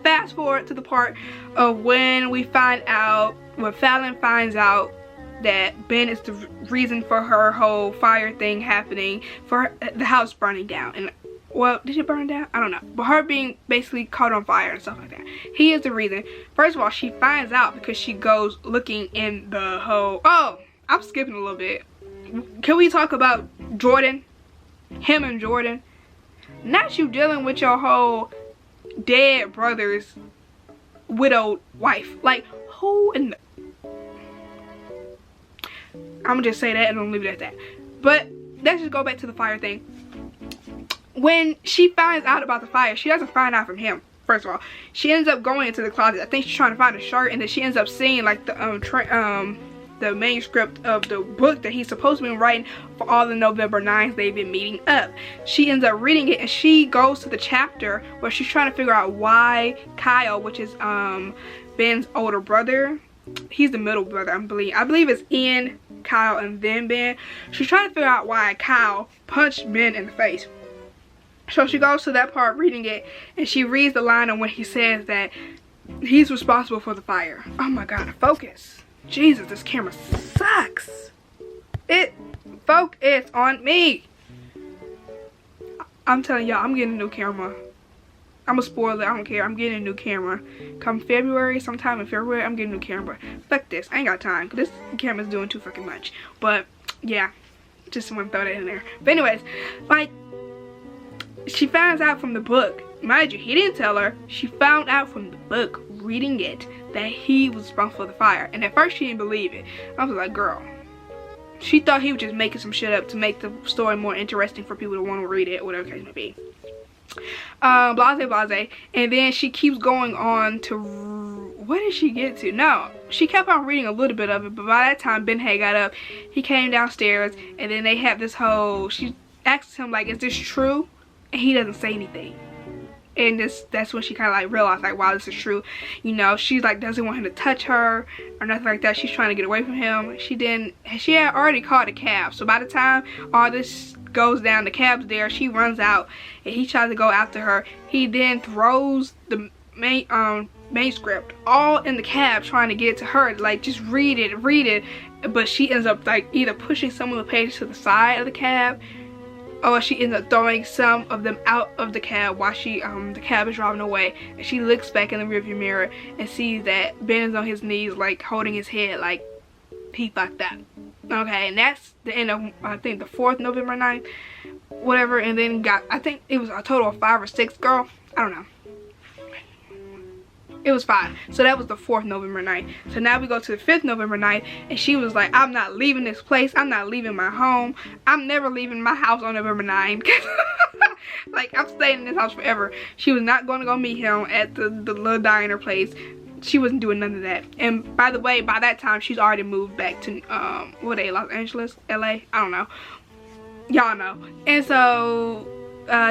Fast forward to the part of when we find out, when Fallon finds out that Ben is the reason for her whole fire thing happening, for the house burning down. And, well, did it burn down? I don't know. But her being basically caught on fire and stuff like that. He is the reason. First of all, she finds out because she goes looking in the whole... Oh, I'm skipping a little bit. Can we talk about Jordan? Him and Jordan? Not you dealing with your whole dead brother's widowed wife. Like, who in the... I'm gonna just say that and I'm gonna leave it at that. But let's just go back to the fire thing. When she finds out about the fire, she doesn't find out from him. First of all, she ends up going into the closet. I think she's trying to find a shirt, and then she ends up seeing like the manuscript of the book that he's supposed to be writing for all the November 9th they've been meeting up. She ends up reading it, and she goes to the chapter where she's trying to figure out why Kyle, which is Ben's older brother, he's the middle brother, I believe it's Ian, Kyle, and then Ben. She's trying to figure out why Kyle punched Ben in the face. So she goes to that part reading it, and she reads the line on when he says that he's responsible for the fire. Oh my god, focus. Jesus, this camera sucks. Focus on me. I'm telling y'all, I'm getting a new camera. I'm a spoiler, I don't care. I'm getting a new camera. Come February, sometime in February, I'm getting a new camera. Fuck this, I ain't got time. This camera's doing too fucking much. But, yeah. Just want to throw that in there. But anyways, like, she finds out from the book. Mind you, he didn't tell her. She found out from the book, reading it, that he was responsible for the fire. And at first she didn't believe it. I was like, girl. She thought he was just making some shit up to make the story more interesting for people to want to read it, whatever the case may be. Blase. And then she keeps going on to, what did she get to? No, she kept on reading a little bit of it, but by that time Ben had got up. He came downstairs, and then they have this whole, she asks him like, is this true? And he doesn't say anything. And that's when she kind of like realized like, wow, this is true. You know, she like doesn't want him to touch her or nothing like that. She's trying to get away from him. She had already called a cab. So by the time all this goes down, the cab's there, she runs out and he tries to go after her. He then throws the manuscript all in the cab, trying to get it to her, like, just read it. But she ends up like either pushing some of the pages to the side of the cab, or she ends up throwing some of them out of the cab while the cab is driving away. And she looks back in the rearview mirror and sees that Ben is on his knees, like holding his head, like he fucked up. Okay, and that's the end of, I think, the 4th November 9th, whatever. And then I think it was a total of 5 or 6, girl. I don't know. It was 5. So that was the 4th November night. So now we go to the 5th November night, and she was like, I'm not leaving this place. I'm not leaving my home. I'm never leaving my house on November 9th. Like, I'm staying in this house forever. She was not going to go meet him at the little diner place. She wasn't doing none of that. And by the way, by that time, she's already moved back to, Los Angeles? LA? I don't know. Y'all know. And so,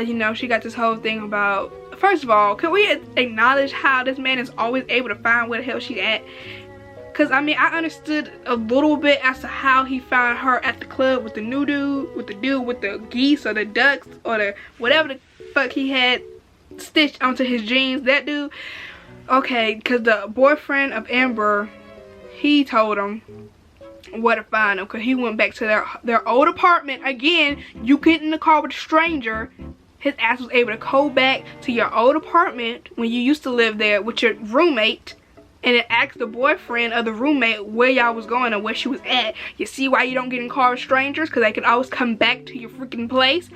you know, she got this whole thing about, first of all, can we acknowledge how this man is always able to find where the hell she's at? Because, I mean, I understood a little bit as to how he found her at the club with the new dude, with the geese or the ducks or the whatever the fuck he had stitched onto his jeans, that dude. Okay, because the boyfriend of Amber, he told him where to find him, because he went back to their old apartment. Again, you get in the car with a stranger. His ass was able to go back to your old apartment when you used to live there with your roommate, and then ask the boyfriend of the roommate where y'all was going and where she was at. You see why you don't get in car with strangers? Because they can always come back to your freaking place.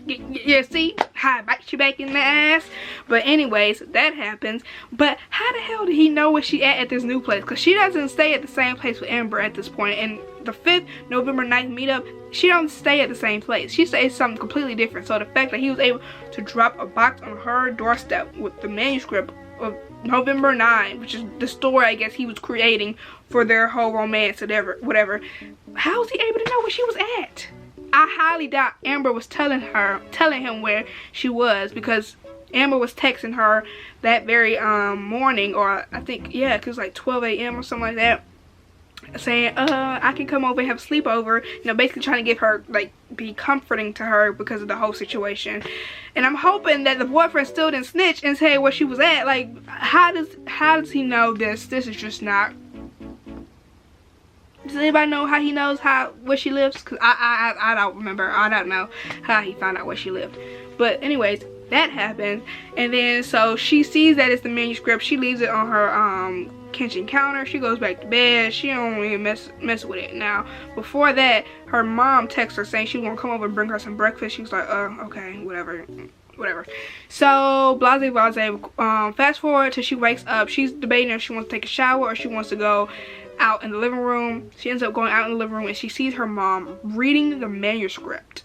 You see how I bite you back in the ass? But anyways, that happens. But how the hell did he know where she at this new place? Because she doesn't stay at the same place with Amber at this point. And the 5th November 9th meetup, she don't stay at the same place. She stays something completely different. So the fact that he was able to drop a box on her doorstep with the manuscript of November 9, which is the story I guess he was creating for their whole romance or whatever. How was he able to know where she was at? I highly doubt Amber was telling him where she was, because Amber was texting her that very morning, or I think, yeah, cause it was like 12 a.m. or something like that, saying, I can come over and have a sleepover, you know, basically trying to give her, like, be comforting to her because of the whole situation. And I'm hoping that the boyfriend still didn't snitch and say where she was at. Like, how does he know this? This is just not. Does anybody know how he knows where she lives? Because I don't remember. I don't know how he found out where she lived. But anyways, that happened. And then so she sees that it's the manuscript. She leaves it on her kitchen counter. She goes back to bed. She don't even mess with it. Now, before that, her mom texts her saying she was gonna come over and bring her some breakfast. She was like, okay, whatever. So blase. Fast forward till she wakes up. She's debating if she wants to take a shower or she wants to go out in the living room. She ends up going out in the living room, and she sees her mom reading the manuscript.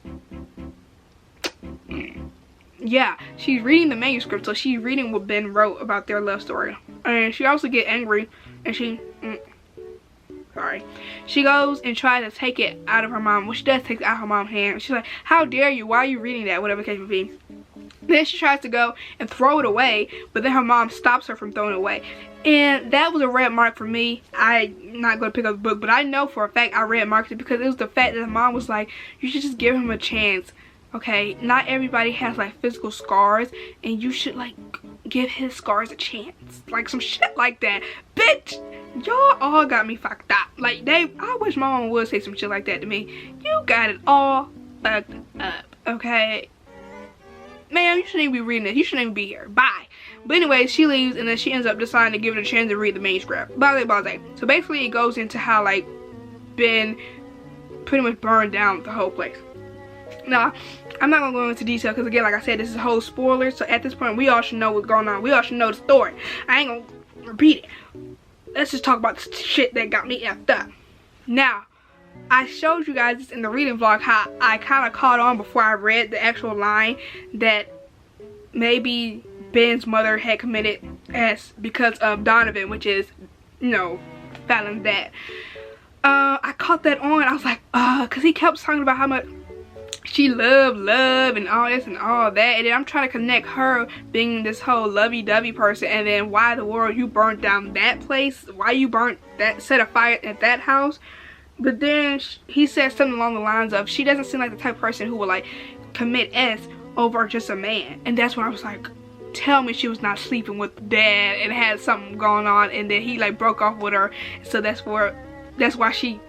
Yeah, she's reading the manuscript, so she's reading what Ben wrote about their love story. And she also gets angry, and she goes and tries to take it out of her mom. Well, she does take it out of her mom's hand. She's like, how dare you? Why are you reading that? Whatever the case may be. Then she tries to go and throw it away, but then her mom stops her from throwing it away. And that was a red mark for me. I'm not going to pick up the book, but I know for a fact I red marked it, because it was the fact that the mom was like, you should just give him a chance. Okay, not everybody has like physical scars, and you should like give his scars a chance. Like some shit like that. Bitch, y'all all got me fucked up. Like I wish my mom would say some shit like that to me. You got it all fucked up, okay? Ma'am, you shouldn't even be reading this. You shouldn't even be here. Bye. But anyway, she leaves, and then she ends up deciding to give it a chance to read the manuscript. Blah, blah, blah. So basically it goes into how like Ben pretty much burned down the whole place. Now, I'm not gonna go into detail because again, like I said, this is a whole spoiler. So at this point, we all should know what's going on. We all should know the story. I ain't gonna repeat it. Let's just talk about the shit that got me effed up. Now, I showed you guys this in the reading vlog how I kind of caught on before I read the actual line that maybe Ben's mother had committed as because of Donovan, which is, you know, Fallon's dad. I caught that on. I was like, because he kept talking about how much she loved love and all this and all that, and then I'm trying to connect her being this whole lovey-dovey person, and then why the world you burnt down that place, why you burnt that, set a fire at that house. But then he said something along the lines of, she doesn't seem like the type of person who would like commit S over just a man. And that's when I was like, tell me she was not sleeping with dad and had something going on, and then he like broke off with her, so that's why she,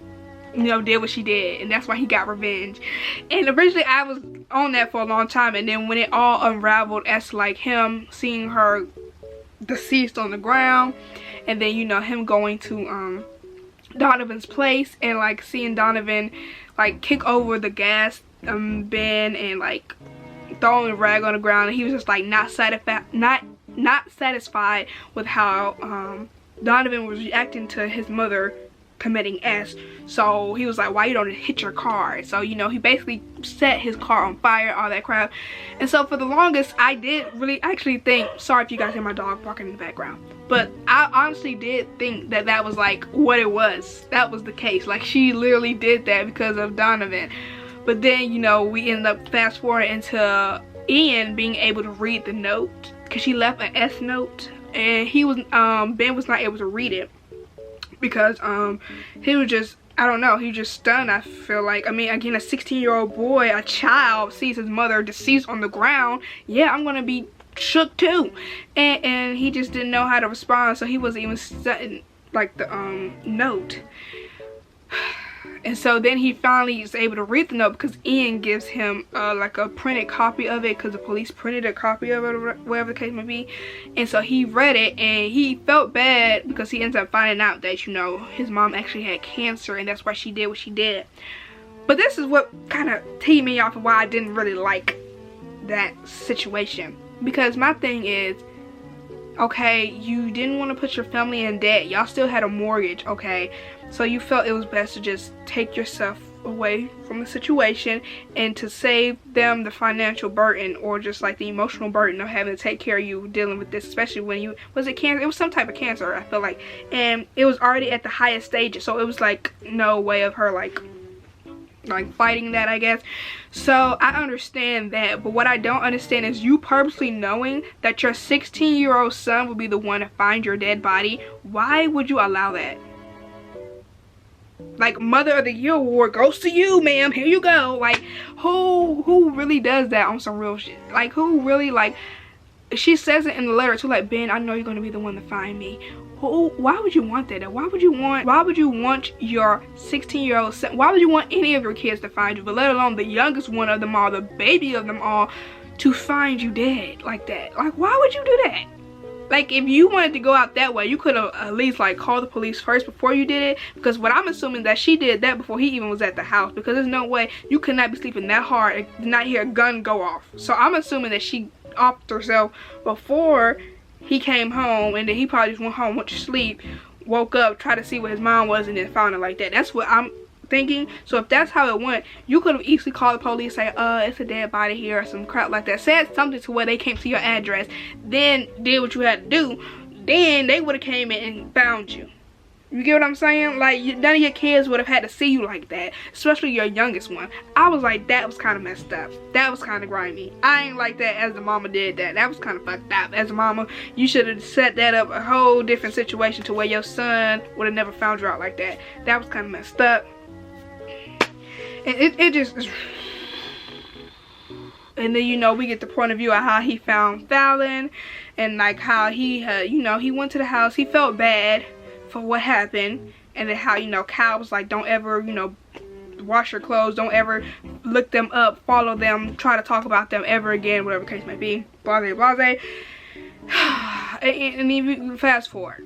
you know, did what she did, and that's why he got revenge. And originally I was on that for a long time, and then when it all unraveled as like him seeing her deceased on the ground, and then, you know, him going to Donovan's place and like seeing Donovan like kick over the gas bin and like throwing a rag on the ground, and he was just like not satisfied with how Donovan was reacting to his mother committing S. So he was like, why you don't hit your car? So, you know, he basically set his car on fire, all that crap. And so for the longest, I did really actually think, sorry if you guys hear my dog barking in the background, but I honestly did think that that was like what it was. That was the case. Like she literally did that because of Donovan. But then, you know, we ended up fast forward into Ian being able to read the note, because she left an S note, and he was Ben was not able to read it because he was just, I don't know, he was just stunned. I feel like, I mean, again, a 16-year-old boy, a child, sees his mother deceased on the ground. Yeah, I'm gonna be shook too. And he just didn't know how to respond, so he wasn't even studying like the note. And so then he finally is able to read the note because Ian gives him like a printed copy of it, because the police printed a copy of it, or whatever the case may be. And so he read it, and he felt bad because he ends up finding out that, you know, his mom actually had cancer, and that's why she did what she did. But this is what kind of teed me off of why I didn't really like that situation. Because my thing is, okay, you didn't want to put your family in debt. Y'all still had a mortgage, okay? So you felt it was best to just take yourself away from the situation and to save them the financial burden, or just like the emotional burden of having to take care of you dealing with this, especially when you, was it cancer? It was some type of cancer, I feel like. And it was already at the highest stages, so it was like no way of her like fighting that, I guess. So I understand that, but what I don't understand is you purposely knowing that your 16-year-old son would be the one to find your dead body. Why would you allow that? Like, Mother of the Year award goes to you, ma'am, here you go. Like, who really does that on some real shit? Like, who really, like, she says it in the letter too, like, Ben, I know you're gonna be the one to find me. Why would you want that? Why would you want your 16-year-old son, why would you want any of your kids to find you, but let alone the youngest one of them all, the baby of them all, to find you dead like that? Like, why would you do that? Like, if you wanted to go out that way, you could have at least like called the police first before you did it, because what I'm assuming that she did that before he even was at the house, because there's no way you could not be sleeping that hard and not hear a gun go off. So I'm assuming that she offed herself before he came home, and then he probably just went home, went to sleep, woke up, tried to see where his mom was, and then found her like that. That's what I'm thinking. So if that's how it went, you could have easily called the police, say, it's a dead body here, or some crap like that, said something to where they came to your address, then did what you had to do, then they would have came in and found you. You get what I'm saying? Like, none of your kids would have had to see you like that, especially your youngest one. I was like, that was kind of messed up. That was kind of grimy. I ain't like that as the mama did that. That was kind of fucked up. As a mama, you should have set that up a whole different situation to where your son would have never found you out like that. That was kind of messed up. And it just, And then, you know, we get the point of view of how he found Fallon, and like how he had, you know, he went to the house, he felt bad for what happened, and then how, you know, Kyle was like, don't ever, you know, wash your clothes, don't ever look them up, follow them, try to talk about them ever again, whatever the case may be, blase blase. And then fast forward,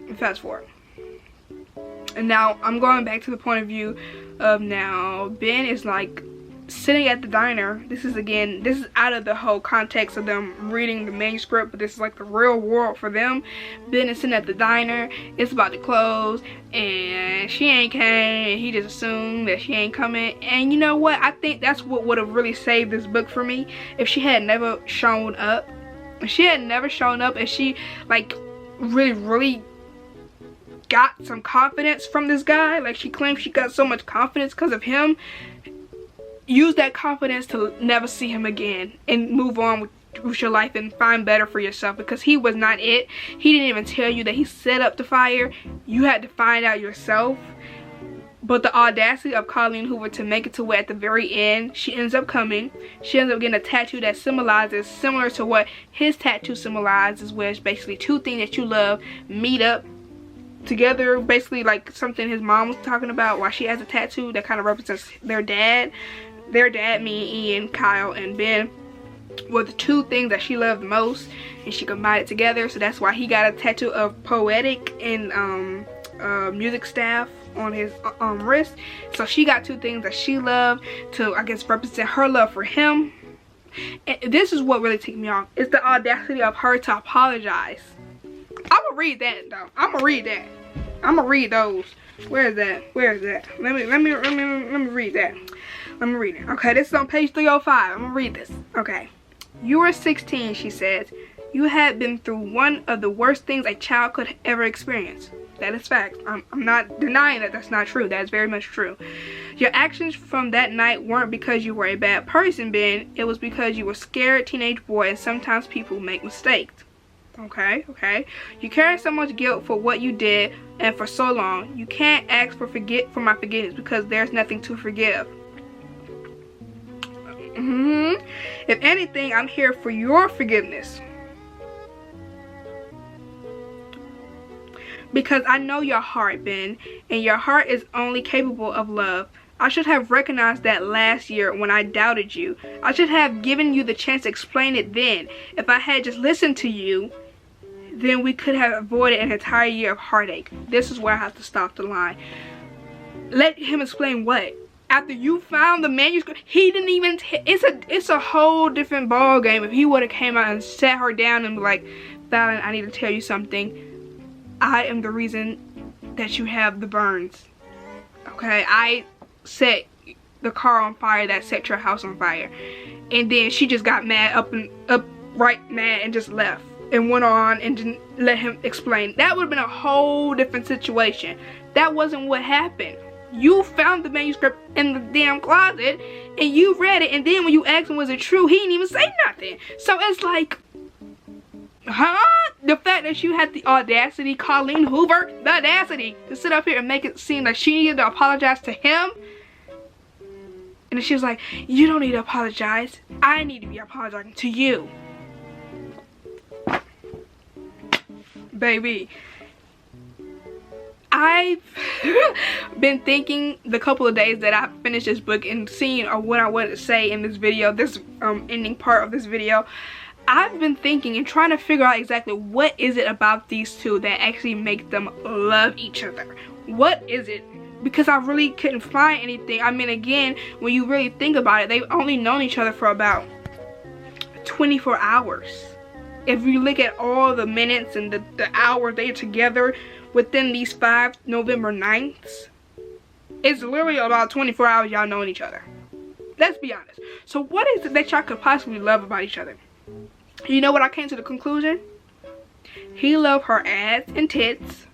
and now I'm going back to the point of view of now Ben is like sitting at the diner. This is out of the whole context of them reading the manuscript, but this is like the real world for them. Ben is sitting at the diner, it's about to close, and she ain't came, and he just assumed that she ain't coming. And you know what, I think that's what would have really saved this book for me, if she had never shown up. If she had never shown up and she like really got some confidence from this guy, like she claims she got so much confidence because of him, use that confidence to never see him again and move on with your life and find better for yourself, because he was not it. He didn't even tell you that he set up the fire. You had to find out yourself. But the audacity of Colleen Hoover to make it to where at the very end she ends up coming. She ends up getting a tattoo that symbolizes, similar to what his tattoo symbolizes, where it's basically two things that you love meet up together, basically like something his mom was talking about, while she has a tattoo that kind of represents their dad. Their dad, me, Ian, Kyle, and Ben, were the two things that she loved the most, and she combined it together. So that's why he got a tattoo of poetic and music staff on his wrist. So she got two things that she loved to, I guess, represent her love for him. And this is what really ticked me off. It's the audacity of her to apologize. I'm gonna read that though. I'm gonna read that. I'm gonna read those. Where is that? Let me read that. Let me read it. Okay, this is on page 305. I'm gonna read this. Okay. You were 16, she says. You had been through one of the worst things a child could ever experience. That is fact. I'm not denying that that's not true. That is very much true. Your actions from that night weren't because you were a bad person, Ben. It was because you were a scared teenage boy, and sometimes people make mistakes. Okay. You carry so much guilt for what you did and for so long. You can't ask for my forgiveness because there's nothing to forgive. If anything, I'm here for your forgiveness. Because I know your heart, Ben, and your heart is only capable of love. I should have recognized that last year when I doubted you. I should have given you the chance to explain it then. If I had just listened to you, then we could have avoided an entire year of heartache. This is where I have to stop the line. Let him explain what? After you found the manuscript, he didn't even, it's a whole different ball game if he would have came out and sat her down and be like, Fallon, I need to tell you something. I am the reason that you have the burns. Okay, I set the car on fire that set your house on fire. And then she just got mad, upright mad, and just left. And went on and didn't let him explain. That would have been a whole different situation. That wasn't what happened. You found the manuscript in the damn closet and you read it, and then when you asked him was it true, he didn't even say nothing. So it's like, the fact that you had the audacity, Colleen Hoover, the audacity to sit up here and make it seem like she needed to apologize to him. And then she was like, you don't need to apologize. I need to be apologizing to you. Baby, I've been thinking the couple of days that I finished this book and seeing what I wanted to say in this video, this ending part of this video. I've been thinking and trying to figure out exactly what is it about these two that actually make them love each other. What is it? Because I really couldn't find anything. I mean, again, when you really think about it, they've only known each other for about 24 hours. If you look at all the minutes and the hours they're together within these 5 November 9ths, it's literally about 24 hours y'all knowing each other. Let's be honest. So what is it that y'all could possibly love about each other? You know what I came to the conclusion? He loved her ass and tits,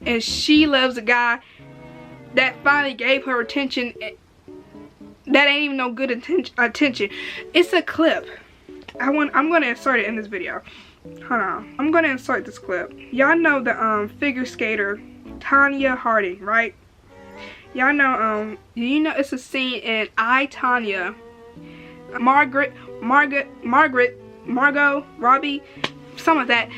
and she loves a guy that finally gave her attention that ain't even no good attention. It's a clip. I'm gonna insert it in this video. Hold on. I'm gonna insert this clip. Y'all know the figure skater Tanya Harding, right? Y'all know you know it's a scene in I, Tanya. Robbie, something like that.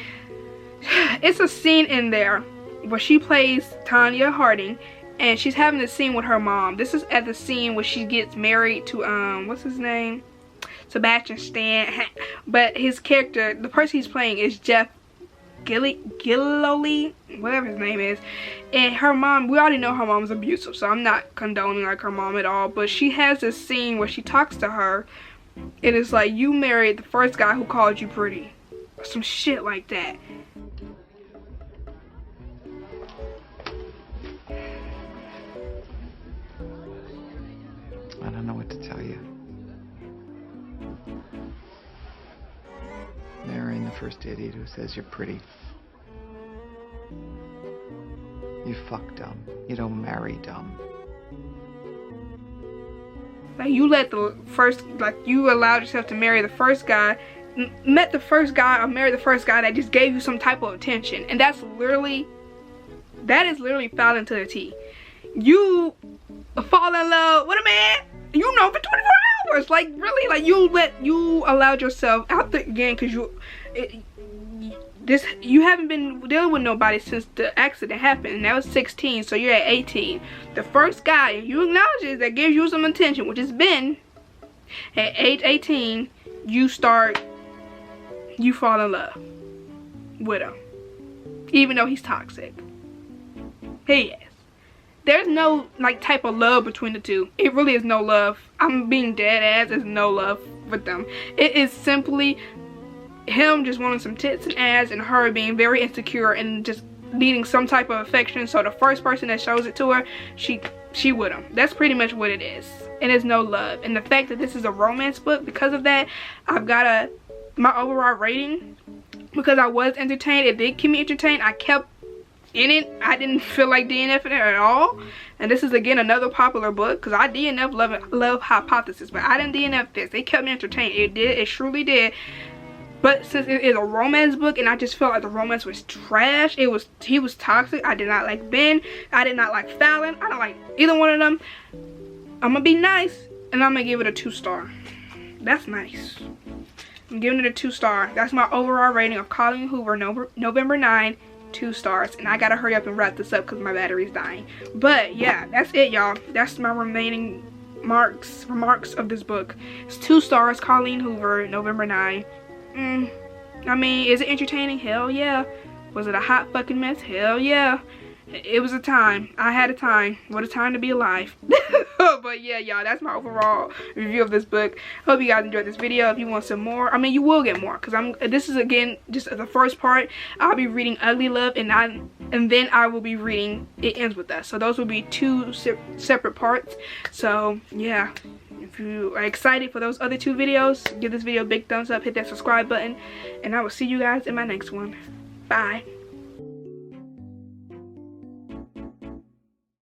It's a scene in there where she plays Tanya Harding, and she's having this scene with her mom. This is at the scene where she gets married to what's his name, Sebastian Stan, but his character, the person he's playing, is Jeff Gilloley, whatever his name is. And her mom, we already know her mom's abusive, so I'm not condoning like her mom at all, but she has this scene where she talks to her, and it's like, you married the first guy who called you pretty, or some shit like that. I don't know what to tell you. Marrying the first idiot who says you're pretty. You fuck dumb. You don't marry dumb. Like, you let the first, like, you allowed yourself to marry the first guy, met the first guy, or marry the first guy that just gave you some type of attention. And that is literally falling to the T. You fall in love with a man, you know, for 24 hours. Like, really, like, you allowed yourself out there again, because you haven't been dealing with nobody since the accident happened, and that was 16, so you're at 18. The first guy you acknowledge it that gives you some attention, which has been at age 18, you fall in love with him, even though he's toxic. He is. There's no like type of love between the two. It really is no love. I'm being dead ass. There's no love with them. It is simply him just wanting some tits and ass, and her being very insecure and just needing some type of affection. So the first person that shows it to her, she with him. That's pretty much what it is. And it's no love. And the fact that this is a romance book, because of that, I've got my overall rating, because I was entertained. It did keep me entertained. I kept in it. I didn't feel like DNFing it at all. And this is again another popular book, because I DNF love Hypothesis, but I didn't DNF this. It kept me entertained. It did. It truly did. But since it is a romance book, and I just felt like the romance was trash, he was toxic. I did not like Ben. I did not like Fallon. I don't like either one of them. I'm gonna be nice, and I'm gonna give it a 2-star. That's nice. I'm giving it a 2-star. That's my overall rating of Colleen Hoover, November 9, 2 stars. And I gotta hurry up and wrap this up because my battery's dying. But yeah, that's it, y'all. That's my remaining remarks of this book. It's 2 stars, Colleen Hoover, November 9. I mean, is it entertaining? Hell yeah. Was it a hot fucking mess? Hell yeah. It was a time. I had a time. What a time to be alive. But yeah, y'all, that's my overall review of this book. Hope you guys enjoyed this video. If you want some more, I mean, you will get more, because this is again just the first part. I'll be reading Ugly Love, and then I will be reading It Ends With Us. So those will be 2 separate parts. So yeah, if you are excited for those other 2 videos, give this video a big thumbs up, hit that subscribe button, and I will see you guys in my next one. Bye.